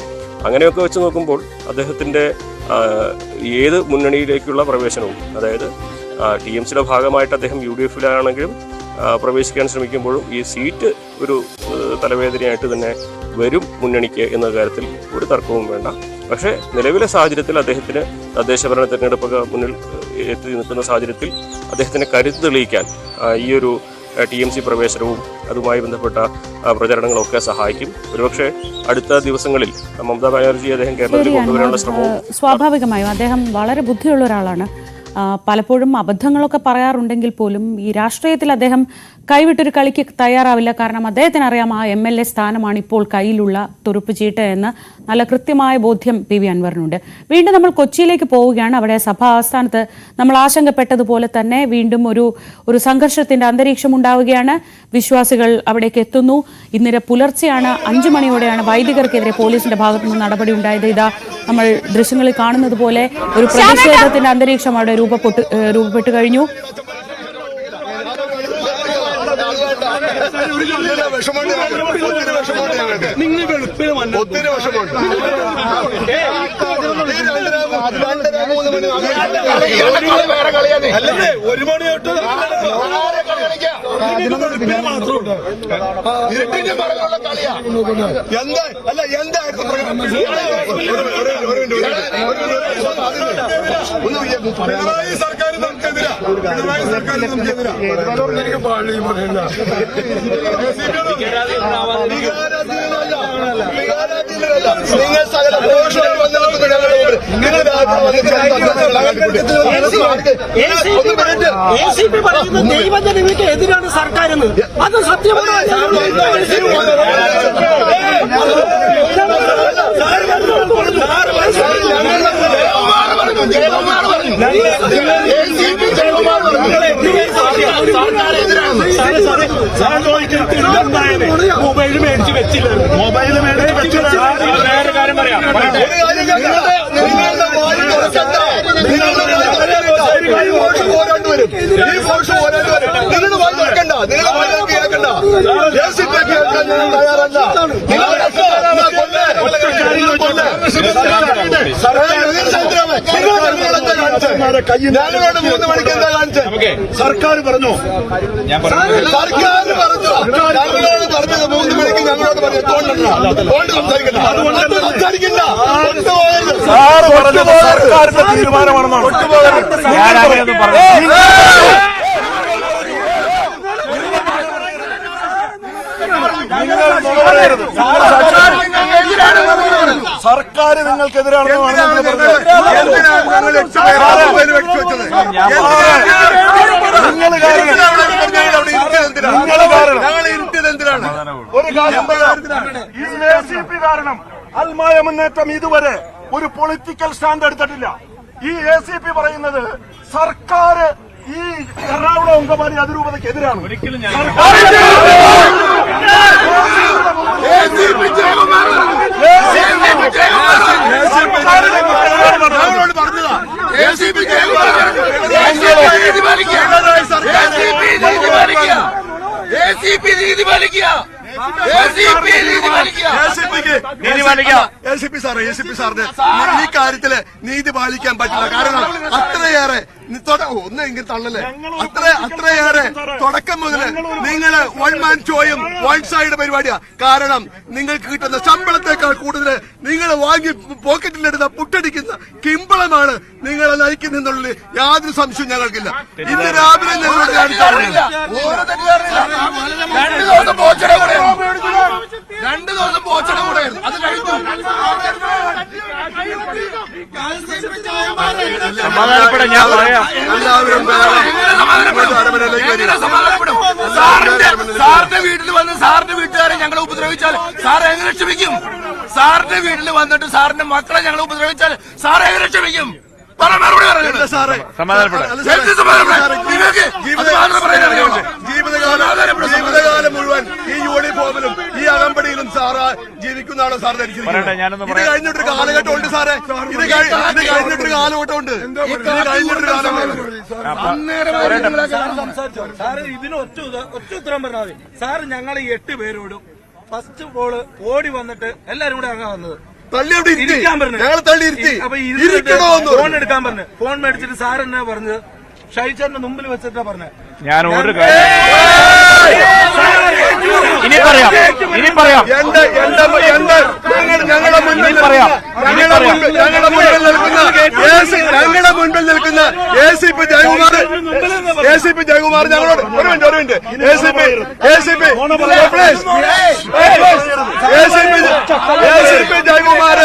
അങ്ങനെയൊക്കെ വെച്ച് നോക്കുമ്പോൾ അദ്ദേഹത്തിൻ്റെ ഏത് മുന്നണിയിലേക്കുള്ള പ്രവേശനവും, അതായത് TMC-യുടെ ഭാഗമായിട്ട് അദ്ദേഹം UDF-ലാണെങ്കിലും പ്രവേശിക്കാൻ ശ്രമിക്കുമ്പോഴും ഈ സീറ്റ് ഒരു തലവേദനയായിട്ട് തന്നെ വരും മുന്നണിക്ക് എന്ന കാര്യത്തിൽ ഒരു തർക്കവും വേണ്ട. പക്ഷേ നിലവിലെ സാഹചര്യത്തിൽ അദ്ദേഹത്തിന് തദ്ദേശഭരണ തെരഞ്ഞെടുപ്പൊക്കെ മുന്നിൽ എത്തി നിൽക്കുന്ന സാഹചര്യത്തിൽ അദ്ദേഹത്തിന് കരുത്ത് തെളിയിക്കാൻ ഈ ഒരു TMC പ്രവേശനവും അതുമായി ബന്ധപ്പെട്ട പ്രചരണങ്ങളൊക്കെ സഹായിക്കും. ഒരുപക്ഷെ അടുത്ത ദിവസങ്ങളിൽ മമതാ ബാനർജി അദ്ദേഹം കേരളത്തിൽ കൊണ്ടുവരാനുള്ള ശ്രമവും സ്വാഭാവികമായും അദ്ദേഹം വളരെ ബുദ്ധിയുള്ള ഒരാളാണ്. പലപ്പോഴും അബദ്ധങ്ങളൊക്കെ പറയാറുണ്ടെങ്കിൽ പോലും ഈ രാഷ്ട്രീയത്തിൽ അദ്ദേഹം കൈവിട്ടൊരു കളിക്ക് തയ്യാറാവില്ല. കാരണം അദ്ദേഹത്തിന് അറിയാം ആ MLA സ്ഥാനമാണ് ഇപ്പോൾ കയ്യിലുള്ള തുറുപ്പ് ചീട്ട് എന്ന് നല്ല കൃത്യമായ ബോധ്യം PV അൻവറിനുണ്ട്. വീണ്ടും നമ്മൾ കൊച്ചിയിലേക്ക് പോവുകയാണ്. അവിടെ സഭാ ആസ്ഥാനത്ത് നമ്മൾ ആശങ്കപ്പെട്ടതുപോലെ തന്നെ വീണ്ടും ഒരു സംഘർഷത്തിന്റെ അന്തരീക്ഷം ഉണ്ടാവുകയാണ്. വിശ്വാസികൾ അവിടേക്ക് എത്തുന്നു. ഇന്നലെ പുലർച്ചെയാണ് 5 മണിയോടെയാണ് വൈദികർക്കെതിരെ പോലീസിന്റെ ഭാഗത്തുനിന്ന് നടപടി ഉണ്ടായത്. ഇതാ നമ്മൾ ദൃശ്യങ്ങളിൽ കാണുന്നത് പോലെ ഒരു പ്രതിഷേധത്തിന്റെ അന്തരീക്ഷം അവിടെ രൂപപ്പെട്ടു കഴിഞ്ഞു. ഒരു മണി തൊട്ട് പിണറായി സർക്കാർ നമുക്കെതിരാ, പിണറായി സർക്കാർ നമുക്കെതിരാ. നിങ്ങൾ സകല ദോഷവും വന്നിട്ടുണ്ട് ഞങ്ങളുടെ മുമ്പിൽ. ദൈവത്തെ നിങ്ങൾക്ക് എതിരാണ് സർക്കാർ എന്ന്, അത് സത്യമാണ്. മൊബൈൽ മേടിച്ച് വെച്ചില്ല, മൊബൈൽ മേടിച്ച് വെച്ചില്ല. വേറെ കാര്യം പറയാം, ഞങ്ങളോട് 3 മണിക്ക് എന്താ കാണിച്ചത്? സർക്കാർ പറഞ്ഞു, സർക്കാർ പറഞ്ഞു, ഞങ്ങളോട് പറഞ്ഞത് 3 മണിക്ക് ഞങ്ങളോട് പറഞ്ഞു. സംസാരിക്കണ്ട, സർക്കാരിന്റെ തീരുമാനമാണെന്നാണ്. സർക്കാർ നിങ്ങൾക്കെതിരാണെന്ന് കാരണം അൽമായ മുന്നേറ്റം ഇതുവരെ ഒരു പൊളിറ്റിക്കൽ സ്റ്റാൻഡ് എടുത്തിട്ടില്ല. ഈ ACP പറയുന്നത് സർക്കാർ ഈ എറണാകുളം അങ്കമാലി അതിരൂപതയ്ക്ക് എതിരാണ്. ഒരിക്കലും സാറിന് ഈ കാര്യത്തില് നീതി പാലിക്കാൻ പറ്റില്ല. കാരണം അത്രയേറെ ഒന്നെങ്കിൽ തള്ളല്ലേ, അത്രയേറെ തുടക്കം മുതല് നിങ്ങള് 1 മാൻ ഷോയും 1 സൈഡ് പരിപാടിയാ. കാരണം നിങ്ങൾക്ക് കിട്ടുന്ന ശമ്പളത്തെക്കാൾ കൂടുതൽ നിങ്ങൾ വാങ്ങി പോക്കറ്റിലെടുത്ത പുട്ടടിക്കുന്ന കിമ്പളമാണ് നിങ്ങളെ നയിക്കുന്നുള്ള യാതൊരു സംശയവും ഞങ്ങൾക്കില്ല. ഇന്ന് രാവിലെ ഞങ്ങളോട് കാണിച്ചില്ല. 2 ദിവസം പോച്ചട കൂടെ, 2 ദിവസം പോച്ചട കൂടെ അത് കഴിഞ്ഞു. ഞാൻ പറയാം, എല്ലാവരും സാറിന്റെ വീട്ടിൽ വന്ന് സാറിന്റെ വീട്ടുകാരെ ഞങ്ങളെ ഉപദ്രവിച്ചാൽ സാർ എങ്ങനെ ക്ഷമിക്കും? സാറിന്റെ വീട്ടിൽ വന്നിട്ട് സാറിന്റെ മക്കളെ ഞങ്ങളെ ഉപദ്രവിച്ചാൽ സാർ എങ്ങനെ ക്ഷമിക്കും? ജീവിതകാലം മുഴുവൻ ഈ യൂണിഫോമിലും ഈ അകമ്പടിയിലും സാറ് ജീവിക്കുന്നതാണോ സാർ ധരിച്ചിരിക്കുന്നത്? ഇത് കഴിഞ്ഞിട്ടൊരു കാലഘട്ടം ഉണ്ട് സാറേ, ഇത് കഴിഞ്ഞിട്ടൊരു കാലഘട്ടം ഉണ്ട്, ഇത് കഴിഞ്ഞിട്ടൊരു കാലഘട്ടം. സാറ് ഇതിന് ഒറ്റ ഉത്തരം പറഞ്ഞാൽ മതി. സാർ ഞങ്ങൾ 8 പേരോടും ഫസ്റ്റ് ബോള് ഓടി വന്നിട്ട് എല്ലാരും കൂടെ അങ്ങ് വന്നത് ഇരിക്കാൻ പറഞ്ഞു. അപ്പൊ ഫോൺ എടുക്കാൻ പറഞ്ഞു. ഫോൺ മേടിച്ചിട്ട് സാർ എന്നാ പറഞ്ഞത്? ഷൈച്ചറിന്റെ മുമ്പിൽ വെച്ചിട്ടാ പറഞ്ഞത്. ഞാൻ ഒരു ഇനി പറയാം ഞങ്ങളുടെ മുൻപിൽ നിൽക്കുന്ന ACP ജയകുമാർ ഞങ്ങളോട് ഒരു മിനിറ്റ് ACP ജയകുമാർ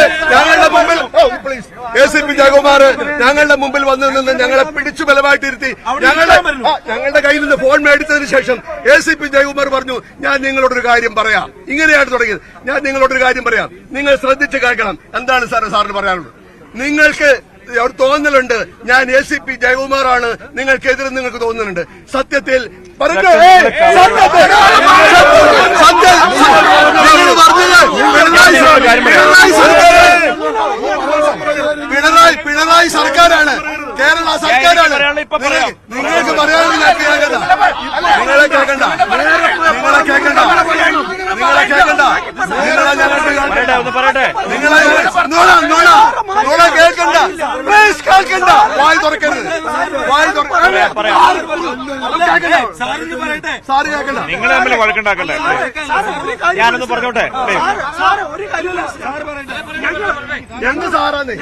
ഞങ്ങളുടെ മുമ്പിൽ വന്നു നിന്ന് ഞങ്ങളെ പിടിച്ചു ബലമായിട്ടിരുത്തി ഞങ്ങളുടെ കയ്യിൽ നിന്ന് ഫോൺ മേടിച്ചതിന് ശേഷം ACP ജയകുമാർ പറഞ്ഞു, ഞാൻ നിങ്ങളോടൊരു കാര്യം പറയാം. ഇങ്ങനെയാണ് തുടങ്ങിയത്. ഞാൻ നിങ്ങളോടൊരു കാര്യം പറയാം, നിങ്ങൾ ശ്രദ്ധിച്ച് കേൾക്കണം. എന്താണ് സാറിന് പറയാനുള്ളത്? നിങ്ങൾക്ക് ഒരു തോന്നലുണ്ട് ഞാൻ ACP ജയകുമാറാണ് നിങ്ങൾക്കെതിരെ നിങ്ങൾക്ക് തോന്നുന്നുണ്ട്. സത്യത്തിൽ പിണറായി സർക്കാരാണ്, കേരള സർക്കാരാണ്. നിങ്ങൾക്ക് പറയാനുള്ള നിങ്ങളെ കേൾക്കണ്ട. കേൾക്കണ്ട, പ്ലീസ് കേൾക്കണ്ട, വായി തുറക്കരുത്, വായി സാറ് കേൾക്കണ്ട. നിങ്ങൾ തമ്മിൽ വഴക്കുണ്ടാക്കല്ലേ? ഞാനൊന്ന് പറഞ്ഞോട്ടെ. എന്ത് സാറാന്ന്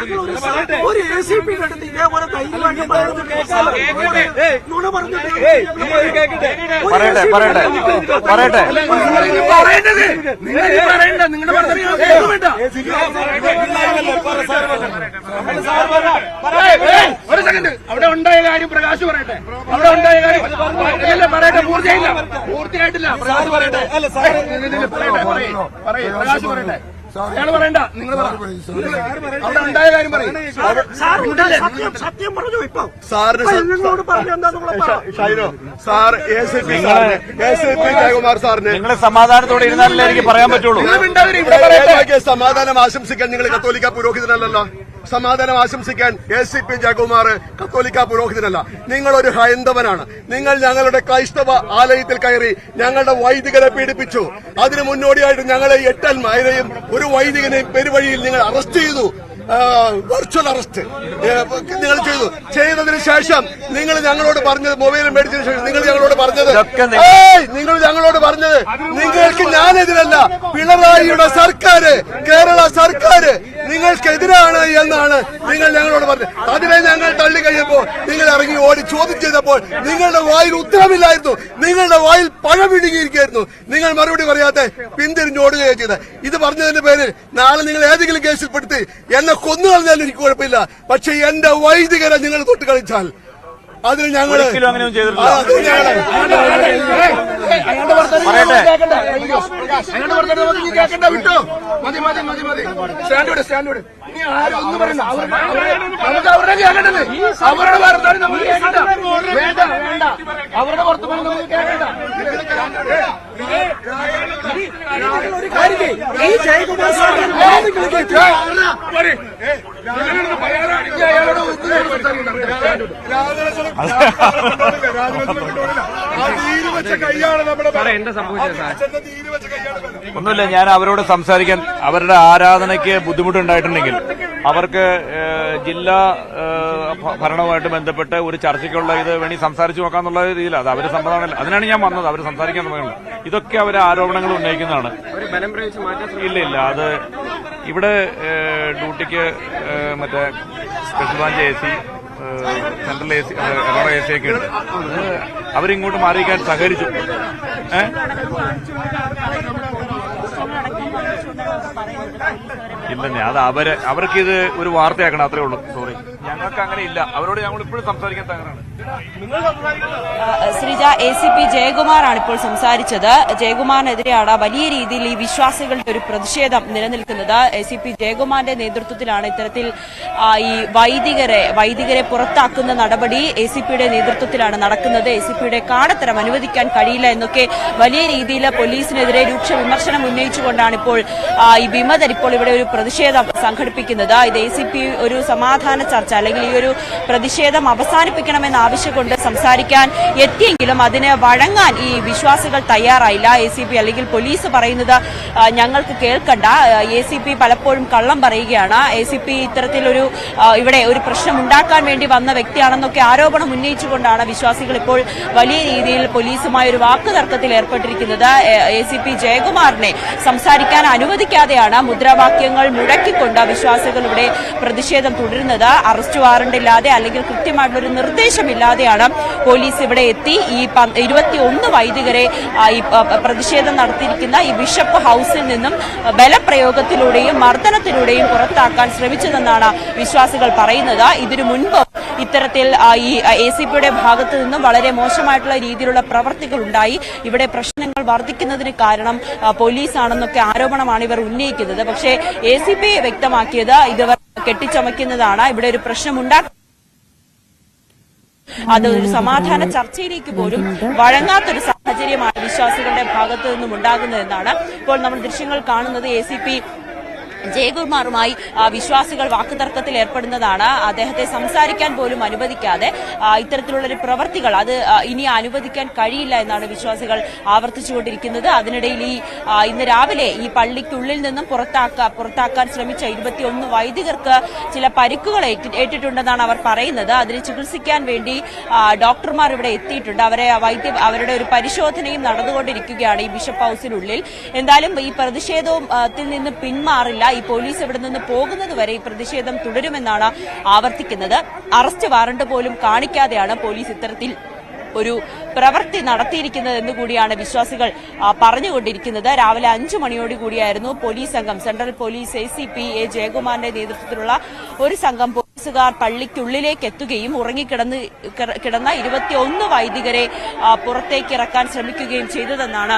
ഒരു ACP അടുത്ത് ഇതേപോലെ പറയട്ടെ. ഒരു സെക്കൻഡ്, അവിടെ ഉണ്ടായ കാര്യം പ്രകാശ് പറയട്ടെ. അവിടെ ഉണ്ടായ കാര്യം പറയട്ടെ. പൂർത്തിയായിട്ടില്ല. പ്രകാശ് പറയട്ടെ. പ്രകാശ് പറയട്ടെ. അയാൾ പറയണ്ട, നിങ്ങൾ അവിടെ ഉണ്ടായ കാര്യം പറയും. സത്യം പറഞ്ഞു ഇപ്പൊ ഷൈനോ സാർ ACP ജയകുമാർ സാറിന് നിങ്ങൾ സമാധാനത്തോടെ ഇരുന്നാലല്ലേ എനിക്ക് പറയാൻ പറ്റുള്ളൂ. സമാധാനം ആശംസിക്കാൻ നിങ്ങൾ കത്തോലിക്ക പുരോഹിതനല്ലല്ലോ. സമാധാനം ആശംസിക്കാൻ ACP ജയകുമാർ കത്തോലിക്ക പുരോഹിതനല്ല. നിങ്ങളൊരു ഹൈന്ദവനാണ്. നിങ്ങൾ ഞങ്ങളുടെ ക്രൈസ്തവ ആലയത്തിൽ കയറി ഞങ്ങളുടെ വൈദികരെ പീഡിപ്പിച്ചു. അതിനു മുന്നോടിയായിട്ട് ഞങ്ങളെ 8 അൽമായരെയും ഒരു വൈദികനെയും പെരുവഴിയിൽ നിങ്ങൾ അറസ്റ്റ് ചെയ്തു. വെർച്വൽ അറസ്റ്റ് നിങ്ങൾ ചെയ്തതിനു ശേഷം നിങ്ങൾ ഞങ്ങളോട് പറഞ്ഞത്, മൊബൈൽ മേടിച്ചതിനു ശേഷം നിങ്ങൾ ഞങ്ങളോട് പറഞ്ഞത് നിങ്ങൾക്ക് ഞാനെതിരല്ല, പിണറായിയുടെ സർക്കാർ, കേരള സർക്കാർ നിങ്ങൾക്കെതിരാണ് എന്നാണ് നിങ്ങൾ ഞങ്ങളോട് പറഞ്ഞത്. അതിനെ ഞങ്ങൾ തള്ളി കഴിഞ്ഞപ്പോൾ നിങ്ങൾ ഇറങ്ങി ഓടി ചോദ്യം ചെയ്തപ്പോൾ നിങ്ങളുടെ വായിൽ ഉത്തരമില്ലായിരുന്നു, നിങ്ങളുടെ വായിൽ പഴം വിഴുങ്ങിയിരിക്കുകയായിരുന്നു. നിങ്ങൾ മറുപടി പറയാതെ പിന്തിരിഞ്ഞ് ഓടുകയാണ് ചെയ്തത്. ഇത് പറഞ്ഞതിന്റെ പേരിൽ നാളെ നിങ്ങൾ ഏതെങ്കിലും കേസിൽപ്പെടുത്തി എന്നെ കൊന്നു കളഞ്ഞാലും എനിക്ക് കുഴപ്പമില്ല. പക്ഷെ എന്റെ വൈദികരെ നിങ്ങൾ തൊട്ട് കളിച്ചാൽ അതിന് ഞങ്ങൾ അങ്ങനെയൊന്നും ചെയ്തിട്ടില്ല. വിട്ടോ മതി മതി മതി മതി. സ്റ്റാൻഡോട് ഇനി ആരും ഒന്നും പറയണ്ട. നമുക്ക് അവരുടെ കേൾക്കണ്ടത്, അവരുടെ വാർത്തയാണ് നമുക്ക് കേൾക്കണ്ട. വേണ്ട വേണ്ട, അവരുടെ വർത്തമാനം നമുക്ക് കേൾക്കണ്ട. ഈ ജയകുമാർ ഒന്നുമില്ല, ഞാൻ അവരോട് സംസാരിക്കാൻ, അവരുടെ ആരാധനയ്ക്ക് ബുദ്ധിമുട്ടുണ്ടായിട്ടുണ്ടെങ്കിൽ അവർക്ക് ജില്ലാ ഭരണവുമായിട്ട് ബന്ധപ്പെട്ട് ഒരു ചർച്ചയ്ക്കുള്ള ഇത് വേണ്ടി സംസാരിച്ചു നോക്കാന്നുള്ള രീതിയിലാണ്. അത് അവര് സമ്മതമാണല്ലോ, അതിനാണ് ഞാൻ വന്നത്. അവർ സംസാരിക്കാൻ തുടങ്ങുന്നത് ഇതൊക്കെ അവരെ ആരോപണങ്ങൾ ഉന്നയിക്കുന്നതാണ്. ഇല്ല, അത് ഇവിടെ ഡ്യൂട്ടിക്ക് മറ്റേ special branch AC, central AC, Ernakulam AC ഒക്കെ ഉണ്ട്. അവരിങ്ങോട്ട് മാറിയിക്കാൻ സഹകരിച്ചു. ഇല്ലെന്നേ, അത് അവർക്കിത് ഒരു വാർത്തയാക്കണം, അത്രേ ഉള്ളൂ. സോറി, ഞങ്ങൾക്ക് അങ്ങനെ ഇല്ല. അവരോട് ഞങ്ങൾ ഇപ്പോഴും സംസാരിക്കാൻ തയ്യാറാണ്. ശ്രീജ, ACP ജയകുമാറാണ് ഇപ്പോൾ സംസാരിച്ചത്. ജയകുമാറിനെതിരെയാണ് വലിയ രീതിയിൽ ഈ വിശ്വാസികളുടെ ഒരു പ്രതിഷേധം നിലനിൽക്കുന്നത്. ACP ജയകുമാറിന്റെ നേതൃത്വത്തിലാണ് ഇത്തരത്തിൽ ഈ വൈദികരെ പുറത്താക്കുന്ന നടപടി ACPയുടെ നേതൃത്വത്തിലാണ് നടക്കുന്നത്. ACPയുടെ കാടത്തരം അനുവദിക്കാൻ കഴിയില്ല എന്നൊക്കെ വലിയ രീതിയിൽ പോലീസിനെതിരെ രൂക്ഷ വിമർശനം ഉന്നയിച്ചുകൊണ്ടാണ് ഇപ്പോൾ ഈ വിമതർ ഇപ്പോൾ ഇവിടെ ഒരു പ്രതിഷേധം സംഘടിപ്പിക്കുന്നത്. ഇത് ACP ഒരു സമാധാന ചർച്ച അല്ലെങ്കിൽ ഈ ഒരു പ്രതിഷേധം അവസാനിപ്പിക്കണമെന്ന് ആവശ്യപ്പെട്ട് സംസാരിക്കാൻ എത്തിയെങ്കിലും അതിന് വഴങ്ങാൻ ഈ വിശ്വാസികൾ തയ്യാറായില്ല. ACP അല്ലെങ്കിൽ പോലീസ് പറയുന്നത് ഞങ്ങൾക്ക് കേൾക്കണ്ട, ACP പലപ്പോഴും കള്ളം പറയുകയാണ്, ACP ഇത്തരത്തിലൊരു ഇവിടെ ഒരു പ്രശ്നം ഉണ്ടാക്കാൻ വേണ്ടി വന്ന വ്യക്തിയാണെന്നൊക്കെ ആരോപണം ഉന്നയിച്ചുകൊണ്ടാണ് വിശ്വാസികൾ ഇപ്പോൾ വലിയ രീതിയിൽ പോലീസുമായി ഒരു വാക്കുതർക്കത്തിൽ ഏർപ്പെട്ടിരിക്കുന്നത്. ACP ജയകുമാറിനെ സംസാരിക്കാൻ അനുവദിക്കാതെയാണ് മുദ്രാവാക്യങ്ങൾ മുഴക്കിക്കൊണ്ട് വിശ്വാസികൾ ഇവിടെ പ്രതിഷേധം തുടരുന്നത്. അറസ്റ്റ് വാറണ്ടില്ലാതെ അല്ലെങ്കിൽ കൃത്യമായിട്ടുള്ളൊരു നിർദ്ദേശമില്ലാതെയാണ് പോലീസ് ഇവിടെ എത്തി ഈ 21 വൈദികരെ ഈ പ്രതിഷേധം നടത്തിയിരിക്കുന്ന ഈ ബിഷപ്പ് ഹൌസിൽ നിന്നും ബലപ്രയോഗത്തിലൂടെയും മർദ്ദനത്തിലൂടെയും പുറത്താക്കാൻ ശ്രമിച്ചതെന്നാണ് വിശ്വാസികൾ പറയുന്നത്. ഇതിനു മുൻപ് ഇത്തരത്തിൽ ഈ ACPയുടെ ഭാഗത്തു നിന്നും വളരെ മോശമായിട്ടുള്ള രീതിയിലുള്ള പ്രവർത്തികൾ ഉണ്ടായി. ഇവിടെ പ്രശ്നങ്ങൾ വർദ്ധിക്കുന്നതിന് കാരണം പോലീസാണെന്നൊക്കെ ആരോപണമാണ് ഇവർ ഉന്നയിക്കുന്നത്. പക്ഷേ ACP വ്യക്തമാക്കിയത് ഇവർ കെട്ടിച്ചമയ്ക്കുന്നതാണ്, ഇവിടെ ഒരു പ്രശ്നമുണ്ടാക്കി അത് ഒരു സമാധാന ചർച്ചയിലേക്ക് പോലും വഴങ്ങാത്തൊരു സാഹചര്യമാണ് വിശ്വാസികളുടെ ഭാഗത്തു നിന്നും ഉണ്ടാകുന്നതെന്നാണ് ഇപ്പോൾ നമ്മൾ ദൃശ്യങ്ങൾ കാണുന്നത്. ACP ജയകുമാറുമായി വിശ്വാസികൾ വാക്കുതർക്കത്തിൽ ഏർപ്പെടുന്നതാണ്. അദ്ദേഹത്തെ സംസാരിക്കാൻ പോലും അനുവദിക്കാതെ ഇത്തരത്തിലുള്ളൊരു പ്രവർത്തികൾ അത് ഇനി അനുവദിക്കാൻ കഴിയില്ല എന്നാണ് വിശ്വാസികൾ ആവർത്തിച്ചുകൊണ്ടിരിക്കുന്നത്. അതിനിടയിൽ ഇന്ന് രാവിലെ ഈ പള്ളിക്കുള്ളിൽ നിന്നും പുറത്താക്കാൻ ശ്രമിച്ച 21 വൈദികർക്ക് ചില പരിക്കുകൾ ഏറ്റിട്ടുണ്ടെന്നാണ് അവർ പറയുന്നത്. അതിനെ ചികിത്സിക്കാൻ വേണ്ടി ഡോക്ടർമാർ ഇവിടെ എത്തിയിട്ടുണ്ട്. അവരുടെ ഒരു പരിശോധനയും നടന്നുകൊണ്ടിരിക്കുകയാണ് ഈ ബിഷപ്പ് ഹൌസിനുള്ളിൽ. എന്തായാലും ഈ പ്രതിഷേധത്തിൽ നിന്ന് പിന്മാറില്ല. ഈ പോലീസ് ഇവിടെ നിന്ന് പോകുന്നത് വരെ ഈ പ്രതിഷേധം തുടരുമെന്നാണ് ആവർത്തിക്കുന്നത്. അറസ്റ്റ് വാറണ്ട് പോലും കാണിക്കാതെയാണ് പോലീസ് ഇത്തരത്തിൽ ഒരു പ്രവൃത്തി നടത്തിയിരിക്കുന്നത് എന്നുകൂടിയാണ് വിശ്വാസികൾ പറഞ്ഞുകൊണ്ടിരിക്കുന്നത്. രാവിലെ 5 മണിയോടുകൂടിയായിരുന്നു പോലീസ് സംഘം, സെൻട്രൽ പോലീസ് ACP A ജയകുമാറിന്റെ നേതൃത്വത്തിലുള്ള ഒരു സംഘം പോലീസുകാർ പള്ളിക്കുള്ളിലേക്ക് എത്തുകയും ഉറങ്ങിക്കിടന്ന 21 വൈദികരെ പുറത്തേക്ക് ഇറക്കാൻ ശ്രമിക്കുകയും ചെയ്തതെന്നാണ്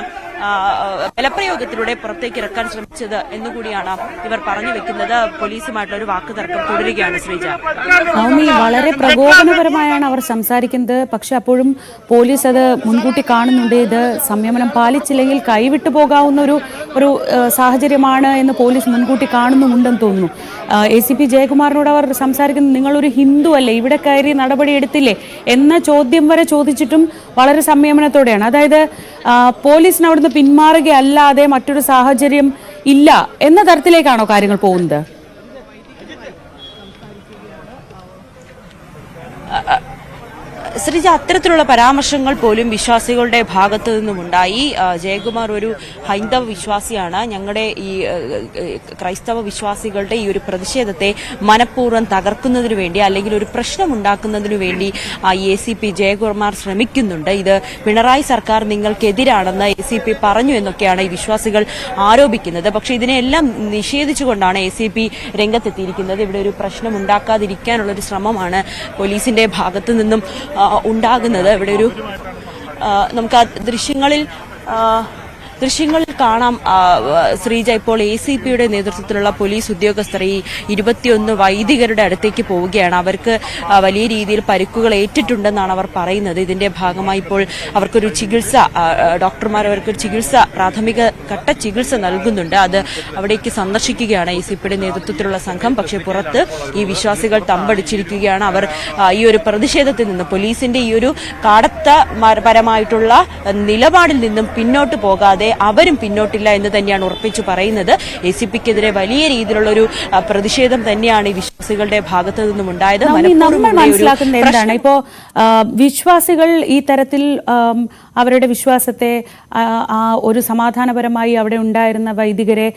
ബലപ്രയോഗത്തിലൂടെ പുറത്തേക്ക് ഇറക്കാൻ ശ്രമിച്ചത് എന്നുകൂടിയാണ് ഇവർ പറഞ്ഞു വെക്കുന്നത്. പോലീസുമായിട്ടുള്ള ഒരു വാക്കുതർക്കം തുടരുകയാണ്. ശ്രീജ, വളരെ പ്രകോപനപരമായാണ് അവർ സംസാരിക്കുന്നത്. പക്ഷെ അപ്പോഴും പോലീസ് അത് മുൻകൂട്ടി കാണുന്നുണ്ട്. ഇത് സംയമനം പാലിച്ചില്ലെങ്കിൽ കൈവിട്ടു പോകാവുന്ന ഒരു സാഹചര്യമാണ് എന്ന് പോലീസ് മുൻകൂട്ടി കാണുന്നുമുണ്ടെന്ന് തോന്നുന്നു. ACP ജയകുമാറിനോട് അവർ സംസാരിക്കുന്നത് നിങ്ങളൊരു ഹിന്ദു അല്ലേ, ഇവിടെ കയറി നടപടി എടുത്തില്ലേ എന്ന ചോദ്യം വരെ ചോദിച്ചിട്ടും വളരെ സംയമനത്തോടെയാണ്. അതായത് പോലീസിന് അവിടുന്ന് പിന്മാറുകയല്ലാതെ മറ്റൊരു സാഹചര്യം ഇല്ല എന്ന തരത്തിലേക്കാണോ കാര്യങ്ങൾ പോകുന്നത്? ശ്രീജ, അത്തരത്തിലുള്ള പരാമർശങ്ങൾ പോലും വിശ്വാസികളുടെ ഭാഗത്തു നിന്നുമുണ്ടായി. ജയകുമാർ ഒരു ഹൈന്ദവ വിശ്വാസിയാണ്. ഞങ്ങളുടെ ഈ ക്രൈസ്തവ വിശ്വാസികളുടെ ഈ ഒരു പ്രതിഷേധത്തെ മനഃപൂർവ്വം തകർക്കുന്നതിനു വേണ്ടി അല്ലെങ്കിൽ ഒരു പ്രശ്നമുണ്ടാക്കുന്നതിനു വേണ്ടി ACP ജയകുമാർ ശ്രമിക്കുന്നുണ്ട്. ഇത് പിണറായി സർക്കാർ നിങ്ങൾക്കെതിരാണെന്ന് ACP പറഞ്ഞു എന്നൊക്കെയാണ് ഈ വിശ്വാസികൾ ആരോപിക്കുന്നത്. പക്ഷേ ഇതിനെല്ലാം നിഷേധിച്ചുകൊണ്ടാണ് ACP രംഗത്തെത്തിയിരിക്കുന്നത്. ഇവിടെ ഒരു പ്രശ്നം ഉണ്ടാക്കാതിരിക്കാനുള്ളൊരു ശ്രമമാണ് പോലീസിന്റെ ഭാഗത്തു നിന്നും ഉണ്ടാകുന്നത്. ഇവിടെ ഒരു നമുക്ക് ആ ദൃശ്യങ്ങളിൽ കാണാം ശ്രീജ. ഇപ്പോൾ ACPയുടെ നേതൃത്വത്തിലുള്ള പോലീസ് ഉദ്യോഗസ്ഥർ ഈ 21 വൈദികരുടെ അടുത്തേക്ക് പോവുകയാണ്. അവർക്ക് വലിയ രീതിയിൽ പരിക്കുകൾ ഏറ്റിട്ടുണ്ടെന്നാണ് അവർ പറയുന്നത്. ഇതിന്റെ ഭാഗമായി ഇപ്പോൾ അവർക്കൊരു ചികിത്സ, ഡോക്ടർമാർ അവർക്കൊരു ചികിത്സ, പ്രാഥമിക ഘട്ട ചികിത്സ നൽകുന്നുണ്ട്. അത് അവിടേക്ക് സന്ദർശിക്കുകയാണ് ACPയുടെ നേതൃത്വത്തിലുള്ള സംഘം. പക്ഷേ പുറത്ത് ഈ വിശ്വാസികൾ തമ്പടിച്ചിരിക്കുകയാണ്. അവർ ഈ ഒരു പ്രതിഷേധത്തിൽ നിന്ന്, പോലീസിന്റെ ഈ ഒരു കാടത്തപരമായിട്ടുള്ള നിലപാടിൽ നിന്നും പിന്നോട്ട് പോകാതെ അവരും പിന്നോട്ടില്ല എന്ന് തന്നെയാണ് ഉറപ്പിച്ചു പറയുന്നത്. ACPക്കെതിരെ വലിയ രീതിയിലുള്ള ഒരു പ്രതിഷേധം തന്നെയാണ് ഈ വിശ്വാസികളുടെ ഭാഗത്തു നിന്നും ഉണ്ടായത്. നമ്മൾ മനസ്സിലാക്കുന്നത് എന്താണ്, ഇപ്പോ വിശ്വാസികൾ ഈ തരത്തിൽ അവരുടെ വിശ്വാസത്തെ ഒരു സമാധാനപരമായി അവിടെ ഉണ്ടായിരുന്ന വൈദികരെ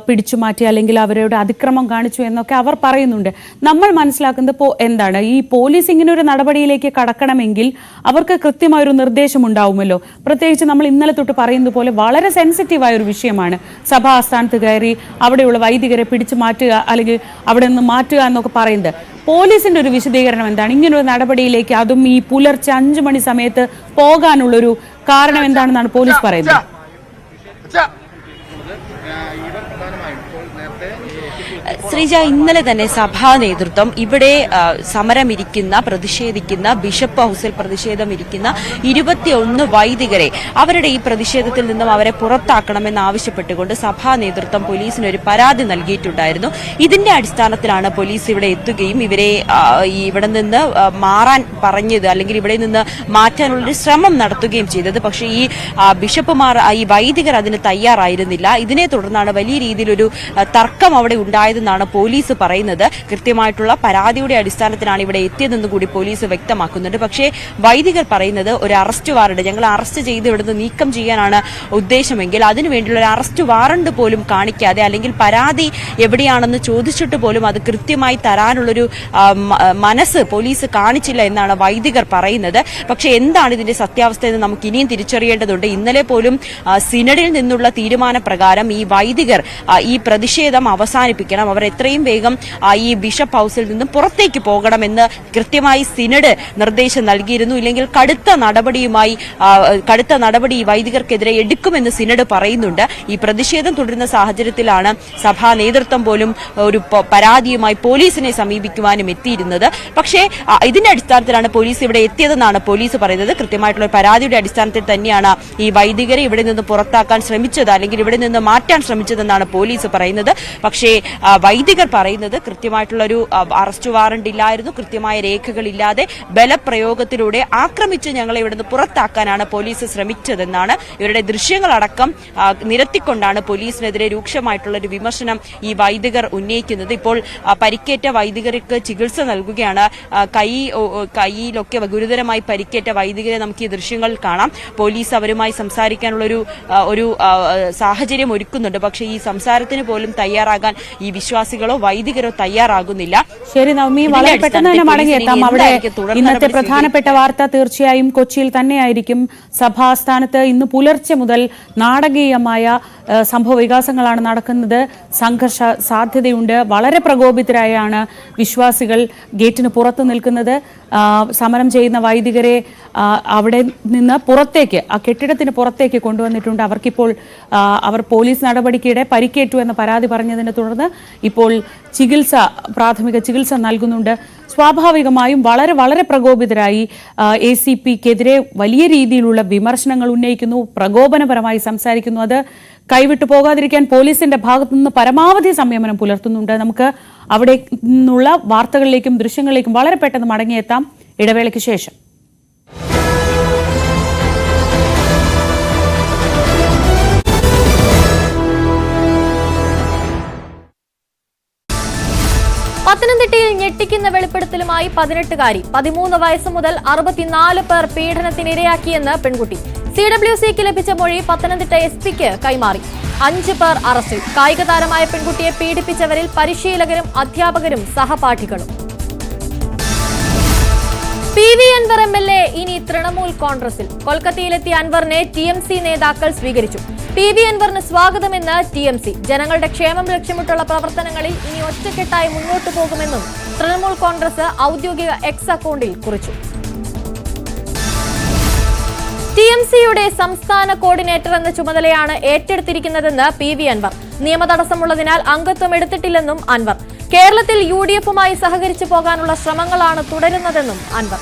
പിടിച്ചു മാറ്റി അല്ലെങ്കിൽ അവരുടെ അതിക്രമം കാണിച്ചു എന്നൊക്കെ അവർ പറയുന്നുണ്ട്. നമ്മൾ മനസ്സിലാക്കുന്നത് എന്താണ്, ഈ പോലീസ് ഇങ്ങനെ ഒരു നടപടിയിലേക്ക് കടക്കണമെങ്കിൽ അവർക്ക് കൃത്യമായൊരു നിർദ്ദേശം ഉണ്ടാവുമല്ലോ. പ്രത്യേകിച്ച് നമ്മൾ ഇന്നലെ തൊട്ട് പറയുന്നത് പോലെ വളരെ സെൻസിറ്റീവായ ഒരു വിഷയമാണ്. സഭാ ആസ്ഥാനത്ത് കയറി അവിടെയുള്ള വൈദികരെ പിടിച്ചു മാറ്റുക അല്ലെങ്കിൽ അവിടെ നിന്ന് മാറ്റുക എന്നൊക്കെ പറയുന്നത്. പോലീസിന്റെ ഒരു വിശദീകരണം എന്താണ് ഇങ്ങനൊരു നടപടിയിലേക്ക്, അതും ഈ പുലർച്ചെ 5 മണി സമയത്ത് പോകാനുള്ളൊരു കാരണം എന്താണെന്നാണ് പോലീസ് പറയുന്നത്? ശ്രീജ, ഇന്നലെ തന്നെ സഭാ നേതൃത്വം ഇവിടെ സമരമിരിക്കുന്ന, പ്രതിഷേധിക്കുന്ന, ബിഷപ്പ് ഹൌസിൽ പ്രതിഷേധമിരിക്കുന്ന 21 വൈദികരെ അവരുടെ ഈ പ്രതിഷേധത്തിൽ നിന്നും അവരെ പുറത്താക്കണമെന്ന് ആവശ്യപ്പെട്ടുകൊണ്ട് സഭാ നേതൃത്വം പോലീസിന് ഒരു പരാതി നൽകിയിട്ടുണ്ടായിരുന്നു. ഇതിന്റെ അടിസ്ഥാനത്തിലാണ് പോലീസ് ഇവിടെ എത്തുകയും ഇവരെ ഇവിടെ നിന്ന് മാറാൻ പറഞ്ഞത് അല്ലെങ്കിൽ ഇവിടെ നിന്ന് മാറ്റാനുള്ളൊരു ശ്രമം നടത്തുകയും ചെയ്തത്. പക്ഷേ ഈ ബിഷപ്പുമാർ, ഈ വൈദികർ അതിന് തയ്യാറായിരുന്നില്ല. ഇതിനെ തുടർന്നാണ് വലിയ രീതിയിലൊരു തർക്കം അവിടെ ഉണ്ടായതെന്നാണ് പോലീസ് പറയുന്നത്. കൃത്യമായിട്ടുള്ള പരാതിയുടെ അടിസ്ഥാനത്തിലാണ് ഇവിടെ എത്തിയതെന്ന് കൂടി പോലീസ് വ്യക്തമാക്കുന്നുണ്ട്. പക്ഷേ വൈദികർ പറയുന്നത് ഒരു അറസ്റ്റ് വാറണ്ട്, ഞങ്ങൾ അറസ്റ്റ് ചെയ്ത് ഇവിടുന്ന് നീക്കം ചെയ്യാനാണ് ഉദ്ദേശമെങ്കിൽ അതിനുവേണ്ടിയുള്ള ഒരു അറസ്റ്റ് വാറണ്ട് പോലും കാണിക്കാതെ അല്ലെങ്കിൽ പരാതി എവിടെയാണെന്ന് ചോദിച്ചിട്ട് പോലും അത് കൃത്യമായി തരാനുള്ളൊരു മനസ്സ് പോലീസ് കാണിച്ചില്ല എന്നാണ് വൈദികർ പറയുന്നത്. പക്ഷേ എന്താണ് ഇതിന്റെ സത്യാവസ്ഥ എന്ന് നമുക്ക് ഇനിയും തിരിച്ചറിയേണ്ടതുണ്ട്. ഇന്നലെ പോലും സിനഡിൽ നിന്നുള്ള തീരുമാനപ്രകാരം ഈ വൈദികർ ഈ പ്രതിഷേധം അവസാനിപ്പിക്കണം, അവർ എത്രയും വേഗം ഈ ബിഷപ്പ് ഹൌസിൽ നിന്നും പുറത്തേക്ക് പോകണമെന്ന് കൃത്യമായി സിനഡ് നിർദ്ദേശം നൽകിയിരുന്നു. ഇല്ലെങ്കിൽ കടുത്ത നടപടി ഈ വൈദികർക്കെതിരെ എടുക്കുമെന്ന് സിനഡ് പറയുന്നുണ്ട്. ഈ പ്രതിഷേധം തുടരുന്ന സാഹചര്യത്തിലാണ് സഭാ നേതൃത്വം പോലും ഒരു പരാതിയുമായി പോലീസിനെ സമീപിക്കുവാനും എത്തിയിരുന്നത്. പക്ഷേ ഇതിന്റെ അടിസ്ഥാനത്തിലാണ് പോലീസ് ഇവിടെ എത്തിയതെന്നാണ് പോലീസ് പറയുന്നത്. കൃത്യമായിട്ടുള്ള പരാതിയുടെ അടിസ്ഥാനത്തിൽ തന്നെയാണ് ഈ വൈദികരെ ഇവിടെ നിന്ന് പുറത്താക്കാൻ ശ്രമിച്ചത് അല്ലെങ്കിൽ ഇവിടെ നിന്ന് മാറ്റാൻ ശ്രമിച്ചതെന്നാണ് എന്നാണ് പോലീസ് പറയുന്നത്. പക്ഷേ വൈദികർ പറയുന്നത് കൃത്യമായിട്ടുള്ളൊരു അറസ്റ്റ് വാറണ്ട് ഇല്ലായിരുന്നു, കൃത്യമായ രേഖകളില്ലാതെ ബലപ്രയോഗത്തിലൂടെ ആക്രമിച്ച് ഞങ്ങളെ ഇവിടുന്ന് പുറത്താക്കാനാണ് പോലീസ് ശ്രമിച്ചതെന്നാണ്. ഇവരുടെ ദൃശ്യങ്ങളടക്കം നിരത്തിക്കൊണ്ടാണ് പോലീസിനെതിരെ രൂക്ഷമായിട്ടുള്ളൊരു വിമർശനം ഈ വൈദികർ ഉന്നയിക്കുന്നത്. ഇപ്പോൾ പരിക്കേറ്റ വൈദികർക്ക് ചികിത്സ നൽകുകയാണ്. കൈയിലൊക്കെ ഗുരുതരമായി പരിക്കേറ്റ വൈദികരെ നമുക്ക് ഈ ദൃശ്യങ്ങൾ കാണാം. പോലീസ് അവരുമായി സംസാരിക്കാനുള്ള ഒരു സാഹചര്യം ഒരുക്കുന്നുണ്ട്. പക്ഷേ ഈ സംസാരത്തിന് പോലും തയ്യാറാകാൻ ഈ വിശ്വാസികളോ വൈദികരോ തയ്യാറാകുന്നില്ല. ശരി നവമി, വളരെ പെട്ടെന്ന് തന്നെ മടങ്ങിയെത്താം. അവിടെ ഇന്നത്തെ പ്രധാനപ്പെട്ട വാർത്ത തീർച്ചയായും കൊച്ചിയിൽ തന്നെയായിരിക്കും. സഭാസ്ഥാനത്ത് ഇന്ന് പുലർച്ചെ മുതൽ നാടകീയമായ സംഭവ വികാസങ്ങളാണ് നടക്കുന്നത്. സംഘർഷ സാധ്യതയുണ്ട്. വളരെ പ്രകോപിതരായാണ് വിശ്വാസികൾ ഗേറ്റിന് പുറത്തു നിൽക്കുന്നത്. സമരം ചെയ്യുന്ന വൈദികരെ അവിടെ നിന്ന് പുറത്തേക്ക്, ആ കെട്ടിടത്തിന് പുറത്തേക്ക് കൊണ്ടുവന്നിട്ടുണ്ട്. അവർക്കിപ്പോൾ അവർ പോലീസ് നടപടിക്കിടെ പരിക്കേറ്റു എന്ന പരാതി പറഞ്ഞതിനെ തുടർന്ന് ഇപ്പോൾ പ്രാഥമിക ചികിത്സ നൽകുന്നുണ്ട്. സ്വാഭാവികമായും വളരെ വളരെ പ്രകോപിതരായി ACPക്കെതിരെ വലിയ രീതിയിലുള്ള വിമർശനങ്ങൾ ഉന്നയിക്കുന്നു, പ്രകോപനപരമായി സംസാരിക്കുന്നു. അത് കൈവിട്ടു പോകാതിരിക്കാൻ പോലീസിന്റെ ഭാഗത്തു നിന്ന് പരമാവധി സംയമനം പുലർത്തുന്നുണ്ട്. നമുക്ക് അവിടെ നിന്നുള്ള വാർത്തകളിലേക്കും ദൃശ്യങ്ങളിലേക്കും വളരെ പെട്ടെന്ന് മടങ്ങിയെത്താം ഇടവേളയ്ക്ക് ശേഷം. പത്തനംതിട്ടയിൽ ഞെട്ടിക്കുന്ന വെളിപ്പെടുത്തലുമായി 18കാരി. 13 വയസ്സ് മുതൽ 64 പേർ പീഡനത്തിനിരയാക്കിയെന്ന് പെൺകുട്ടി. CWCക്ക് ലഭിച്ച മൊഴി പത്തനംതിട്ട SPക്ക് കൈമാറി. 5 പേർ അറസ്റ്റിൽ. കായിക താരമായ പെൺകുട്ടിയെ പീഡിപ്പിച്ചവരിൽ പരിശീലകരും അധ്യാപകരും സഹപാഠികളും. PV അൻവർ MLA ഇനി തൃണമൂൽ കോൺഗ്രസിൽ. കൊൽക്കത്തയിലെത്തിയ അൻവറിനെ TMC നേതാക്കൾ സ്വീകരിച്ചു. PV അൻവറിന് സ്വാഗതമെന്ന് TMC. ജനങ്ങളുടെ ക്ഷേമം ലക്ഷ്യമിട്ടുള്ള പ്രവർത്തനങ്ങളിൽ ഇനി ഒറ്റക്കെട്ടായി മുന്നോട്ടു പോകുമെന്നും തൃണമൂൽ കോൺഗ്രസ് ഔദ്യോഗിക എക്സ് അക്കൗണ്ടിൽ കുറിച്ചു. TMCയുടെ സംസ്ഥാന കോർഡിനേറ്റർ എന്ന ചുമതലയാണ് ഏറ്റെടുത്തിരിക്കുന്നതെന്ന് PV അൻവർ. നിയമതടസ്സമുള്ളതിനാൽ അംഗത്വം എടുത്തിട്ടില്ലെന്നും അൻവർ. കേരളത്തിൽ UDFുമായി സഹകരിച്ചു പോകാനുള്ള ശ്രമങ്ങളാണ് തുടരുന്നതെന്നും അൻവർ.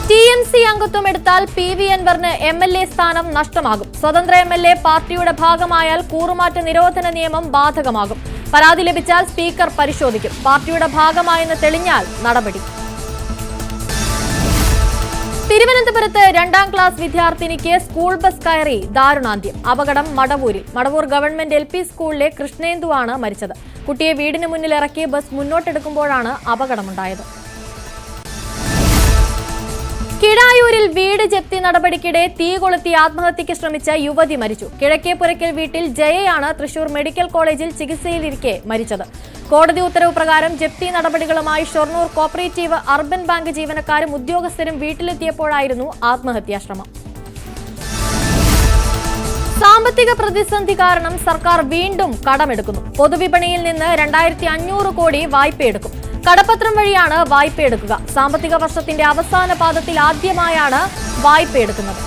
TMC അംഗത്വം എടുത്താൽ PV അൻവറിന് MLA സ്ഥാനം നഷ്ടമാകും. സ്വതന്ത്ര MLA പാർട്ടിയുടെ ഭാഗമായാൽ കൂറുമാറ്റ നിരോധന നിയമം ബാധകമാകും. പരാതി ലഭിച്ചാൽ സ്പീക്കർ പരിശോധിക്കും. പാർട്ടിയുടെ ഭാഗമായെന്ന് തെളിഞ്ഞാൽ നടപടി. തിരുവനന്തപുരത്ത് 2ാം ക്ലാസ് വിദ്യാർത്ഥിനിക്ക് സ്കൂൾ ബസ് കയറി ദാരുണാന്ത്യം. അപകടം മടവൂരിൽ. മടവൂർ ഗവൺമെന്റ് LP സ്കൂളിലെ കൃഷ്ണേന്ദുവാണ് മരിച്ചത്. കുട്ടിയെ വീടിന് മുന്നിൽ ഇറക്കി ബസ് മുന്നോട്ടെടുക്കുമ്പോഴാണ് അപകടമുണ്ടായത്. കിഴായൂരിൽ വീട് ജപ്തി നടപടിക്കിടെ തീ കൊളുത്തി ആത്മഹത്യയ്ക്ക് ശ്രമിച്ച യുവതി മരിച്ചു. കിഴക്കേപ്പുരയ്ക്കൽ വീട്ടിൽ ജയയാണ് തൃശൂർ മെഡിക്കൽ കോളേജിൽ ചികിത്സയിലിരിക്കെ മരിച്ചത്. കോടതി ഉത്തരവ് പ്രകാരം ജപ്തി നടപടികളുമായി ഷൊർണൂർ കോപ്പറേറ്റീവ് അർബൻ ബാങ്ക് ജീവനക്കാരും ഉദ്യോഗസ്ഥരും വീട്ടിലെത്തിയപ്പോഴായിരുന്നു ആത്മഹത്യാശ്രമം. സാമ്പത്തിക പ്രതിസന്ധി കാരണം സർക്കാർ വീണ്ടും കടമെടുക്കുന്നു. പൊതുവിപണിയിൽ നിന്ന് 2500 കോടി വായ്പയെടുക്കും. കടപ്പത്രം വഴിയാണ് വായ്പയെടുക്കുക. സാമ്പത്തിക വർഷത്തിന്റെ അവസാന പാദത്തിൽ ആദ്യമായാണ് വായ്പയെടുക്കുന്നത്.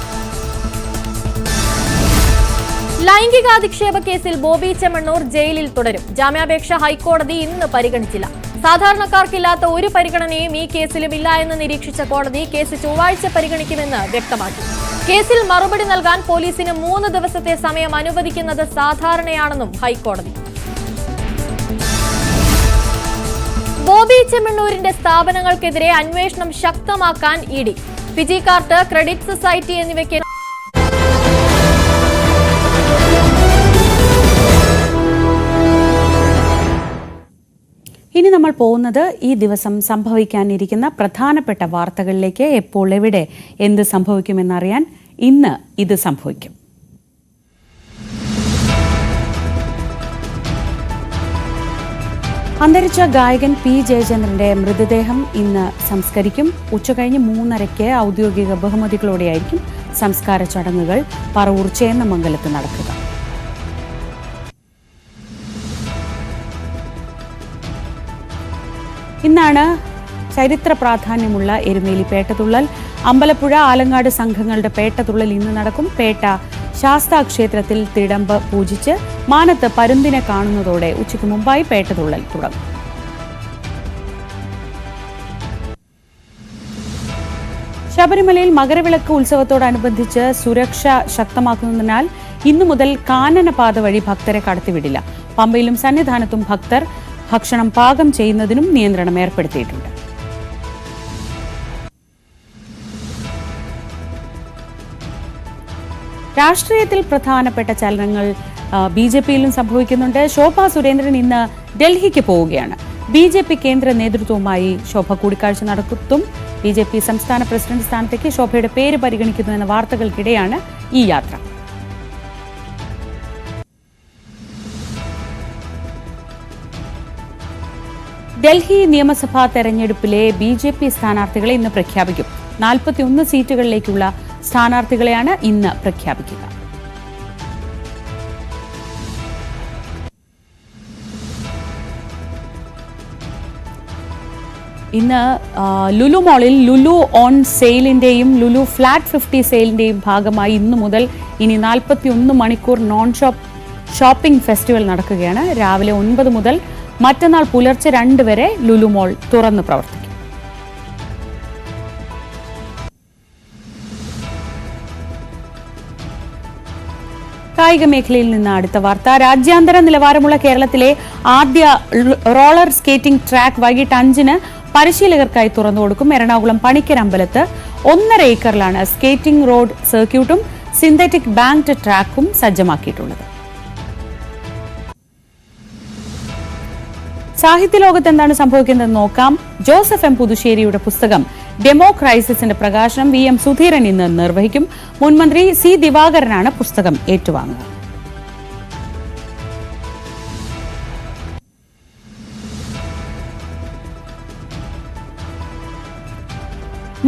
ലൈംഗികാധിക്ഷേപ കേസിൽ ബോബി ചെമ്മണ്ണൂർ ജയിലിൽ തുടരും. ജാമ്യാപേക്ഷ ഹൈക്കോടതി ഇന്ന് പരിഗണിച്ചില്ല. സാധാരണക്കാർക്കില്ലാത്ത ഒരു പരിഗണനയും ഈ കേസിലും ഇല്ല എന്ന് നിരീക്ഷിച്ച കോടതി കേസ് ചൊവ്വാഴ്ച പരിഗണിക്കുമെന്ന് വ്യക്തമാക്കി. കേസിൽ മറുപടി നൽകാൻ പോലീസിന് 3 ദിവസത്തെ സമയം അനുവദിക്കുന്നത് സാധാരണയാണെന്നും ഹൈക്കോടതി. ബോബി ചെമ്മണ്ണൂരിന്റെ സ്ഥാപനങ്ങൾക്കെതിരെ അന്വേഷണം ശക്തമാക്കാൻ ED. Fiji Kart, credit society എന്നിവയ്ക്ക് ഇനി നമ്മൾ പോകുന്നത് ഈ ദിവസം സംഭവിക്കാനിരിക്കുന്ന പ്രധാനപ്പെട്ട വാർത്തകളിലേക്ക്. എപ്പോൾ എവിടെ എന്ത് സംഭവിക്കുമെന്നറിയാൻ ഇന്ന് ഇത് സംഭവിക്കും. അന്തരിച്ച ഗായകൻ P. ജയചന്ദ്രന്റെ മൃതദേഹം ഇന്ന് സംസ്കരിക്കും. ഉച്ചകഴിഞ്ഞ് 3:30 ഔദ്യോഗിക ബഹുമതികളോടെയായിരിക്കും സംസ്കാര ചടങ്ങുകൾ പറവൂർ ചേന്നമംഗലത്ത് നടക്കുക. ഇന്നാണ് ചരിത്ര പ്രാധാന്യമുള്ള എരുമേലി പേട്ടതുള്ളൽ. അമ്പലപ്പുഴ ആലങ്ങാട് സംഘങ്ങളുടെ പേട്ടതുള്ളൽ ഇന്ന് നടക്കും. പേട്ട ശാസ്താ ക്ഷേത്രത്തിൽ തിടമ്പ് പൂജിച്ച് മാനത്ത് പരുന്തിനെ കാണുന്നതോടെ ഉച്ചയ്ക്ക് മുമ്പായി പേട്ടതുള്ളൽ തുടങ്ങും. ശബരിമലയിൽ മകരവിളക്ക് ഉത്സവത്തോടനുബന്ധിച്ച് സുരക്ഷ ശക്തമാക്കുന്നതിനാൽ ഇന്നു മുതൽ കാനനപാത വഴി ഭക്തരെ കടത്തിവിടില്ല. പമ്പയിലും സന്നിധാനത്തും ഭക്തർ ഭക്ഷണം പാകം ചെയ്യുന്നതിനും നിയന്ത്രണം ഏർപ്പെടുത്തിയിട്ടുണ്ട്. രാഷ്ട്രീയത്തിൽ പ്രധാനപ്പെട്ട ചലനങ്ങൾ BJPയിലും സംഭവിക്കുന്നുണ്ട്. ശോഭാ സുരേന്ദ്രൻ ഇന്ന് ഡൽഹിക്ക് പോവുകയാണ്. BJP കേന്ദ്ര നേതൃത്വവുമായി ശോഭ കൂടിക്കാഴ്ച നടത്തും. BJP സംസ്ഥാന പ്രസിഡന്റ് സ്ഥാനത്തേക്ക് ശോഭയുടെ പേര് പരിഗണിക്കുന്നു എന്ന വാർത്തകൾക്കിടെയാണ് ഈ യാത്ര. ഡൽഹി നിയമസഭാ തെരഞ്ഞെടുപ്പിലെ BJP സ്ഥാനാർത്ഥികളെ ഇന്ന് പ്രഖ്യാപിക്കും. 41 സീറ്റുകളിലേക്കുള്ള സ്ഥാനാർത്ഥികളെയാണ് ഇന്ന് പ്രഖ്യാപിക്കുക. ഇന്ന് ലുലു മോളിൽ ലുലു ഓൺ സെയിലിന്റെയും ലുലു ഫ്ലാറ്റ് 50 സെയിലിന്റെയും ഭാഗമായി ഇന്നു മുതൽ ഇനി 41 മണിക്കൂർ നോൺ ഷോപ്പിംഗ് ഫെസ്റ്റിവൽ നടക്കുകയാണ്. രാവിലെ 9 മുതൽ മറ്റന്നാൾ പുലർച്ചെ 2 വരെ ലുലു മോൾ തുറന്ന് പ്രവർത്തിക്കും. കായിക മേഖലയിൽ നിന്ന് അടുത്ത വാർത്ത. രാജ്യാന്തര നിലവാരമുള്ള കേരളത്തിലെ ആദ്യ റോളർ സ്കേറ്റിംഗ് ട്രാക്ക് വൈകിട്ട് 5-ന് പരിശീലകർക്കായി തുറന്നുകൊടുക്കും. എറണാകുളം പണിക്കർ അമ്പലത്ത് 1.5 ഏക്കറിലാണ് സ്കേറ്റിംഗ് റോഡ് സർക്യൂട്ടും സിന്തറ്റിക് ബാങ്ക്ഡ് ട്രാക്കും സജ്ജമാക്കിയിട്ടുള്ളത്. സാഹിത്യലോകത്ത് എന്താണ് സംഭവിക്കുന്നതെന്ന് നോക്കാം. Joseph M. പുതുശ്ശേരിയുടെ പുസ്തകം ഡെമോക്രൈസിസിന്റെ പ്രകാശനം VM സുധീരൻ ഇന്ന് നിർവഹിക്കും. മുൻമന്ത്രി C. ദിവാകരനാണ് പുസ്തകം ഏറ്റുവാങ്ങുക.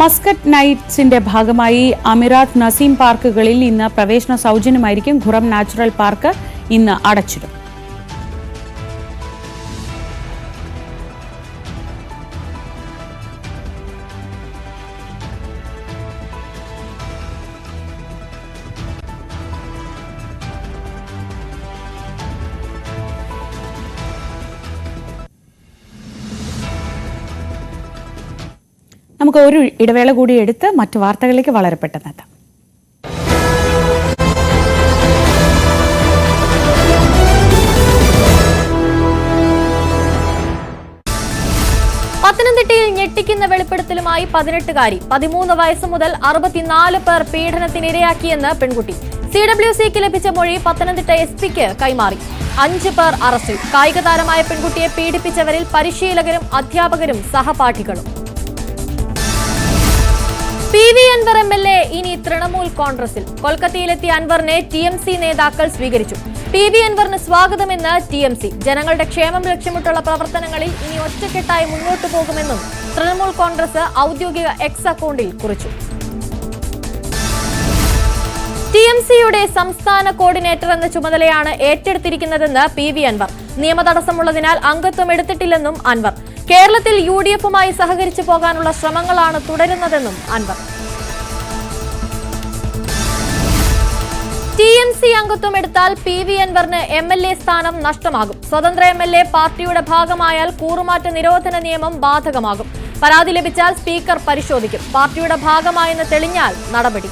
മസ്കറ്റ് നൈറ്റ്സിന്റെ ഭാഗമായി അമിറാത്ത് നസീം പാർക്കുകളിൽ ഇന്ന് പ്രവേശന സൗജന്യമായിരിക്കും. ഖുറം നാച്ചുറൽ പാർക്ക് ഇന്ന് അടച്ചിടും. നമുക്ക് ഒരു ഇടവേള കൂടി എടുത്ത് മറ്റു വാർത്തകളിലേക്ക് വളരെ പെട്ടെന്ന് എത്താം. പത്തനംതിട്ടയിൽ ഞെട്ടിക്കുന്ന വെളിപ്പെടുത്തലുമായി 18-കാരി. 13 വയസ്സ് മുതൽ 64 പേർ പീഡനത്തിനിരയാക്കിയെന്ന് പെൺകുട്ടി. CWCക്ക് ലഭിച്ച മൊഴി പത്തനംതിട്ട SP-ക്ക് കൈമാറി. 5 പേർ അറസ്റ്റിൽ. കായിക താരമായ പെൺകുട്ടിയെ പീഡിപ്പിച്ചവരിൽ പരിശീലകരും അധ്യാപകരും സഹപാഠികളും. PV അൻവർ MLA ഇനി തൃണമൂൽ കോൺഗ്രസിൽ. കൊൽക്കത്തയിലെത്തിയ അൻവറിനെ TMC നേതാക്കൾ സ്വീകരിച്ചു. PV അൻവറിന് സ്വാഗതമെന്ന് TMC. ജനങ്ങളുടെ ക്ഷേമം ലക്ഷ്യമിട്ടുള്ള പ്രവർത്തനങ്ങളിൽ ഇനി ഒറ്റക്കെട്ടായി മുന്നോട്ടു പോകുമെന്നും തൃണമൂൽ കോൺഗ്രസ് ഔദ്യോഗിക X അക്കൗണ്ടിൽ കുറിച്ചു. TMCയുടെ സംസ്ഥാന കോർഡിനേറ്റർ എന്ന ചുമതലയാണ് ഏറ്റെടുത്തിരിക്കുന്നതെന്ന് PV അൻവർ. നിയമതടസ്സമുള്ളതിനാൽ അംഗത്വം എടുത്തിട്ടില്ലെന്നും അൻവർ. കേരളത്തിൽ UDFുമായി സഹകരിച്ചു പോകാനുള്ള ശ്രമങ്ങളാണ് തുടരുന്നതെന്നും അൻവർ. TMC അംഗത്വം എടുത്താൽ PV അൻവറിന് MLA സ്ഥാനം നഷ്ടമാകും. സ്വതന്ത്ര MLA പാർട്ടിയുടെ ഭാഗമായാൽ കൂറുമാറ്റ നിരോധന നിയമം ബാധകമാകും. പരാതി ലഭിച്ചാൽ സ്പീക്കർ പരിശോധിക്കും. പാർട്ടിയുടെ ഭാഗമായെന്ന് തെളിഞ്ഞാൽ നടപടി.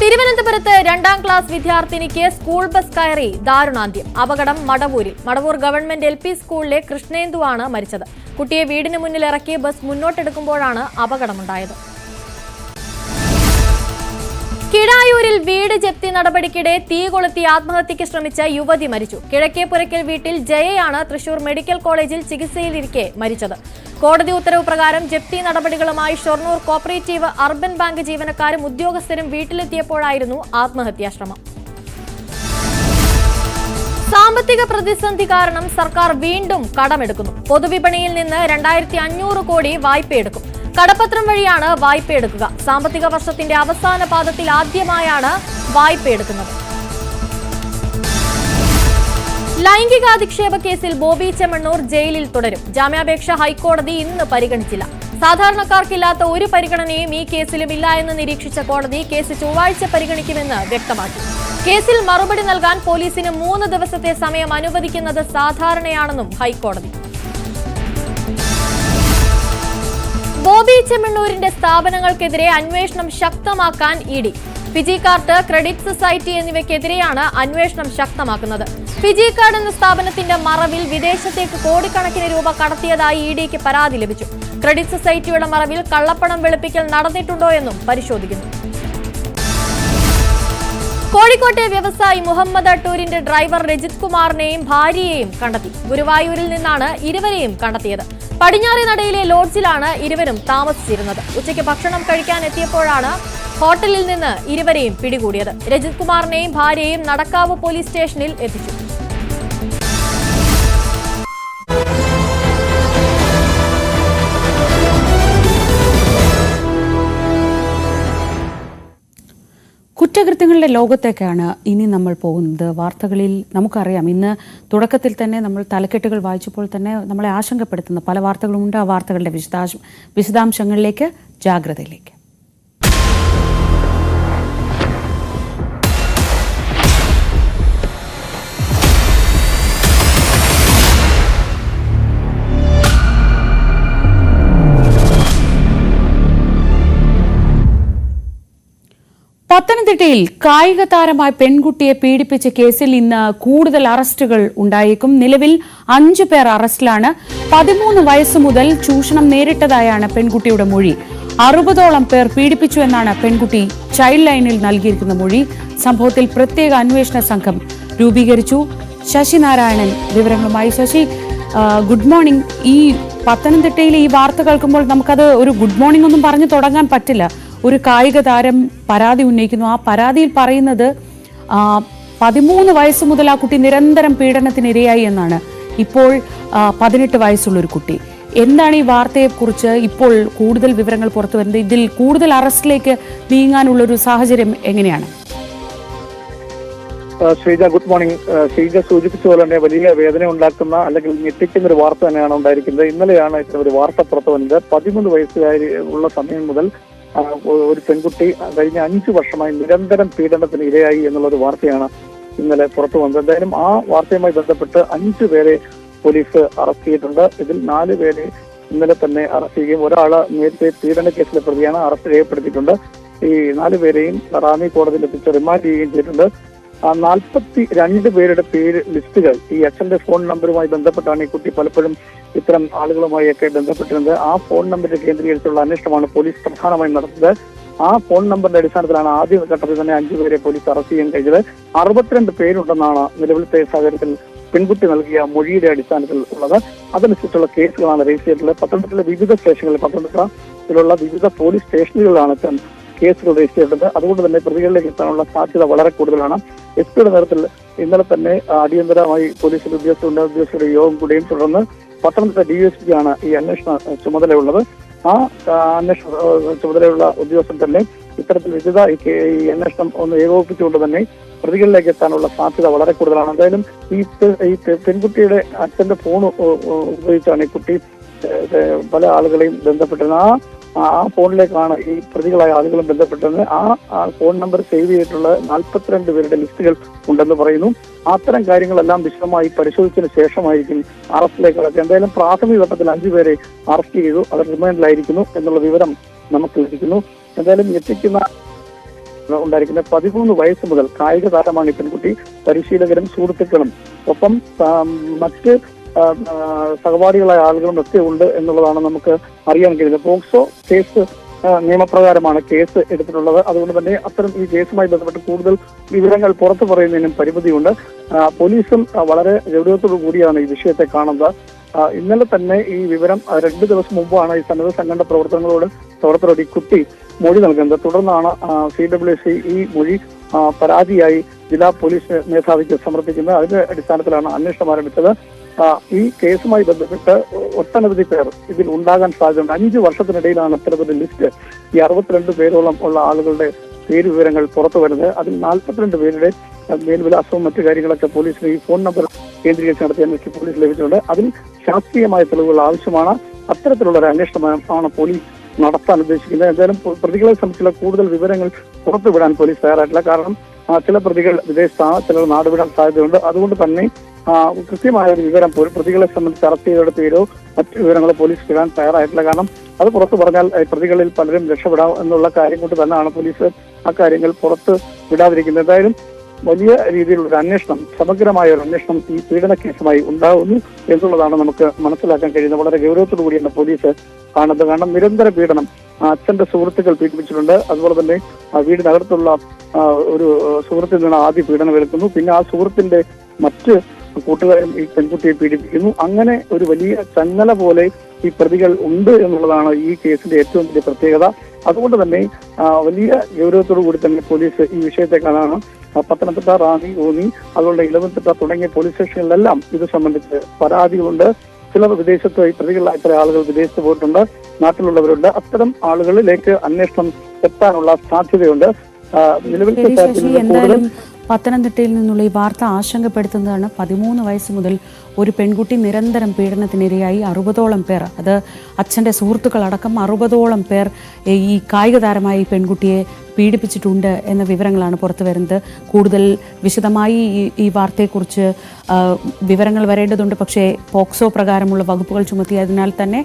തിരുവനന്തപുരത്ത് 2ാം ക്ലാസ് വിദ്യാർത്ഥിനിക്ക് സ്കൂൾ ബസ് കയറി ദാരുണാന്ത്യം. അപകടം മടവൂരിൽ. മടവൂർ ഗവൺമെന്റ് LP സ്കൂളിലെ കൃഷ്ണേന്ദുവാണ് മരിച്ചത്. കുട്ടിയെ വീടിന് മുന്നിൽ ഇറക്കി ബസ് മുന്നോട്ടെടുക്കുമ്പോഴാണ് അപകടമുണ്ടായത്. കിഴായൂരിൽ വീട് ജപ്തി നടപടിക്കിടെ തീ കൊളുത്തി ആത്മഹത്യയ്ക്ക് ശ്രമിച്ച യുവതി മരിച്ചു. കിഴക്കേപ്പുരയ്ക്കൽ വീട്ടിൽ ജയയാണ് തൃശൂർ മെഡിക്കൽ കോളേജിൽ ചികിത്സയിലിരിക്കെ മരിച്ചത്. കോടതി ഉത്തരവ് പ്രകാരം ജപ്തി നടപടികളുമായി ഷൊർണൂർ കോപ്പറേറ്റീവ് അർബൻ ബാങ്ക് ജീവനക്കാരും ഉദ്യോഗസ്ഥരും വീട്ടിലെത്തിയപ്പോഴായിരുന്നു ആത്മഹത്യാശ്രമം. സാമ്പത്തിക പ്രതിസന്ധി കാരണം സർക്കാർ വീണ്ടും കടമെടുക്കുന്നു. പൊതുവിപണിയിൽ നിന്ന് 2500 കോടി വായ്പയെടുക്കും. കടപ്പത്രം വഴിയാണ് വായ്പയെടുക്കുക. സാമ്പത്തിക വർഷത്തിന്റെ അവസാന പാദത്തിൽ ആദ്യമായാണ് വായ്പയെടുക്കുന്നത്. ലൈംഗികാധിക്ഷേപ കേസിൽ ബോബി ചെമ്മണ്ണൂർ ജയിലിൽ തുടരും. ജാമ്യാപേക്ഷ ഹൈക്കോടതി ഇന്ന് പരിഗണിച്ചില്ല. സാധാരണക്കാർക്കില്ലാത്ത ഒരു പരിഗണനയും ഈ കേസിലും ഇല്ല എന്ന് നിരീക്ഷിച്ച കോടതി കേസ് ചൊവ്വാഴ്ച പരിഗണിക്കുമെന്ന് വ്യക്തമാക്കി. കേസിൽ മറുപടി നൽകാൻ പോലീസിന് 3 ദിവസത്തെ സമയം അനുവദിക്കുന്നത് സാധാരണയാണെന്നും ഹൈക്കോടതി. ബോബി ചെമ്മണ്ണൂരിന്റെ സ്ഥാപനങ്ങൾക്കെതിരെ അന്വേഷണം ശക്തമാക്കാൻ ED. Fiji Kart, credit society എന്നിവയ്ക്കെതിരെയാണ് അന്വേഷണം ശക്തമാക്കുന്നത്. ഫിജി കാർഡ് എന്ന സ്ഥാപനത്തിന്റെ മറവിൽ വിദേശത്തേക്ക് കോടിക്കണക്കിന് രൂപ കടത്തിയതായി ഇഡിക്ക് പരാതി ലഭിച്ചു. ക്രെഡിറ്റ് സൊസൈറ്റിയുടെ മറവിൽ കള്ളപ്പണം വെളുപ്പിക്കൽ നടന്നിട്ടുണ്ടോ എന്നും പരിശോധിക്കുന്നു. കോഴിക്കോട്ടെ വ്യവസായി മുഹമ്മദ് അട്ടൂരിന്റെ ഡ്രൈവർ രജിത് കുമാറിനെയും ഭാര്യയെയും കണ്ടെത്തി. ഗുരുവായൂരിൽ നിന്നാണ് ഇരുവരെയും കണ്ടെത്തിയത്. പടിഞ്ഞാറെ നടയിലെ ലോഡ്ജിലാണ് ഇരുവരും താമസിച്ചിരുന്നത്. ഉച്ചയ്ക്ക് ഭക്ഷണം കഴിക്കാൻ എത്തിയപ്പോഴാണ് ഹോട്ടലിൽ നിന്ന് ഇരുവരെയും പിടികൂടിയത്. രജിത് കുമാറിനെയും ഭാര്യയെയും നടക്കാവ് പോലീസ് സ്റ്റേഷനിൽ എത്തിച്ചു. കുറ്റകൃത്യങ്ങളുടെ ലോകത്തേക്കാണ് ഇനി നമ്മൾ പോകുന്നത്. വാർത്തകളിൽ നമുക്കറിയാം, ഇന്ന് തുടക്കത്തിൽ തന്നെ നമ്മൾ തലക്കെട്ടുകൾ വായിച്ചപ്പോൾ തന്നെ നമ്മളെ ആശങ്കപ്പെടുത്തുന്ന പല വാർത്തകളുമുണ്ട്. ആ വാർത്തകളുടെ വിശദാംശങ്ങളിലേക്ക്, ജാഗ്രതയിലേക്ക്. പത്തനംതിട്ടയിൽ കായിക താരമായ പെൺകുട്ടിയെ പീഡിപ്പിച്ച കേസിൽ ഇന്ന് കൂടുതൽ അറസ്റ്റുകൾ ഉണ്ടായേക്കും. നിലവിൽ 5 പേർ അറസ്റ്റിലാണ്. 13 വയസ്സ് മുതൽ ചൂഷണം നേരിട്ടതായാണ് പെൺകുട്ടിയുടെ മൊഴി. 60ഓളം പേർ പീഡിപ്പിച്ചു എന്നാണ് പെൺകുട്ടി ചൈൽഡ് ലൈനിൽ നൽകിയിരിക്കുന്ന മൊഴി. സംഭവത്തിൽ പ്രത്യേക അന്വേഷണ സംഘം രൂപീകരിച്ചു. ശശി നാരായണൻ വിവരങ്ങളുമായി. Sasi, good morning. ഈ പത്തനംതിട്ടയിലെ ഈ വാർത്ത കേൾക്കുമ്പോൾ നമുക്കത് ഒരു ഗുഡ് മോർണിംഗ് ഒന്നും പറഞ്ഞു തുടങ്ങാൻ പറ്റില്ല. ഒരു കായിക താരം പരാതി ഉന്നയിക്കുന്നു. ആ പരാതിയിൽ പറയുന്നത് 13 വയസ്സ് മുതൽ ആ കുട്ടി നിരന്തരം പീഡനത്തിനിരയായി എന്നാണ്. ഇപ്പോൾ 18 വയസ്സുള്ളൊരു കുട്ടി. എന്താണ് ഈ വാർത്തയെക്കുറിച്ച് ഇപ്പോൾ കൂടുതൽ വിവരങ്ങൾ പുറത്തു വരുന്നത്? ഇതിൽ കൂടുതൽ അറസ്റ്റിലേക്ക് നീങ്ങാനുള്ളൊരു സാഹചര്യം എങ്ങനെയാണ്? Sreeja, good morning. ശ്രീജ സൂചിപ്പിച്ച പോലെ തന്നെ വലിയ വേദന ഉണ്ടാക്കുന്ന അല്ലെങ്കിൽ ഞെട്ടിക്കുന്ന ഒരു വാർത്ത തന്നെയാണ് ഉണ്ടായിരിക്കുന്നത്. ഇന്നലെയാണ് ഇത്തരം ഒരു വാർത്ത പുറത്തു വന്നത്. 13 വയസ്സുകാരി ഉള്ള സമയം മുതൽ ഒരു പെൺകുട്ടി കഴിഞ്ഞ 5 വർഷമായി നിരന്തരം പീഡനത്തിന് ഇരയായി എന്നുള്ളൊരു വാർത്തയാണ് ഇന്നലെ പുറത്തു വന്നത്. എന്തായാലും ആ വാർത്തയുമായി ബന്ധപ്പെട്ട് 5 പേരെ പോലീസ് അറസ്റ്റ് ചെയ്തിട്ടുണ്ട്. ഇതിൽ 4 പേരെ ഇന്നലെ തന്നെ അറസ്റ്റ് ചെയ്യുകയും ഒരാള് നേരത്തെ പീഡന കേസിലെ പ്രതിയാണ്, അറസ്റ്റ് രേഖപ്പെടുത്തിയിട്ടുണ്ട്. ഈ 4 പേരെയും റാന്നി കോടതിയിൽ എത്തിച്ച് റിമാൻഡ് ചെയ്യുകയും ചെയ്തിട്ടുണ്ട്. 42 പേരുടെ പേര് ലിസ്റ്റുകൾ ഈ അച്ഛന്റെ ഫോൺ നമ്പറുമായി ബന്ധപ്പെട്ടാണ് ഈ കുട്ടി പലപ്പോഴും ഇത്തരം ആളുകളുമായി ഒക്കെ ബന്ധപ്പെട്ടിരുന്നത്. ആ ഫോൺ നമ്പറിൽ കേന്ദ്രീകരിച്ചുള്ള അന്വേഷണമാണ് പോലീസ് പ്രധാനമായും നടത്തുന്നത്. ആ ഫോൺ നമ്പറിന്റെ അടിസ്ഥാനത്തിലാണ് ആദ്യ ഘട്ടത്തിൽ തന്നെ 5 പേരെ പോലീസ് അറസ്റ്റ് ചെയ്യാൻ കഴിഞ്ഞത്. 62 പേരുണ്ടെന്നാണ് നിലവിലത്തെ സാഹചര്യത്തിൽ പെൺകുട്ടി നൽകിയ മൊഴിയുടെ അടിസ്ഥാനത്തിൽ ഉള്ളത്. അതനുസരിച്ചുള്ള കേസുകളാണ് രജിസ്റ്റർ ചെയ്തിട്ടുള്ളത്. പത്തനംതിട്ടയിലെ വിവിധ സ്റ്റേഷനുകളിൽ, പത്തനംതിട്ടയിലുള്ള വിവിധ പോലീസ് സ്റ്റേഷനുകളിലാണ് കേസുകൾ രജിസ്റ്റർ ചെയ്തത്. അതുകൊണ്ട് തന്നെ പ്രതികളിലേക്ക് എത്താനുള്ള സാധ്യത വളരെ കൂടുതലാണ്. എസ് പിയുടെ നേതൃത്വത്തിൽ ഇന്നലെ തന്നെ അടിയന്തരമായി പോലീസിലെ ഉദ്യോഗസ്ഥരുടെ യോഗം കൂടിയും തുടർന്ന് പത്തനംതിട്ട DSP ആണ് ഈ അന്വേഷണ ചുമതലയുള്ളത്. ആ അന്വേഷണ ചുമതലയുള്ള ഉദ്യോഗസ്ഥൻ തന്നെ ഇത്തരത്തിൽ വിവിധ ഈ അന്വേഷണം ഒന്ന് ഏകോപിപ്പിച്ചുകൊണ്ട് തന്നെ പ്രതികളിലേക്ക് എത്താനുള്ള സാധ്യത വളരെ കൂടുതലാണ്. എന്തായാലും ഈ പെൺകുട്ടിയുടെ അച്ഛന്റെ ഫോൺ ഉപയോഗിച്ചാണ് ഈ കുട്ടി പല ആളുകളെയും ബന്ധപ്പെട്ടിരുന്നത്. ആ ഫോണിലേക്കാണ് ഈ പ്രതികളായ ആളുകളും ബന്ധപ്പെട്ടത്. ആ ഫോൺ നമ്പർ സേവ് ചെയ്തിട്ടുള്ള 42 പേരുടെ ലിസ്റ്റുകൾ ഉണ്ടെന്ന് പറയുന്നു. അത്തരം കാര്യങ്ങളെല്ലാം വിശദമായി പരിശോധിച്ചതിന് ശേഷമായിരിക്കും അറസ്റ്റിലേക്ക് കടക്കുക. എന്തായാലും പ്രാഥമിക ഘട്ടത്തിൽ 5 പേരെ അറസ്റ്റ് ചെയ്തു. അവർ റിമാൻഡിലായിരിക്കുന്നു എന്നുള്ള വിവരം നമുക്ക് ലഭിക്കുന്നു. എന്തായാലും ഉണ്ടായിരിക്കുന്ന 13 വയസ്സ് മുതൽ കായിക താരമാണ് ഈ പെൺകുട്ടി. പരിശീലകരും സുഹൃത്തുക്കളും ഒപ്പം മറ്റ് സഹപാഠികളായ ആളുകളും ഒക്കെ ഉണ്ട് എന്നുള്ളതാണ് നമുക്ക് അറിയാൻ കഴിയുന്നത്. പോക്സോ കേസ് നിയമപ്രകാരമാണ് കേസ് എടുത്തിട്ടുള്ളത്. അതുകൊണ്ട് തന്നെ അത്തരം ഈ കേസുമായി ബന്ധപ്പെട്ട് കൂടുതൽ വിവരങ്ങൾ പുറത്തു പറയുന്നതിനും പരിമിതിയുണ്ട്. പോലീസും വളരെ ഗൗരവത്തോടു കൂടിയാണ് ഈ വിഷയത്തെ കാണുന്നത്. ഇന്നലെ തന്നെ ഈ വിവരം 2 ദിവസം മുമ്പാണ് ഈ സന്നദ്ധ സംഘടന പ്രവർത്തകരോട് ഈ കുട്ടി മൊഴി നൽകുന്നത്. തുടർന്നാണ് CWC ഈ മൊഴി പരാതിയായി ജില്ലാ പോലീസ് മേധാവിക്ക് സമർപ്പിക്കുന്നത്. അതിന്റെ അടിസ്ഥാനത്തിലാണ് അന്വേഷണം ആരംഭിച്ചത്. ഈ കേസുമായി ബന്ധപ്പെട്ട് ഒട്ടനവധി പേർ ഇതിൽ ഉണ്ടാകാൻ സാധ്യതയുണ്ട്. 5 വർഷത്തിനിടയിലാണ് ഇത്തരത്തിലുള്ള ലിസ്റ്റ് ഈ 62 പേരോളം ഉള്ള ആളുകളുടെ പേര് വിവരങ്ങൾ പുറത്തു വരുന്നത്. അതിൽ 42 പേരുടെ മേൽവിലാസവും മറ്റു കാര്യങ്ങളൊക്കെ പോലീസിന് ഈ ഫോൺ നമ്പർ കേന്ദ്രീകരിച്ച് നടത്തിയ അന്വേഷണം പോലീസ് ലഭിച്ചിട്ടുണ്ട്. അതിൽ ശാസ്ത്രീയമായ തെളിവുകൾ ആവശ്യമാണ്. അത്തരത്തിലുള്ള ഒരു അന്വേഷണമാണ് പോലീസ് നടത്താൻ ഉദ്ദേശിക്കുന്നത്. എന്തായാലും പ്രതികളെ സംബന്ധിച്ചുള്ള കൂടുതൽ വിവരങ്ങൾ പുറത്തുവിടാൻ പോലീസ് തയ്യാറായിട്ടില്ല. കാരണം ചില പ്രതികൾ വിദേശത്താണ്, ചിലർ നാടുവിടാൻ സാധ്യതയുണ്ട്. അതുകൊണ്ട് തന്നെ കൃത്യമായ ഒരു വിവരം പ്രതികളെ സംബന്ധിച്ച് അറസ്റ്റ് ചെയ്തവരുടെ പേരോ മറ്റു വിവരങ്ങളോ പോലീസ് ഇടാൻ തയ്യാറായിട്ടില്ല. കാരണം അത് പുറത്തു പറഞ്ഞാൽ പ്രതികളിൽ പലരും രക്ഷപ്പെടാം എന്നുള്ള കാര്യം കൊണ്ട് തന്നെയാണ് പോലീസ് ആ കാര്യങ്ങൾ പുറത്ത് വിടാതിരിക്കുന്നത്. എന്തായാലും വലിയ രീതിയിലുള്ള ഒരു അന്വേഷണം, സമഗ്രമായ ഒരു അന്വേഷണം ഈ പീഡന കേസുമായി ഉണ്ടാകുന്നു എന്നുള്ളതാണ് നമുക്ക് മനസ്സിലാക്കാൻ കഴിയുന്നത്. വളരെ ഗൗരവത്തോടു കൂടിയാണ് പോലീസ് കാണുന്നത്. കാരണം നിരന്തര പീഡനം അച്ഛന്റെ സുഹൃത്തുക്കൾ പീഡിപ്പിച്ചിട്ടുണ്ട്. അതുപോലെ തന്നെ വീടിനകത്തുള്ള ഒരു സുഹൃത്തിൽ നിന്ന് ആദ്യ പീഡനം എടുക്കുന്നു. പിന്നെ ആ സുഹൃത്തിന്റെ മറ്റ് കൂട്ടുകാരും ഈ പെൺകുട്ടിയെ പീഡിപ്പിക്കുന്നു. അങ്ങനെ ഒരു വലിയ ചങ്ങല പോലെ ഈ പ്രതികൾ ഉണ്ട് എന്നുള്ളതാണ് ഈ കേസിന്റെ ഏറ്റവും വലിയ പ്രത്യേകത. അതുകൊണ്ട് തന്നെ വലിയ ഗൗരവത്തോടു കൂടി തന്നെ പോലീസ് ഈ വിഷയത്തെ കാണാണ്. പത്തനംതിട്ട, റാന്നി, ഊന്നി, അതുപോലെ ഇലവൻതിട്ട തുടങ്ങിയ പോലീസ് സ്റ്റേഷനിലെല്ലാം ഇത് സംബന്ധിച്ച് പരാതികളുണ്ട്. ചിലർ വിദേശത്ത്, ഈ പ്രതികളായ ചില ആളുകൾ വിദേശത്ത് പോയിട്ടുണ്ട്, നാട്ടിലുള്ളവരുണ്ട്. അത്തരം ആളുകളിലേക്ക് അന്വേഷണം എത്താനുള്ള സാധ്യതയുണ്ട്. നിലവിലത്തെ എന്തായാലും പത്തനംതിട്ടയിൽ നിന്നുള്ള ഈ വാർത്ത ആശങ്കപ്പെടുത്തുന്നതാണ്. 13 വയസ്സ് മുതൽ ഒരു പെൺകുട്ടി നിരന്തരം പീഡനത്തിനിരയായി 60ഓളം പേർ, അത് അച്ഛൻ്റെ സുഹൃത്തുക്കളടക്കം 60ഓളം പേർ ഈ കായിക താരമായ ഈ പെൺകുട്ടിയെ പീഡിപ്പിച്ചിട്ടുണ്ട് എന്ന വിവരങ്ങളാണ് പുറത്തു വരുന്നത്. കൂടുതൽ വിശദമായി ഈ വാർത്തയെക്കുറിച്ച് വിവരങ്ങൾ വരേണ്ടതുണ്ട്. പക്ഷേ പോക്സോ പ്രകാരമുള്ള വകുപ്പുകൾ ചുമത്തിയതിനാൽ തന്നെ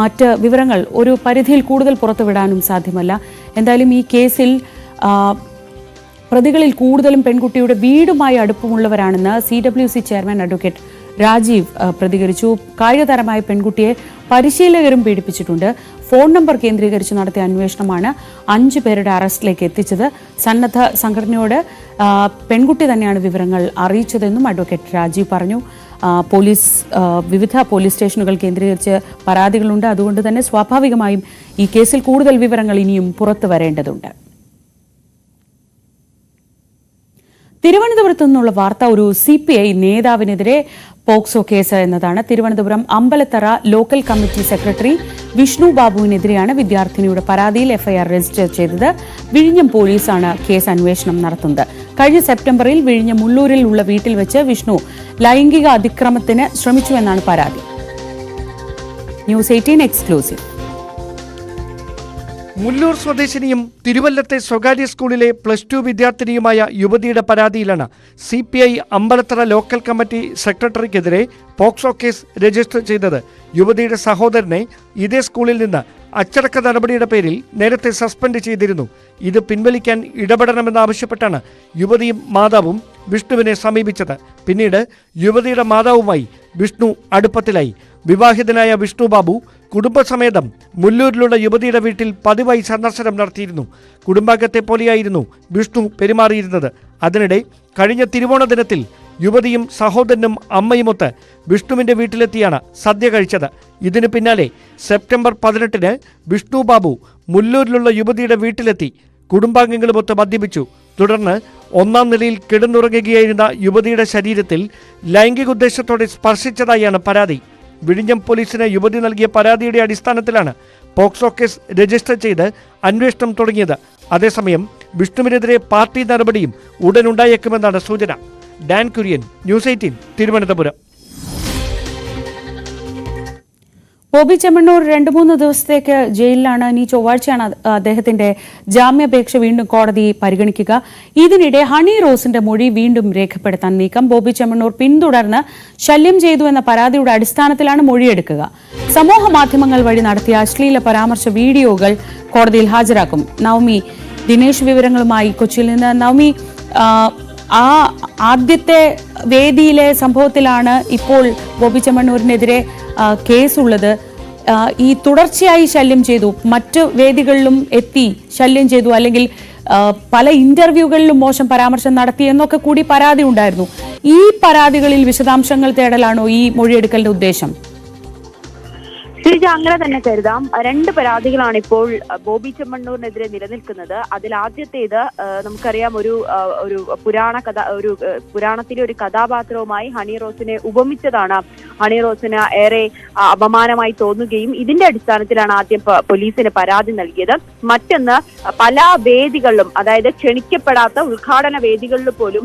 മറ്റ് വിവരങ്ങൾ ഒരു പരിധിയിൽ കൂടുതൽ പുറത്തുവിടാനും സാധ്യമല്ല. എന്തായാലും ഈ കേസിൽ പ്രതികളിൽ കൂടുതലും പെൺകുട്ടിയുടെ വീടുമായി അടുപ്പമുള്ളവരാണെന്ന് CWC ചെയർമാൻ അഡ്വക്കേറ്റ് രാജീവ് പ്രതികരിച്ചു. കായികതാരമായ പെൺകുട്ടിയെ പരിശീലകരും പീഡിപ്പിച്ചിട്ടുണ്ട്. ഫോൺ നമ്പർ കേന്ദ്രീകരിച്ച് നടത്തിയ അന്വേഷണമാണ് 5 പേരുടെ അറസ്റ്റിലേക്ക് എത്തിച്ചത്. സന്നദ്ധ സംഘടനയോട് പെൺകുട്ടി തന്നെയാണ് വിവരങ്ങൾ അറിയിച്ചതെന്നും അഡ്വക്കേറ്റ് രാജീവ് പറഞ്ഞു. വിവിധ പോലീസ് സ്റ്റേഷനുകൾ കേന്ദ്രീകരിച്ച് പരാതികളുണ്ട്. അതുകൊണ്ട് തന്നെ സ്വാഭാവികമായും ഈ കേസിൽ കൂടുതൽ വിവരങ്ങൾ ഇനിയും പുറത്തു വരേണ്ടതുണ്ട്. തിരുവനന്തപുരത്തു നിന്നുള്ള വാർത്ത ഒരു CPI നേതാവിനെതിരെ പോക്സോ കേസ് എന്നതാണ്. Thiruvananthapuram Ambalathara local committee secretary Vishnu ബാബുവിനെതിരെയാണ് വിദ്യാർത്ഥിനിയുടെ പരാതിയിൽ FIR രജിസ്റ്റർ ചെയ്തത്. വിഴിഞ്ഞം പോലീസാണ് കേസ് അന്വേഷണം നടത്തുന്നത്. കഴിഞ്ഞ സെപ്റ്റംബറിൽ വിഴിഞ്ഞം മുള്ളൂരിൽ ഉള്ള വീട്ടിൽ വെച്ച് വിഷ്ണു ലൈംഗിക അതിക്രമത്തിന് ശ്രമിച്ചുവെന്നാണ് പരാതി. News 18 exclusive. മുല്ലൂർ സ്വദേശിനിയും തിരുവല്ലത്തെ സ്വകാര്യ സ്കൂളിലെ +2 വിദ്യാർത്ഥിനിയുമായ യുവതിയുടെ പരാതിയിലാണ് CPI അമ്പലത്തറ ലോക്കൽ കമ്മിറ്റി സെക്രട്ടറിക്കെതിരെ പോക്സോ കേസ് രജിസ്റ്റർ ചെയ്തത്. യുവതിയുടെ സഹോദരനെ ഇതേ സ്കൂളിൽ നിന്ന് അച്ചടക്ക നടപടിയുടെ പേരിൽ നേരത്തെ സസ്പെൻഡ് ചെയ്തിരുന്നു. ഇത് പിൻവലിക്കാൻ ഇടപെടണമെന്നാവശ്യപ്പെട്ടാണ് യുവതിയും മാതാവും വിഷ്ണുവിനെ സമീപിച്ചത്. പിന്നീട് യുവതിയുടെ മാതാവുമായി വിഷ്ണു അടുപ്പത്തിലായി. വിവാഹിതനായ വിഷ്ണു ബാബു കുടുംബസമേതം മുല്ലൂരിലുള്ള യുവതിയുടെ വീട്ടിൽ പതിവായി സന്ദർശനം നടത്തിയിരുന്നു. കുടുംബാംഗത്തെ പോലെയായിരുന്നു വിഷ്ണു പെരുമാറിയിരുന്നത്. അതിനിടെ കഴിഞ്ഞ തിരുവോണ ദിനത്തിൽ യുവതിയും സഹോദരനും അമ്മയുമൊത്ത് വിഷ്ണുവിന്റെ വീട്ടിലെത്തിയാണ് സദ്യ കഴിച്ചത്. ഇതിനു പിന്നാലെ സെപ്റ്റംബർ 18-ന് വിഷ്ണു ബാബു മുല്ലൂരിലുള്ള യുവതിയുടെ വീട്ടിലെത്തി കുടുംബാംഗങ്ങളുമൊത്ത് മദ്യപിച്ചു. തുടർന്ന് 1-ാം നിലയിൽ കിടന്നുറങ്ങുകയായിരുന്ന യുവതിയുടെ ശരീരത്തിൽ ലൈംഗിക ഉദ്ദേശത്തോടെ സ്പർശിച്ചതായാണ് പരാതി. വിഴിഞ്ഞം പോലീസിന് യുവതി നൽകിയ പരാതിയുടെ അടിസ്ഥാനത്തിലാണ് പോക്സോ കേസ് രജിസ്റ്റർ ചെയ്ത് അന്വേഷണം തുടങ്ങിയത്. അതേസമയം വിഷ്ണുവിനെതിരെ പാർട്ടി നടപടിയും ഉടനുണ്ടായേക്കുമെന്നാണ് സൂചന. ഡാൻ കുര്യൻ, ന്യൂസ് 18 തിരുവനന്തപുരം. ബോബി ചെമ്മണ്ണൂർ 2-3 ദിവസത്തേക്ക് ജയിലിലാണ്. ഇനി ചൊവ്വാഴ്ചയാണ് അദ്ദേഹത്തിന്റെ ജാമ്യാപേക്ഷ വീണ്ടും കോടതി പരിഗണിക്കുക. ഇതിനിടെ ഹണി റോസിന്റെ മൊഴി വീണ്ടും രേഖപ്പെടുത്താൻ നീക്കം. ബോബി ചെമ്മണ്ണൂർ പിന്തുടർന്ന് ശല്യം ചെയ്തു എന്ന പരാതിയുടെ അടിസ്ഥാനത്തിലാണ് മൊഴിയെടുക്കുക. സമൂഹ മാധ്യമങ്ങൾ വഴി നടത്തിയ അശ്ലീല പരാമർശ വീഡിയോകൾ കോടതിയിൽ ഹാജരാക്കും. നവമി ദിനേശ് വിവരങ്ങളുമായി കൊച്ചിയിൽ നിന്ന്. നവമി, ആ ആദ്യത്തെ വേദിയിലെ സംഭവത്തിലാണ് ഇപ്പോൾ ബോബി ചെമ്മണ്ണൂരിനെതിരെ കേസുള്ളത്. ഈ തുടർച്ചയായി ശല്യം ചെയ്തു, മറ്റു വേദികളിലും എത്തി ശല്യം ചെയ്തു, അല്ലെങ്കിൽ പല ഇന്റർവ്യൂകളിലും മോശം പരാമർശം നടത്തി എന്നൊക്കെ കൂടി പരാതി ഉണ്ടായിരുന്നു. ഈ പരാതികളിൽ വിശദാംശങ്ങൾ തേടലാണോ ഈ മൊഴിയെടുക്കലിന്റെ ഉദ്ദേശം? ശ്രീജ, അങ്ങനെ തന്നെ കരുതാം. 2 പരാതികളാണ് ഇപ്പോൾ ബോബി ചെമ്മണ്ണൂരിനെതിരെ നിലനിൽക്കുന്നത്. അതിൽ ആദ്യത്തേത് നമുക്കറിയാം, ഒരു പുരാണത്തിലെ ഒരു കഥാപാത്രവുമായി ഹണി റോസിനെ ഉപമിച്ചതാണ് ഹണി റോസിന് ഏറെ അപമാനമായി തോന്നുകയും ഇതിന്റെ അടിസ്ഥാനത്തിലാണ് ആദ്യം പോലീസിന് പരാതി നൽകിയത്. മറ്റൊന്ന്, പല വേദികളിലും, അതായത് ക്ഷണിക്കപ്പെടാത്ത ഉദ്ഘാടന വേദികളിൽ പോലും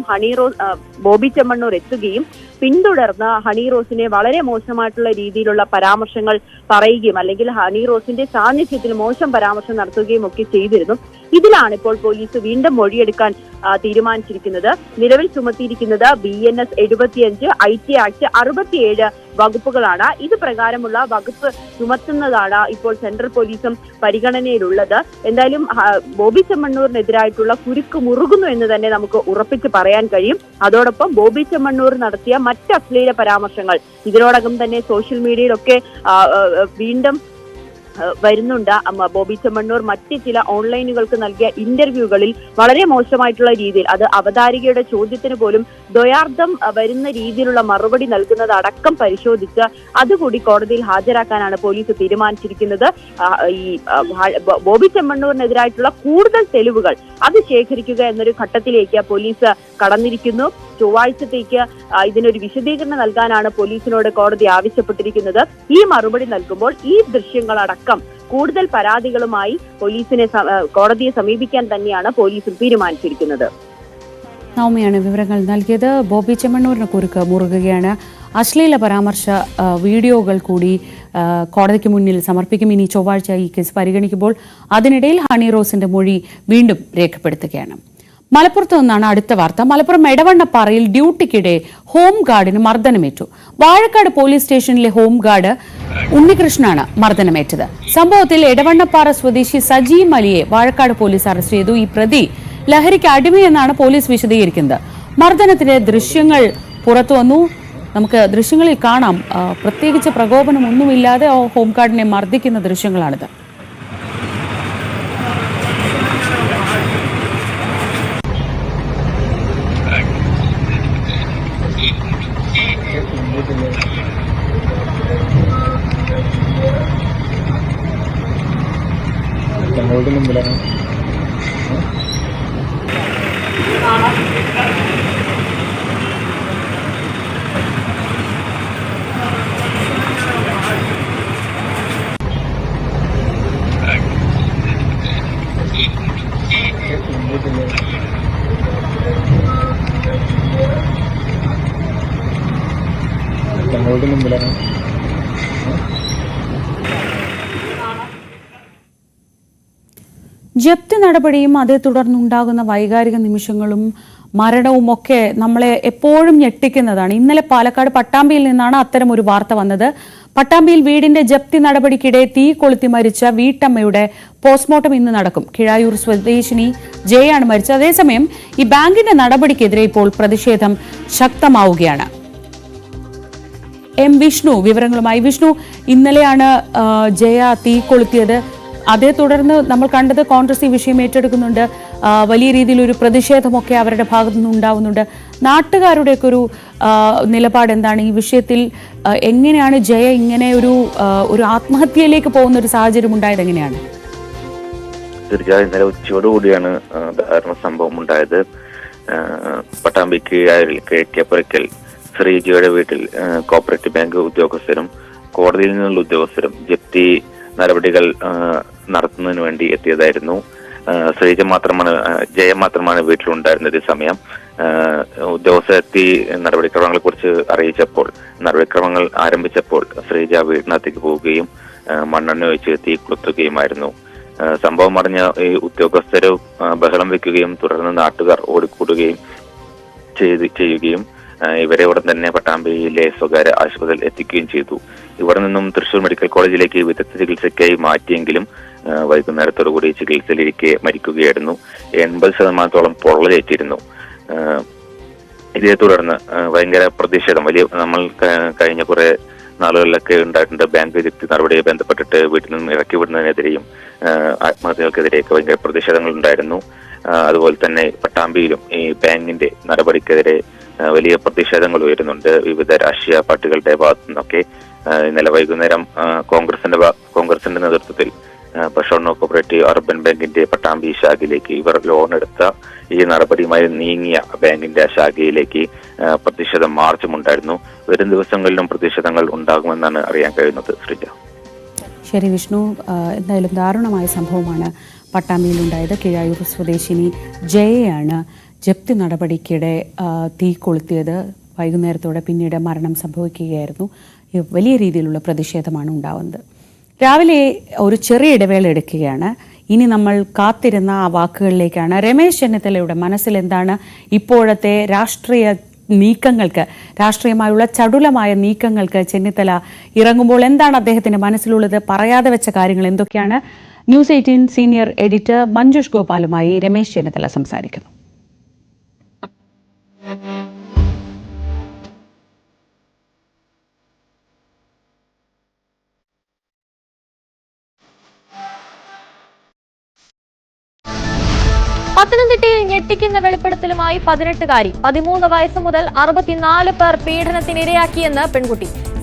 ബോബി ചെമ്മണ്ണൂർ എത്തുകയും പിന്തുടർന്ന് ഹണി റോസിനെ വളരെ മോശമായിട്ടുള്ള രീതിയിലുള്ള പരാമർശങ്ങൾ പറയുകയും അല്ലെങ്കിൽ ഹണി റോസിന്റെ സാന്നിധ്യത്തിൽ മോശം പരാമർശം നടത്തുകയും ഒക്കെ ചെയ്തിരുന്നു. ഇതിലാണ് ഇപ്പോൾ പോലീസ് വീണ്ടും മൊഴിയെടുക്കാൻ തീരുമാനിച്ചിരിക്കുന്നത്. നിലവിൽ ചുമത്തിയിരിക്കുന്നത് BNS 75, IT ആക്ട് 67 വകുപ്പുകളാണ്. ഇത് പ്രകാരമുള്ള വകുപ്പ് ചുമത്തുന്നതാണ് ഇപ്പോൾ സെൻട്രൽ പോലീസും പരിഗണനയിലുള്ളത്. എന്തായാലും ബോബി ചെമ്മണ്ണൂരിനെതിരായിട്ടുള്ള കുരുക്ക് മുറുകുന്നു എന്ന് തന്നെ നമുക്ക് ഉറപ്പിച്ച് പറയാൻ കഴിയും. അതോടൊപ്പം ബോബി ചെമ്മണ്ണൂർ നടത്തിയ മറ്റ് അശ്ലീല പരാമർശങ്ങൾ ഇതിനോടകം തന്നെ സോഷ്യൽ മീഡിയയിലൊക്കെ വീണ്ടും വരുന്നുണ്ട്. ബോബി ചെമ്മണ്ണൂർ മറ്റ് ചില ഓൺലൈനുകൾക്ക് നൽകിയ ഇന്റർവ്യൂകളിൽ വളരെ മോശമായിട്ടുള്ള രീതിയിൽ, അത് അവതാരികയുടെ ചോദ്യത്തിന് പോലും ദ്വയാർത്ഥം വരുന്ന രീതിയിലുള്ള മറുപടി നൽകുന്നത് അടക്കം പരിശോധിച്ച് അതുകൂടി കോടതിയിൽ ഹാജരാക്കാനാണ് പോലീസ് തീരുമാനിച്ചിരിക്കുന്നത്. ഈ ബോബി ചെമ്മണ്ണൂരിനെതിരായിട്ടുള്ള കൂടുതൽ തെളിവുകൾ അത് ശേഖരിക്കുക എന്നൊരു ഘട്ടത്തിലേക്ക് പോലീസ് കടന്നിരിക്കുന്നു. ചൊവ്വാഴ്ചത്തേക്ക് ഇതിനൊരു വിശദീകരണം നൽകാനാണ് പോലീസിനോട് കോടതി ആവശ്യപ്പെട്ടിരിക്കുന്നത്. ഈ മറുപടി നൽകുമ്പോൾ ഈ ദൃശ്യങ്ങളടക്കം കൂടുതൽ പരാതികളുമായി പോലീസിനെ കോടതിയെ സമീപിക്കാൻ തന്നെയാണ് പോലീസ് തീരുമാനിച്ചിരിക്കുന്നത്. നവമിയാണ് വിവരങ്ങൾ നൽകിയത്. ബോബി ചെമ്മണ്ണൂരിന് കുരുക്ക് മുറുകുകയാണ്. അശ്ലീല പരാമർശ വീഡിയോകൾ കൂടി കോടതിക്ക് മുന്നിൽ സമർപ്പിക്കും. ഇനി ചൊവ്വാഴ്ച ഈ കേസ് പരിഗണിക്കുമ്പോൾ അതിനിടയിൽ ഹണി റോസിന്റെ മൊഴി വീണ്ടും രേഖപ്പെടുത്തുകയാണ്. മലപ്പുറത്ത് നിന്നാണ് അടുത്ത വാർത്ത. മലപ്പുറം എടവണ്ണപ്പാറയിൽ ഡ്യൂട്ടിക്കിടെ ഹോം ഗാർഡിന് മർദ്ദനമേറ്റു. വാഴക്കാട് പോലീസ് സ്റ്റേഷനിലെ ഹോം ഗാർഡ് ഉണ്ണികൃഷ്ണനാണ് മർദ്ദനമേറ്റത്. സംഭവത്തിൽ എടവണ്ണപ്പാറ സ്വദേശി സജീം അലിയെ വാഴക്കാട് പോലീസ് അറസ്റ്റ് ചെയ്തു. ഈ പ്രതി ലഹരിക്ക് അടിമയെന്നാണ് പോലീസ് വിശദീകരിക്കുന്നത്. മർദ്ദനത്തിന്റെ ദൃശ്യങ്ങൾ പുറത്തു വന്നു. നമുക്ക് ദൃശ്യങ്ങളിൽ കാണാം. പ്രത്യേകിച്ച് പ്രകോപനമൊന്നുമില്ലാതെ ഹോം ഗാർഡിനെ മർദ്ദിക്കുന്ന ദൃശ്യങ്ങളാണിത്. ഞങ്ങളുടെ മുമ്പിലാണ് ഞങ്ങളുടെ മുമ്പിലാണ് ജപ്തി നടപടിയും അതേ തുടർന്നുണ്ടാകുന്ന വൈകാരിക നിമിഷങ്ങളും മരണവും ഒക്കെ നമ്മളെ എപ്പോഴും ഞെട്ടിക്കുന്നതാണ്. ഇന്നലെ പാലക്കാട് പട്ടാമ്പിയിൽ നിന്നാണ് അത്തരം ഒരു വാർത്ത വന്നത്. പട്ടാമ്പിയിൽ വീടിന്റെ ജപ്തി നടപടിക്കിടെ തീ കൊളുത്തി മരിച്ച വീട്ടമ്മയുടെ പോസ്റ്റ്മോർട്ടം ഇന്ന് നടക്കും. കിഴായൂർ സ്വദേശിനി ജയാണ് മരിച്ചത്. അതേസമയം ഈ ബാങ്കിന്റെ നടപടിക്കെതിരെ ഇപ്പോൾ പ്രതിഷേധം ശക്തമാവുകയാണ്. എം വിഷ്ണു വിവരങ്ങളുമായി. വിഷ്ണു, ഇന്നലെയാണ് ജയ തീ കൊളുത്തിയത്. അതേ തുടർന്ന് നമ്മൾ കണ്ടത് കോൺഗ്രസ് ഈ വിഷയം ഏറ്റെടുക്കുന്നുണ്ട്. വലിയ രീതിയിലൊരു പ്രതിഷേധമൊക്കെ അവരുടെ ഭാഗത്തു നിന്ന് ഉണ്ടാവുന്നുണ്ട്. നാട്ടുകാരുടെയൊക്കെ ഒരു നിലപാട് എന്താണ് ഈ വിഷയത്തിൽ? എങ്ങനെയാണ് ജയ ഇങ്ങനെ ഒരു ആത്മഹത്യയിലേക്ക് പോകുന്ന ഒരു സാഹചര്യം ഉണ്ടായത്? എങ്ങനെയാണ്? തീർച്ചയായും ഇന്നലെ ഉച്ചയോടുകൂടിയാണ് ദാരുണ സംഭവം ഉണ്ടായത്. പട്ടാമ്പി കിഴക്കേപ്പുറയ്ക്കൽ ശ്രീജയുടെ വീട്ടിൽ കോപ്പറേറ്റീവ് ബാങ്ക് ഉദ്യോഗസ്ഥരും കോടതിയിൽ നിന്നുള്ള ഉദ്യോഗസ്ഥരും ജപ്തി നടപടികൾ നടത്തുന്നതിന് വേണ്ടി എത്തിയതായിരുന്നു. ജയ മാത്രമാണ് വീട്ടിലുണ്ടായിരുന്നത്. ഈ സമയം ഉദ്യോഗസ്ഥരെത്തി നടപടിക്രമങ്ങളെ കുറിച്ച് അറിയിച്ചപ്പോൾ, നടപടിക്രമങ്ങൾ ആരംഭിച്ചപ്പോൾ ശ്രീജ വീടിനകത്തേക്ക് പോവുകയും മണ്ണെണ്ണ ഒഴിച്ച് തീ കൊളുത്തുകയുമായിരുന്നു. സംഭവം അറിഞ്ഞ ഈ ഉദ്യോഗസ്ഥര് ബഹളം വെക്കുകയും തുടർന്ന് നാട്ടുകാർ ഓടിക്കൂടുകയും ചെയ്യുകയും ഇവരെ ഉടൻ തന്നെ പട്ടാമ്പിയിലെ സ്വകാര്യ ആശുപത്രിയിൽ എത്തിക്കുകയും ചെയ്തു. ഇവിടെ നിന്നും തൃശൂർ മെഡിക്കൽ കോളേജിലേക്ക് വിദഗ്ധ ചികിത്സയ്ക്കായി മാറ്റിയെങ്കിലും വൈകുന്നേരത്തോടുകൂടി ചികിത്സയിലിരിക്കെ മരിക്കുകയായിരുന്നു. 80% പൊള്ളലേറ്റിരുന്നു. ഇതേ തുടർന്ന് ഭയങ്കര പ്രതിഷേധം നമ്മൾ കഴിഞ്ഞ കുറെ നാളുകളിലൊക്കെ ഉണ്ടായിട്ടുണ്ട്. ബാങ്ക് ജപ്തി നടപടിയെ ബന്ധപ്പെട്ടിട്ട് വീട്ടിൽ നിന്നും ഇറക്കി വിടുന്നതിനെതിരെയും ആത്മഹത്യകൾക്കെതിരെയൊക്കെ ഭയങ്കര പ്രതിഷേധങ്ങൾ ഉണ്ടായിരുന്നു. അതുപോലെ തന്നെ പട്ടാമ്പിയിലും ഈ ബാങ്കിന്റെ നടപടിക്കെതിരെ വലിയ പ്രതിഷേധങ്ങൾ ഉയരുന്നുണ്ട് വിവിധ രാഷ്ട്രീയ പാർട്ടികളുടെ ഭാഗത്തു നിന്നൊക്കെ. ഇന്നലെ വൈകുന്നേരം കോൺഗ്രസിന്റെ നേതൃത്വത്തിൽ പഷോർണൂർ കോപ്പറേറ്റീവ് അർബൻ ബാങ്കിന്റെ പട്ടാമ്പി ശാഖയിലേക്ക് ഇവർ ലോൺ എടുത്ത ഈ നടപടിയുമായി നീങ്ങിയ ബാങ്കിന്റെ ശാഖയിലേക്ക് പ്രതിഷേധ മാർച്ചും ഉണ്ടായിരുന്നു. വരും ദിവസങ്ങളിലും പ്രതിഷേധങ്ങൾ ഉണ്ടാകുമെന്നാണ് അറിയാൻ കഴിയുന്നത്. ശ്രീജ. ശരി വിഷ്ണു, എന്തായാലും ദാരുണമായ സംഭവമാണ് പട്ടാമ്പിയിലുണ്ടായത്. കിഴായൂർ സ്വദേശിനി ജയയാണ് ജപ്തി നടപടിക്കിടെ തീ കൊളുത്തിയത്. വൈകുന്നേരത്തോടെ പിന്നീട് മരണം സംഭവിക്കുകയായിരുന്നു. വലിയ രീതിയിലുള്ള പ്രതിഷേധമാണ് ഉണ്ടാവുന്നത്. രാവിലെ ഒരു ചെറിയ ഇടവേള എടുക്കുകയാണ്. ഇനി നമ്മൾ കാത്തിരുന്ന ആ വാക്കുകളിലേക്കാണ്. രമേശ് ചെന്നിത്തലയുടെ മനസ്സിൽ എന്താണ് ഇപ്പോഴത്തെ രാഷ്ട്രീയ നീക്കങ്ങൾക്ക്, രാഷ്ട്രീയമായുള്ള ചടുലമായ നീക്കങ്ങൾക്ക് ചെന്നിത്തല ഇറങ്ങുമ്പോൾ എന്താണ് അദ്ദേഹത്തിന്റെ മനസ്സിലുള്ളത്, പറയാതെ വെച്ച കാര്യങ്ങൾ എന്തൊക്കെയാണ്? ന്യൂസ് 18 സീനിയർ എഡിറ്റർ മഞ്ജുഷ് ഗോപാലുമായി രമേശ് ചെന്നിത്തല സംസാരിക്കുന്നു. പത്തനംതിട്ടയിൽ ഞെട്ടിക്കുന്ന വെളിപ്പെടുത്തലുമായി 18-കാരി. 13 വയസ്സ് മുതൽ 64 പേർ പീഡനത്തിനിരയാക്കിയെന്ന് പെൺകുട്ടി.